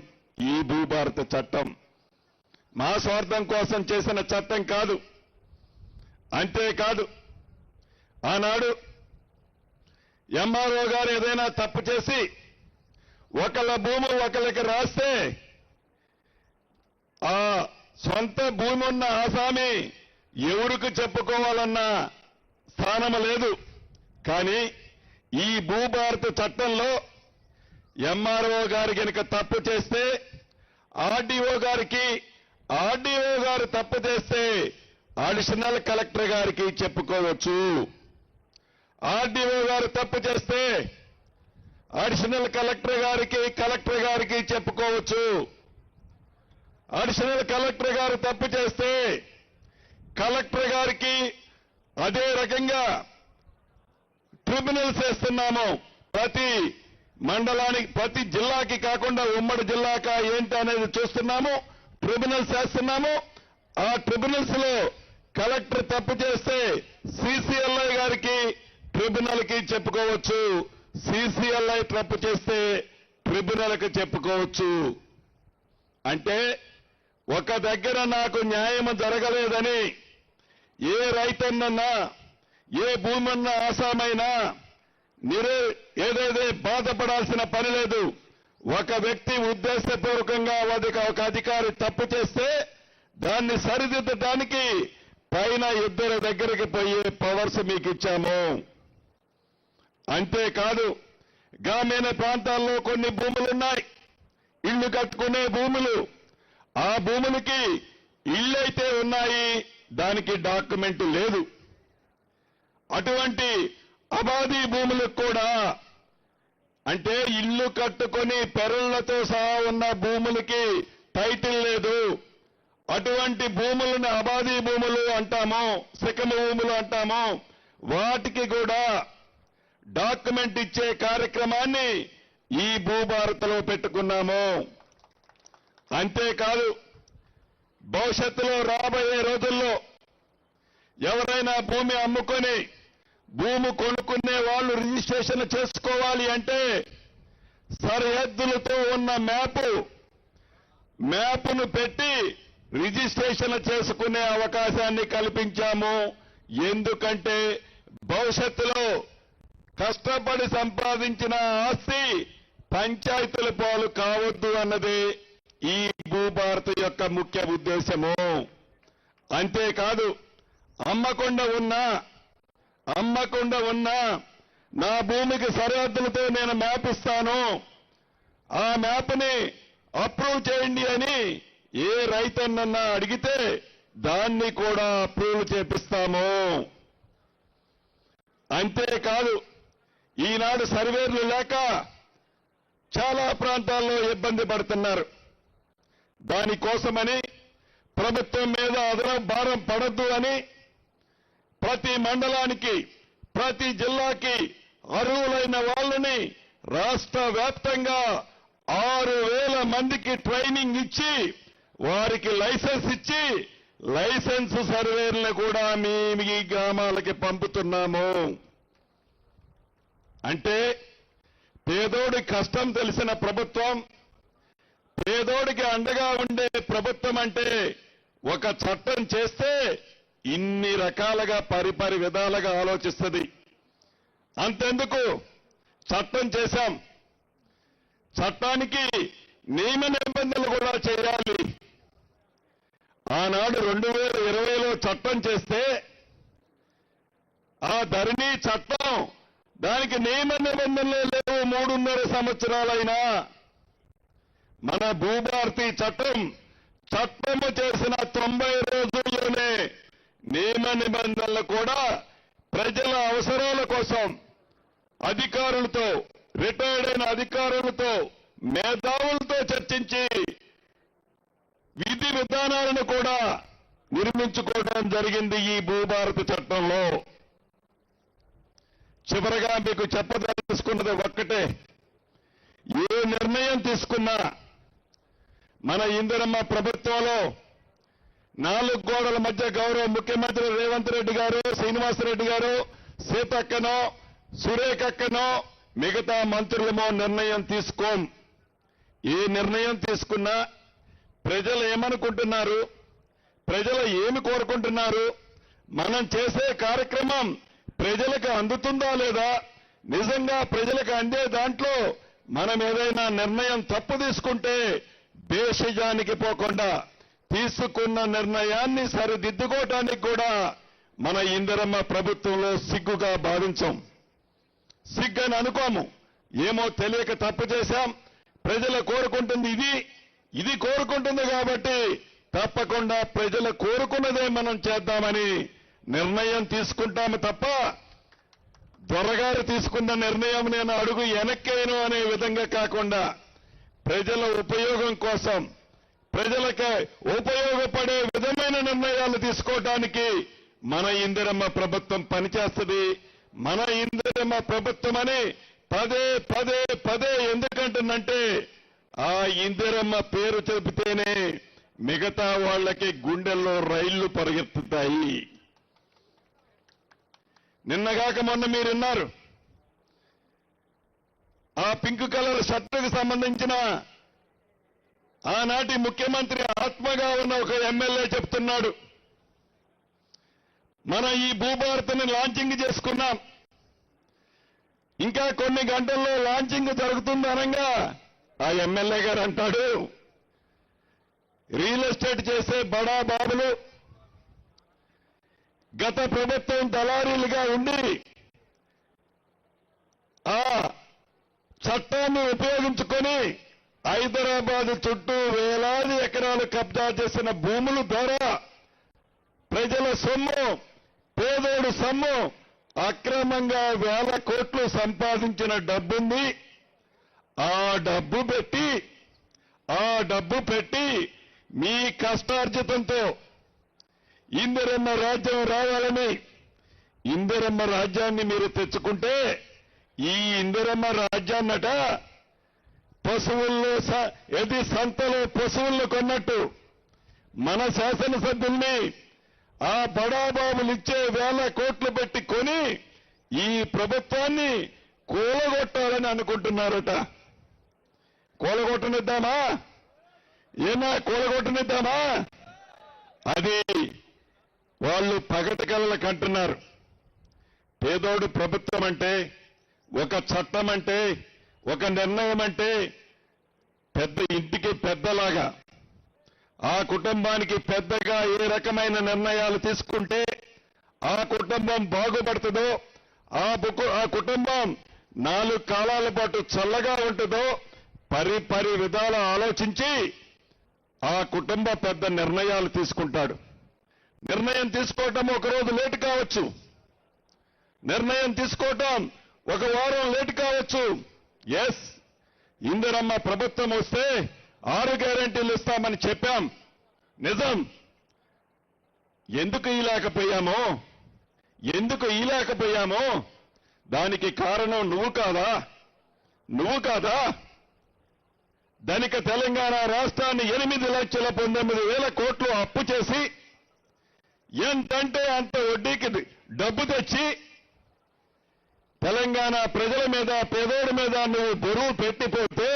ఈ భూభారత చట్టం. మా స్వార్థం కోసం చేసిన చట్టం కాదు. అంతేకాదు ఆనాడు ఎంఆర్ఓ గారు ఏదైనా తప్పు చేసి ఒకళ్ళ భూమి ఒకళ్ళకి రాస్తే ఆ సొంత భూమి ఉన్న ఆసామి ఎవరికి చెప్పుకోవాలన్న స్థానం లేదు. కానీ ఈ భూభారత చట్టంలో ఎంఆర్ఓ గారు కనుక తప్పు చేస్తే ఆర్డీఓ గారు తప్పు చేస్తే అడిషనల్ కలెక్టర్ గారికి చెప్పుకోవచ్చు. ఆర్డీఓ గారు తప్పు చేస్తే అడిషనల్ కలెక్టర్ గారికి చెప్పుకోవచ్చు. అడిషనల్ కలెక్టర్ గారు తప్పు చేస్తే కలెక్టర్ గారికి అదే రకంగా ట్రిబ్యునల్స్ వేస్తున్నాము. ప్రతి మండలానికి ప్రతి జిల్లాకి కాకుండా ఉమ్మడి జిల్లాకా ఏంటి అనేది చూస్తున్నాము. ట్రిబ్యునల్స్ వేస్తున్నాము. ఆ ట్రిబ్యునల్స్ లో కలెక్టర్ తప్పు చేస్తే సిసిఎల్ఐ గారికి ట్రిబ్యునల్ కి చెప్పుకోవచ్చు. సిసిఎల్ఐ తప్పు చేస్తే ట్రిబ్యునల్ కి చెప్పుకోవచ్చు. అంటే ఒక దగ్గర నాకు న్యాయం జరగలేదని ఏ రైతన్నన్నా ఏ భూమన్న ఆసామైనా ఏదైతే బాధపడాల్సిన పని లేదు. ఒక వ్యక్తి ఉద్దేశపూర్వకంగా ఒక అధికారి తప్పు చేస్తే దాన్ని సరిదిద్దడానికి పైన 2 దగ్గరికి పోయే పవర్స్ మీకు ఇచ్చాము. అంతేకాదు గ్రామీణ ప్రాంతాల్లో కొన్ని భూములున్నాయి, ఇళ్లు కట్టుకునే భూములు. ఆ భూములకి ఇళ్ళైతే ఉన్నాయి, దానికి డాక్యుమెంట్ లేదు. అటువంటి అబాధీ భూములకు కూడా అంటే ఇల్లు కట్టుకొని పెరళ్లతో సహా ఉన్న భూములకి టైటిల్ లేదు. అటువంటి భూములను అబాధీ భూములు అంటాము, శిఖమ భూములు అంటాము. వాటికి కూడా డాక్యుమెంట్ ఇచ్చే కార్యక్రమాన్ని ఈ భూభారతిలో పెట్టుకున్నాము. అంతేకాదు భవిష్యత్తులో రాబోయే రోజుల్లో ఎవరైనా భూమి అమ్ముకొని భూమి కొనుక్కునే వాళ్ళు రిజిస్ట్రేషన్ చేసుకోవాలి అంటే సరిహద్దులతో ఉన్న మ్యాప్ను పెట్టి రిజిస్ట్రేషన్ చేసుకునే అవకాశాన్ని కల్పించాము. ఎందుకంటే భవిష్యత్తులో కష్టపడి సంపాదించిన ఆస్తి పంచాయతీల పాలు కావద్దు అన్నదే ఈ భూభారతి యొక్క ముఖ్య ఉద్దేశము. అంతేకాదు అమ్మకుండా ఉన్నా నా భూమికి సరిహద్దులతో నేను మ్యాప్ ఇస్తాను, ఆ మ్యాప్ని అప్రూవ్ చేయండి అని ఏ రైతన్నన్నా అడిగితే దాన్ని కూడా అప్రూవ్ చేపిస్తాము. అంతేకాదు ఈనాడు సర్వేర్లు లేక చాలా ప్రాంతాల్లో ఇబ్బంది పడుతున్నారు. దానికోసమని ప్రభుత్వం మీద అదనపు భారం పడద్దు అని ప్రతి మండలానికి ప్రతి జిల్లాకి అర్హులైన వాళ్ళని రాష్ట్ర వ్యాప్తంగా 6,000 మందికి ట్రైనింగ్ ఇచ్చి వారికి లైసెన్స్ ఇచ్చి లైసెన్స్ సర్వేర్లను కూడా మీ గ్రామాలకి పంపుతున్నాము. అంటే పేదోడి కష్టం తెలిసిన ప్రభుత్వం, పేదోడికి అండగా ఉండే ప్రభుత్వం అంటే ఒక చట్టం చేస్తే ఇన్ని రకాలుగా పరిపరి విధాలుగా ఆలోచిస్తుంది. అంతెందుకు చట్టం చేశాం, చట్టానికి నియమ నిబంధనలు కూడా చేయాలి. ఆనాడు 2020లో చట్టం చేస్తే ఆ ధరణి చట్టం దానికి నియమ నిబంధనలే లేవు. 3.5 సంవత్సరాలైనా మన భూభారతి చట్టము చేసిన 90 రోజుల్లోనే నియమ నిబంధనలు కూడా ప్రజల అవసరాల కోసం అధికారులతో, రిటైర్డ్ అయిన అధికారులతో, మేధావులతో చర్చించి విధి విధానాలను కూడా నిర్మించుకోవడం జరిగింది ఈ భూభారతి చట్టంలో. చివరగా మీకు చెప్పదలుచుకున్నది ఒక్కటే, ఏ నిర్ణయం తీసుకున్నా మన ఇందిరమ్మ ప్రభుత్వంలో 4 గోడల మధ్య గౌరవ ముఖ్యమంత్రి రేవంత్ రెడ్డి గారు, శ్రీనివాసరెడ్డి గారు, సీతక్కనో సురేఖక్కనో మిగతా మంత్రులమో నిర్ణయం తీసుకోం. ఏ నిర్ణయం తీసుకున్నా ప్రజలు ఏమనుకుంటున్నారు, ప్రజలు ఏమి కోరుకుంటున్నారు, మనం చేసే కార్యక్రమం ప్రజలకు అందుతుందా లేదా, నిజంగా ప్రజలకు అందే దాంట్లో మనం ఏదైనా నిర్ణయం తప్పు తీసుకుంటే భేషజానికి పోకుండా తీసుకున్న నిర్ణయాన్ని సరిదిద్దుకోవటానికి కూడా మన ఇందిరమ్మ ప్రభుత్వంలో సిగ్గుగా భావించాం. సిగ్గని అనుకోము. ఏమో తెలియక తప్పు చేశాం, ప్రజలు కోరుకుంటుంది ఇది కోరుకుంటుంది కాబట్టి తప్పకుండా ప్రజలు కోరుకున్నదే మనం చేద్దామని నిర్ణయం తీసుకుంటాము తప్ప దొరగారు తీసుకున్న నిర్ణయం నేను అడుగు వెనక్కేను అనే విధంగా కాకుండా ప్రజల ఉపయోగం కోసం, ప్రజలకి ఉపయోగపడే విధమైన నిర్ణయాలు తీసుకోవడానికి మన ఇందిరమ్మ ప్రభుత్వం పనిచేస్తుంది. మన ఇందిరమ్మ ప్రభుత్వం అని పదే ఎందుకంటుందంటే ఆ ఇందిరమ్మ పేరు చెబితేనే మిగతా వాళ్ళకి గుండెల్లో రైళ్లు పరిగెత్తుతాయి. నిన్నగాక మొన్న మీరు విన్నారు, ఆ పింక్ కలర్ షర్టుకు సంబంధించిన ఆనాటి ముఖ్యమంత్రి ఆత్మగా ఉన్న ఒక ఎమ్మెల్యే చెప్తున్నాడు, మన ఈ భూభారతిని లాంచింగ్ చేసుకున్నాం, ఇంకా కొన్ని గంటల్లో లాంచింగ్ జరుగుతుంది అనగా ఆ ఎమ్మెల్యే గారు అంటాడు, రియల్ ఎస్టేట్ చేసే బడా బాబులు గత ప్రభుత్వం దళారీలుగా ఉండి ఆ చట్టాన్ని ఉపయోగించుకొని హైదరాబాద్ చుట్టూ వేలాది ఎకరాలు కబ్జా చేసిన భూముల ద్వారా ప్రజల సొమ్ము, పేదోడు సొమ్ము అక్రమంగా 1,000 కోట్లు సంపాదించిన డబ్బుంది. ఆ డబ్బు పెట్టి మీ కష్టార్జితంతో ఇందిరమ్మ రాజ్యం రావాలని ఇందిరమ్మ రాజ్యాన్ని మీరు తెచ్చుకుంటే ఈ ఇందిరమ్మ రాజ్యాన్నట పశువుల్లో సంతలో పశువులను కొన్నట్టు మన శాసనసభ్యుల్ని ఆ బడాబాబులు ఇచ్చే 1,000 కోట్లు పెట్టి కొని ఈ ప్రభుత్వాన్ని కూలగొట్టాలని అనుకుంటున్నారట. కూలగొట్టనిద్దామా? కూలగొట్టనిద్దామా? అది వాళ్ళు పగటి కలలకు అంటున్నారు. పేదోడు ప్రభుత్వం అంటే, ఒక చట్టం అంటే, ఒక నిర్ణయం అంటే పెద్ద ఇంటికి పెద్దలాగా, ఆ కుటుంబానికి పెద్దగా ఏ రకమైన నిర్ణయాలు తీసుకుంటే ఆ కుటుంబం బాగుపడుతుందో, ఆ కుటుంబం 4 కాలాల పాటు చల్లగా ఉంటుందో పరి విధాలు ఆలోచించి ఆ కుటుంబ పెద్ద నిర్ణయాలు తీసుకుంటాడు. నిర్ణయం తీసుకోవటం ఒకరోజు లేటు కావచ్చు, నిర్ణయం తీసుకోవటం ఒక వారం లేట్ కావచ్చు. ఎస్, ఇందిరమ్మ ప్రభుత్వం వస్తే 6 గ్యారెంటీలు ఇస్తామని చెప్పాం. నిజం. ఎందుకు ఇలాకపోయామో దానికి కారణం నువ్వు కాదా? ధనిక తెలంగాణ రాష్ట్రాన్ని 8,19,000 కోట్లు అప్పు చేసి ఎంతంటే అంత వడ్డీకి డబ్బు తెచ్చి తెలంగాణ ప్రజల మీద, పేదోడి మీద నువ్వు బరువు పెట్టిపోతే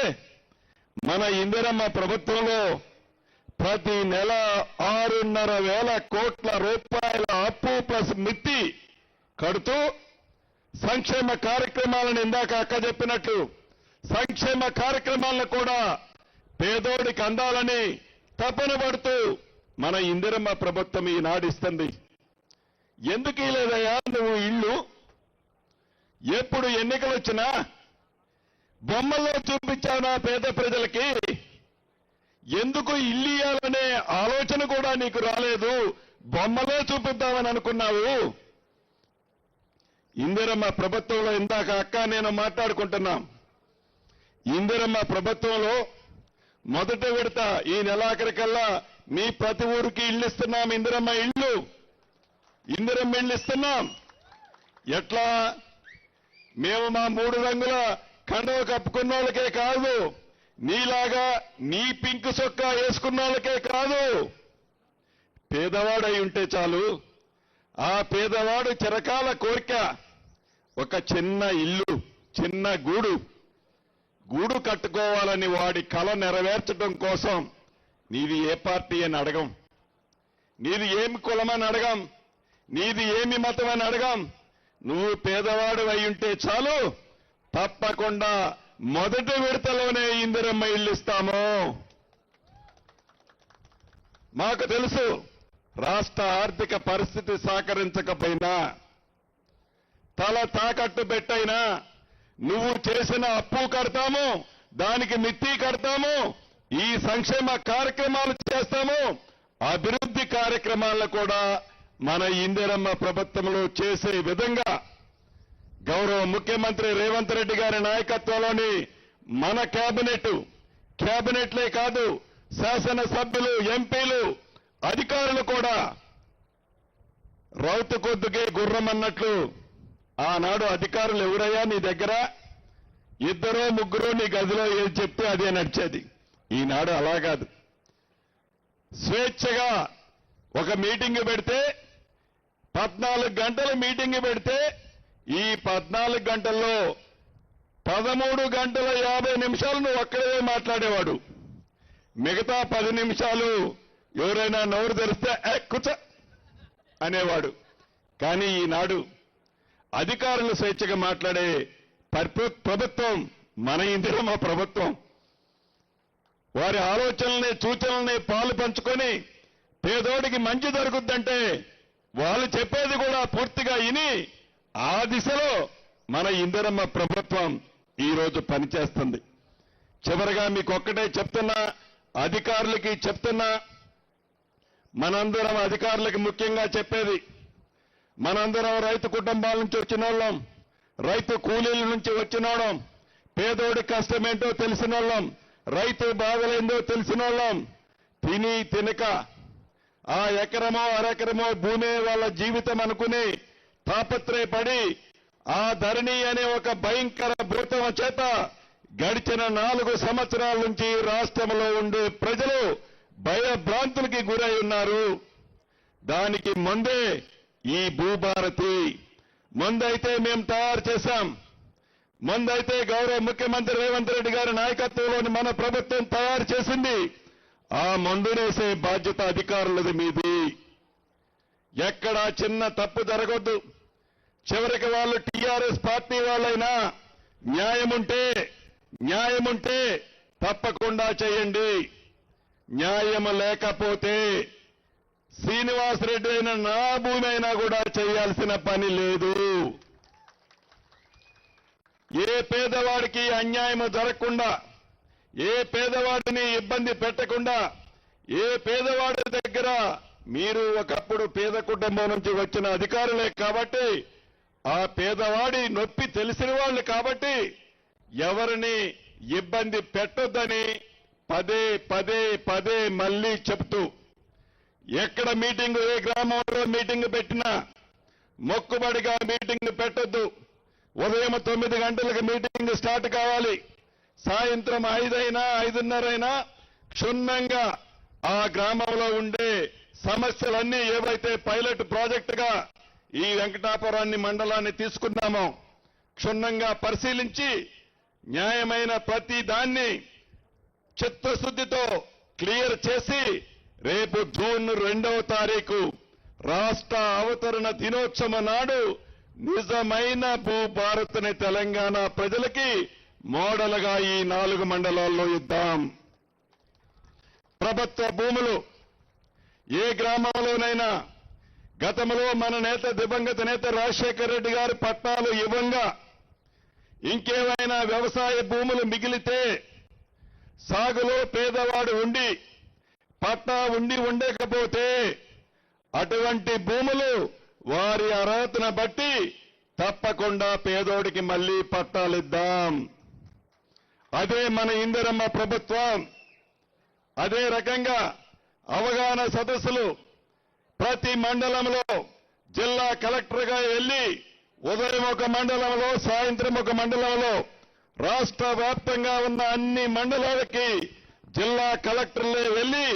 మన ఇందిరమ్మ ప్రభుత్వంలో ప్రతి నెల 6,500 కోట్ల రూపాయల అప్పు ప్లస్ మిత్తి కడుతూ సంక్షేమ కార్యక్రమాలను ఇందాక అక్క చెప్పినట్లు సంక్షేమ కార్యక్రమాలను కూడా పేదోడికి అందాలని తపన పడుతూ మన ఇందిరమ్మ ప్రభుత్వం ఈనాడు ఇస్తుంది. ఎందుకు లేదయ్యా నువ్వు ఇల్లు? ఎప్పుడు ఎన్నికలు వచ్చినా బొమ్మల్లో చూపించావునా పేద ప్రజలకి? ఎందుకు ఇల్లు ఇయ్యాలనే ఆలోచన కూడా నీకు రాలేదు? బొమ్మలో చూపిద్దామని అనుకున్నావు. ఇందిరమ్మ ప్రభుత్వంలో ఇందాక అక్క నేను మాట్లాడుకుంటున్నాం. ఇందిరమ్మ ప్రభుత్వంలో మొదటి విడత ఈ నెలాఖరికల్లా మీ ప్రతి ఊరికి ఇల్లు ఇస్తున్నాం. ఇందిరమ్మ ఇల్లు ఇస్తున్నాం. ఎట్లా? మేము మా 3 రంగుల కండవ కప్పుకున్న వాళ్ళకే కాదు, నీలాగా నీ పింక్ సొక్కా వేసుకున్న వాళ్ళకే కాదు, పేదవాడై ఉంటే చాలు. ఆ పేదవాడు చిరకాల కోరిక ఒక చిన్న ఇల్లు, చిన్న గూడు కట్టుకోవాలని వాడి కల నెరవేర్చడం కోసం నీది ఏ పార్టీ అని అడగం, నీది ఏమి కులమని అడగం, నీది ఏమి మతం అని అడగం. నువ్వు పేదవాడు అయి ఉంటే చాలు, తప్పకుండా మొదటి విడతలోనే ఇందిరమ్మ ఇల్లు ఇస్తాము. మాకు తెలుసు రాష్ట్ర ఆర్థిక పరిస్థితి సహకరించకపోయినా, తల తాకట్టు పెట్టైనా నువ్వు చేసిన అప్పు కడతాము, దానికి మిత్తి కడతాము, ఈ సంక్షేమ కార్యక్రమాలు చేస్తాము, అభివృద్ధి కార్యక్రమాలను కూడా మన ఇందిరమ్మ ప్రభుత్వంలో చేసే విధంగా గౌరవ ముఖ్యమంత్రి రేవంత్ రెడ్డి గారి నాయకత్వంలోని మన కేబినెట్లే కాదు, శాసనసభ్యులు, ఎంపీలు, అధికారులు కూడా రౌతు కొద్దుకే గుర్రం అన్నట్లు ఆనాడు అధికారులు ఎవరయ్యా నీ దగ్గర? 2-3 నీ గదిలో ఏది చెప్తే అదే నడిచేది. ఈనాడు అలా కాదు. స్వేచ్ఛగా ఒక మీటింగ్ పెడితే 14 గంటల మీటింగ్ పెడితే ఈ 14 గంటల్లో 13 గంటల 50 నిమిషాలు నువ్వు ఒక్కడే మాట్లాడేవాడు. మిగతా 10 నిమిషాలు ఎవరైనా నోరు తెరిస్తే కూర్చో అనేవాడు. కానీ ఈనాడు అధికారులు స్వేచ్ఛగా మాట్లాడే ప్రభుత్వం మన ఇందిరమ్మ ప్రభుత్వం. వారి ఆలోచనల్ని, సూచనల్ని పాలు పంచుకొని పేదోడికి మంచి జరుగుద్దంటే వాళ్ళు చెప్పేది కూడా పూర్తిగా విని ఆ దిశలో మన ఇందిరమ్మ ప్రభుత్వం ఈరోజు పనిచేస్తుంది. చివరిగా మీకు ఒక్కటే చెప్తున్నా, అధికారులకి చెప్తున్నా, మనందరం అధికారులకి ముఖ్యంగా చెప్పేది, మనందరం రైతు కుటుంబాల నుంచి వచ్చిన వాళ్ళం, రైతు కూలీల నుంచి వచ్చిన వాళ్ళం, పేదోడి కష్టమేంటో తెలిసిన వాళ్ళం, రైతు బాధలేందో తెలిసిన వాళ్ళం. తిని తినక ఆ ఎకరమో అరెకరమో భూమే వాళ్ళ జీవితం అనుకుని తాపత్రయపడి ఆ ధరణి అనే ఒక భయంకర భూతమ చేత గడిచిన 4 సంవత్సరాల నుంచి రాష్ట్రంలో ఉండే ప్రజలు భయభ్రాంతులకి గురై ఉన్నారు. దానికి ముందే ఈ భూభారతి ముందైతే మేము తయారు చేశాం. ముందైతే గౌరవ ముఖ్యమంత్రి రేవంత్ రెడ్డి గారి నాయకత్వంలోని మన ప్రభుత్వం తయారు చేసింది. ఆ మందునేసే బాధ్యత అధికారులది, మీది. ఎక్కడా చిన్న తప్పు జరగొద్దు. చివరికి వాళ్ళు టీఆర్ఎస్ పార్టీ వాళ్ళైనా న్యాయముంటే తప్పకుండా చేయండి. న్యాయం లేకపోతే శ్రీనివాసరెడ్డి అయినా నా భూమి అయినా కూడా చేయాల్సిన పని లేదు. ఏ పేదవాడికి అన్యాయం జరగకుండా, ఏ పేదవాడిని ఇబ్బంది పెట్టకుండా, ఏ పేదవాడి దగ్గర మీరు ఒకప్పుడు పేద కుటుంబం నుంచి వచ్చిన అధికారులే కాబట్టి ఆ పేదవాడి నొప్పి తెలిసిన వాళ్ళు కాబట్టి ఎవరిని ఇబ్బంది పెట్టొద్దని పదే పదే పదే మళ్ళీ చెప్తూ ఎక్కడ మీటింగ్ ఏ గ్రామంలో మీటింగ్ పెట్టినా మొక్కుబడిగా మీటింగ్ పెట్టొద్దు. ఉదయం 9 గంటలకు మీటింగ్ స్టార్ట్ కావాలి. సాయంత్రం 5 అయినా 5:30 అయినా క్షుణ్ణంగా ఆ గ్రామంలో ఉండే సమస్యలన్నీ ఏవైతే పైలట్ ప్రాజెక్టుగా ఈ వెంకటాపురాన్ని మండలాన్ని తీసుకున్నామో క్షుణ్ణంగా పరిశీలించి న్యాయమైన ప్రతి దాన్ని చిత్తశుద్ధితో క్లియర్ చేసి రేపు జూన్ 2వ తారీఖు రాష్ట్ర అవతరణ దినోత్సవం నాడు నిజమైన భూభారత్ని తెలంగాణ ప్రజలకి మోడల్గా ఈ 4 మండలాల్లో ఇద్దాం. ప్రభుత్వ భూములు ఏ గ్రామంలోనైనా గతంలో మన నేత దివంగత నేత రాజశేఖర రెడ్డి గారి పట్టాలు ఇవ్వంగా ఇంకేమైనా వ్యవసాయ భూములు మిగిలితే సాగులో పేదవాడు ఉండి పట్టా ఉండకపోతే అటువంటి భూములు వారి అర్హతను బట్టి తప్పకుండా పేదోడికి మళ్లీ పట్టాలిద్దాం. అదే మన ఇందిరమ్మ ప్రభుత్వం. అదే రకంగా అవగాహన సదస్సులు ప్రతి మండలంలో జిల్లా కలెక్టర్గా వెళ్లి ఉదయం ఒక మండలంలో సాయంత్రం ఒక మండలంలో రాష్ట్ర వ్యాప్తంగా ఉన్న అన్ని మండలాలకి జిల్లా కలెక్టర్లే వెళ్లి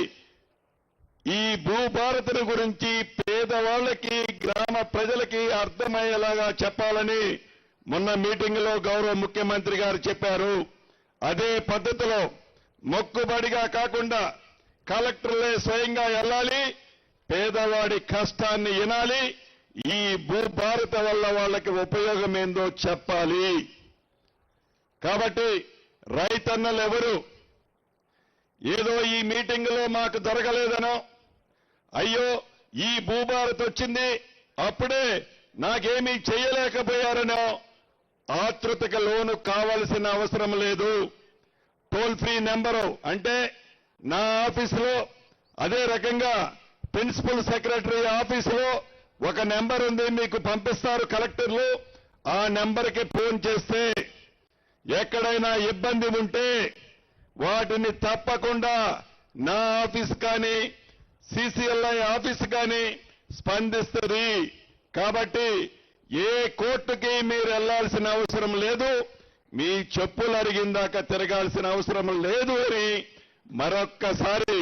ఈ భూభారతిని గురించి పేదవాళ్లకి గ్రామ ప్రజలకి అర్థమయ్యేలాగా చెప్పాలని మొన్న మీటింగ్లో గౌరవ ముఖ్యమంత్రి గారు చెప్పారు. అదే పద్ధతిలో మొక్కుబడిగా కాకుండా కలెక్టర్లే స్వయంగా వెళ్ళాలి, పేదవాడి కష్టాన్ని వినాలి, ఈ భూభారత వల్ల వాళ్ళకి ఉపయోగం ఏందో చెప్పాలి. కాబట్టి రైతన్నలు ఎవరు ఏదో ఈ మీటింగ్లో మాకు జరగలేదనో అయ్యో ఈ భూభారత్ వచ్చింది అప్పుడే నాకేమీ చేయలేకపోయారనో ఆతృతకు లోను కావలసిన అవసరం లేదు. టోల్ ఫ్రీ నెంబరు అంటే నా ఆఫీసులో అదే రకంగా ప్రిన్సిపల్ సెక్రటరీ ఆఫీసులో ఒక నెంబర్ ఉంది, మీకు పంపిస్తారు కలెక్టర్లు. ఆ నెంబర్కి ఫోన్ చేస్తే ఎక్కడైనా ఇబ్బంది ఉంటే వాటిని తప్పకుండా నా ఆఫీస్ కానీ సిసిఎల్ఐ ఆఫీస్ కానీ స్పందిస్తుంది. కాబట్టి ఏ కోర్టుకి మీరు వెళ్లాల్సిన అవసరం లేదు, మీ చెప్పులు అరిగిందాక తిరగాల్సిన అవసరం లేదు అని మరొక్కసారి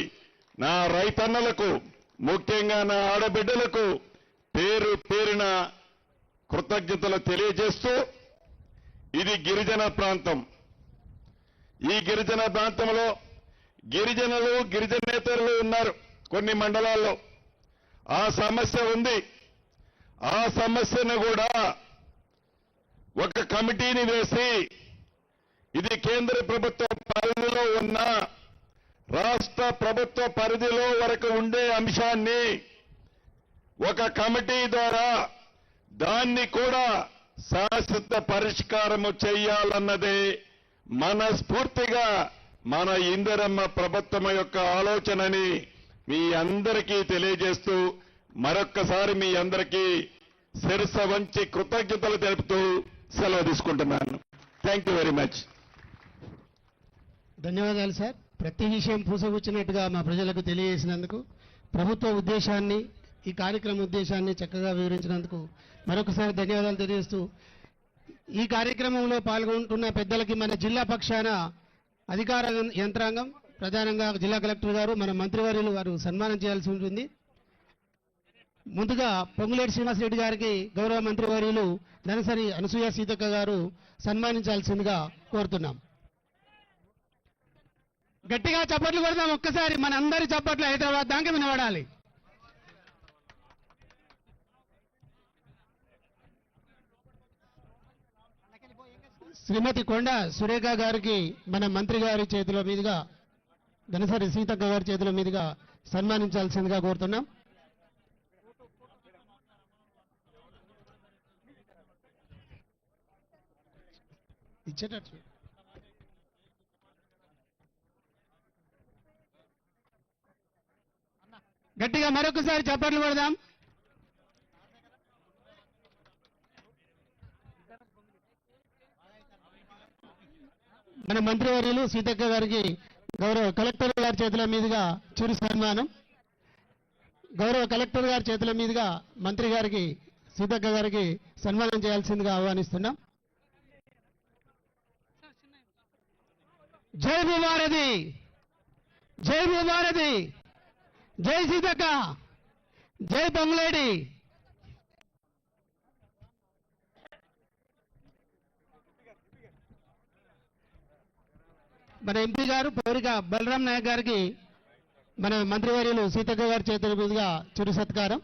నా రైతన్నలకు ముఖ్యంగా నా ఆడబిడ్డలకు పేరు పేరిన కృతజ్ఞతలు తెలియజేస్తూ ఇది గిరిజన ప్రాంతం. ఈ గిరిజన ప్రాంతంలో గిరిజనులు గిరిజనేతరులు ఉన్నారు కొన్ని మండలాల్లో. ఆ సమస్య ఉంది. ఆ సమస్యను కూడా ఒక కమిటీని వేసి ఇది కేంద్ర ప్రభుత్వ పరిధిలో ఉన్న రాష్ట్ర ప్రభుత్వ పరిధిలో వరకు ఉండే అంశాన్ని ఒక కమిటీ ద్వారా దాన్ని కూడా శాశ్వత పరిష్కారము చేయాలన్నదే మనస్ఫూర్తిగా మన ఇందిరమ్మ ప్రభుత్వం యొక్క ఆలోచనని మీ అందరికీ తెలియజేస్తూ మరొక్కసారి మీ అందరికీ శిరస వంచి కృతజ్ఞతలు తెలుపుతూ సెలవు తీసుకుంటున్నాను. Thank you very much. ధన్యవాదాలు సార్. ప్రతి విషయం పూసగుచ్చినట్టుగా మా ప్రజలకు తెలియజేసినందుకు, ప్రభుత్వ ఉద్దేశాన్ని, ఈ కార్యక్రమం ఉద్దేశాన్ని చక్కగా వివరించినందుకు మరొకసారి ధన్యవాదాలు తెలియజేస్తూ ఈ కార్యక్రమంలో పాల్గొంటున్న పెద్దలకి మన జిల్లా పక్షాన అధికార యంత్రాంగం, ప్రధానంగా జిల్లా కలెక్టర్ గారు, మన మంత్రివర్యులు వారు సన్మానం చేయాల్సి ఉంటుంది. ముందుగా పొంగులేటి శ్రీనివాసరెడ్డి గారికి గౌరవ మంత్రివర్యులు ధనసరి అనసూయ సీతక్క గారు సన్మానించాల్సిందిగా కోరుతున్నాం. గట్టిగా చప్పట్లు కొడదాం ఒక్కసారి, మన అందరి చప్పట్లు హైదరాబాద్ దాకా వినబడాలి. శ్రీమతి కొండ సురేఖ గారికి మన మంత్రి గారి చేతుల మీదుగా, ధనసరి సీతక్క గారి చేతుల మీదుగా సన్మానించాల్సిందిగా కోరుతున్నాం. ఇచ్చేటట్టు గట్టిగా మరొకసారి చప్పట్లు కొడదాం. మన మంత్రివర్యులు సీతక్క గారికి గౌరవ కలెక్టర్ గారి చేతుల మీదుగా చిరు సన్మానం. గౌరవ కలెక్టర్ గారి చేతుల మీదుగా మంత్రి గారికి సీతక్క గారికి సన్మానం చేయాల్సిందిగా ఆహ్వానిస్తున్నాం. జై భూభారతి, జై భూభారతి, జై సీతక్క, జై పొంగులేడి. మన ఎంపీ గారు పౌరిక బలరాం నాయక్ గారికి మన మంత్రివర్యులు సీతక్క గారి చేతుల మీదుగా చిరు సత్కారం.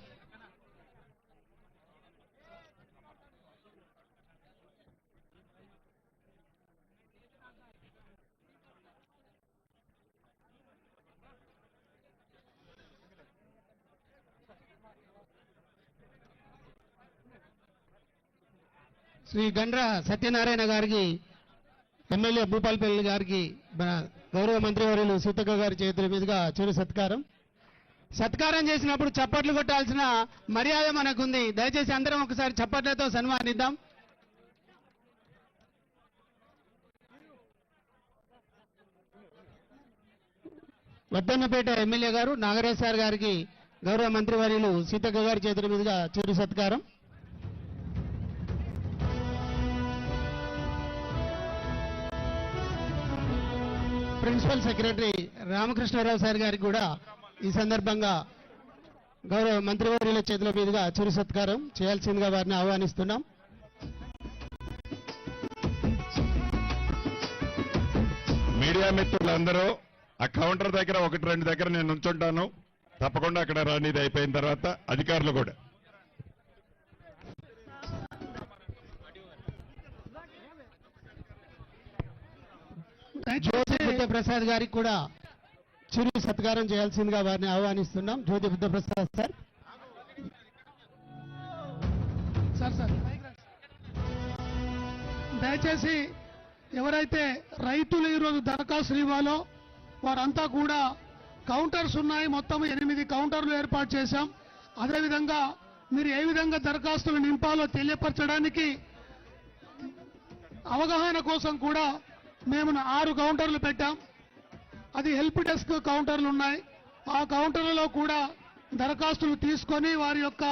శ్రీ గండ్ర సత్యనారాయణ గారికి ఎమ్మెల్యే భూపాలపల్లి గారికి మన గౌరవ మంత్రివర్యులు సీతక్క గారి చేతుల మీదుగా చిరు సత్కారం. సత్కారం చేసినప్పుడు చప్పట్లు కొట్టాల్సిన మర్యాద మనకుంది. దయచేసి అందరం ఒకసారి చప్పట్లతో సన్మానిద్దాం. వద్దన్నపేట ఎమ్మెల్యే గారు నాగరాజ్ సార్ గారికి గౌరవ మంత్రివర్యులు సీతక్క గారి చేతుల మీదుగా చిరు సత్కారం. ప్రిన్సిపల్ సెక్రటరీ రామకృష్ణారావు సార్ గారికి కూడా ఈ సందర్భంగా గౌరవ మంత్రివర్యుల చేతుల మీదుగా చిరు సత్కారం చేయాల్సిందిగా వారిని ఆహ్వానిస్తున్నాం. మీడియా మిత్రులందరూ ఆ కౌంటర్ దగ్గర 1-2 దగ్గర నేను ఉంచుంటాను. తప్పకుండా అక్కడ రండి. ఇది అయిపోయిన తర్వాత అధికారులు కూడా. జ్యోతి బుద్ధప్రసాద్ గారికి కూడా చిరు సత్కారం చేయాల్సిందిగా వారిని ఆహ్వానిస్తున్నాం. జ్యోతి బుద్ధప్రసాద్ సార్. సార్ దయచేసి ఎవరైతే రైతులు ఈరోజు దరఖాస్తులు ఇవ్వాలో వారంతా కూడా కౌంటర్స్ ఉన్నాయి. మొత్తం 8 కౌంటర్లు ఏర్పాటు చేశాం. అదేవిధంగా మీరు ఏ విధంగా దరఖాస్తులు నింపాలో తెలియపరచడానికి అవగాహన కోసం కూడా మేము 6 కౌంటర్లు పెట్టాం. అది హెల్ప్ డెస్క్ కౌంటర్లు ఉన్నాయి. ఆ కౌంటర్లలో కూడా దరఖాస్తులు తీసుకొని వారి యొక్క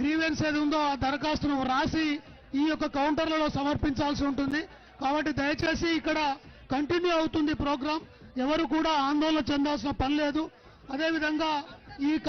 గ్రీవెన్స్ ఏది ఉందో ఆ దరఖాస్తును రాసి ఈ యొక్క కౌంటర్లలో సమర్పించాల్సి ఉంటుంది. కాబట్టి దయచేసి ఇక్కడ కంటిన్యూ అవుతుంది ప్రోగ్రాం. ఎవరు కూడా ఆందోళన చెందాల్సిన పని లేదు. అదేవిధంగా ఈ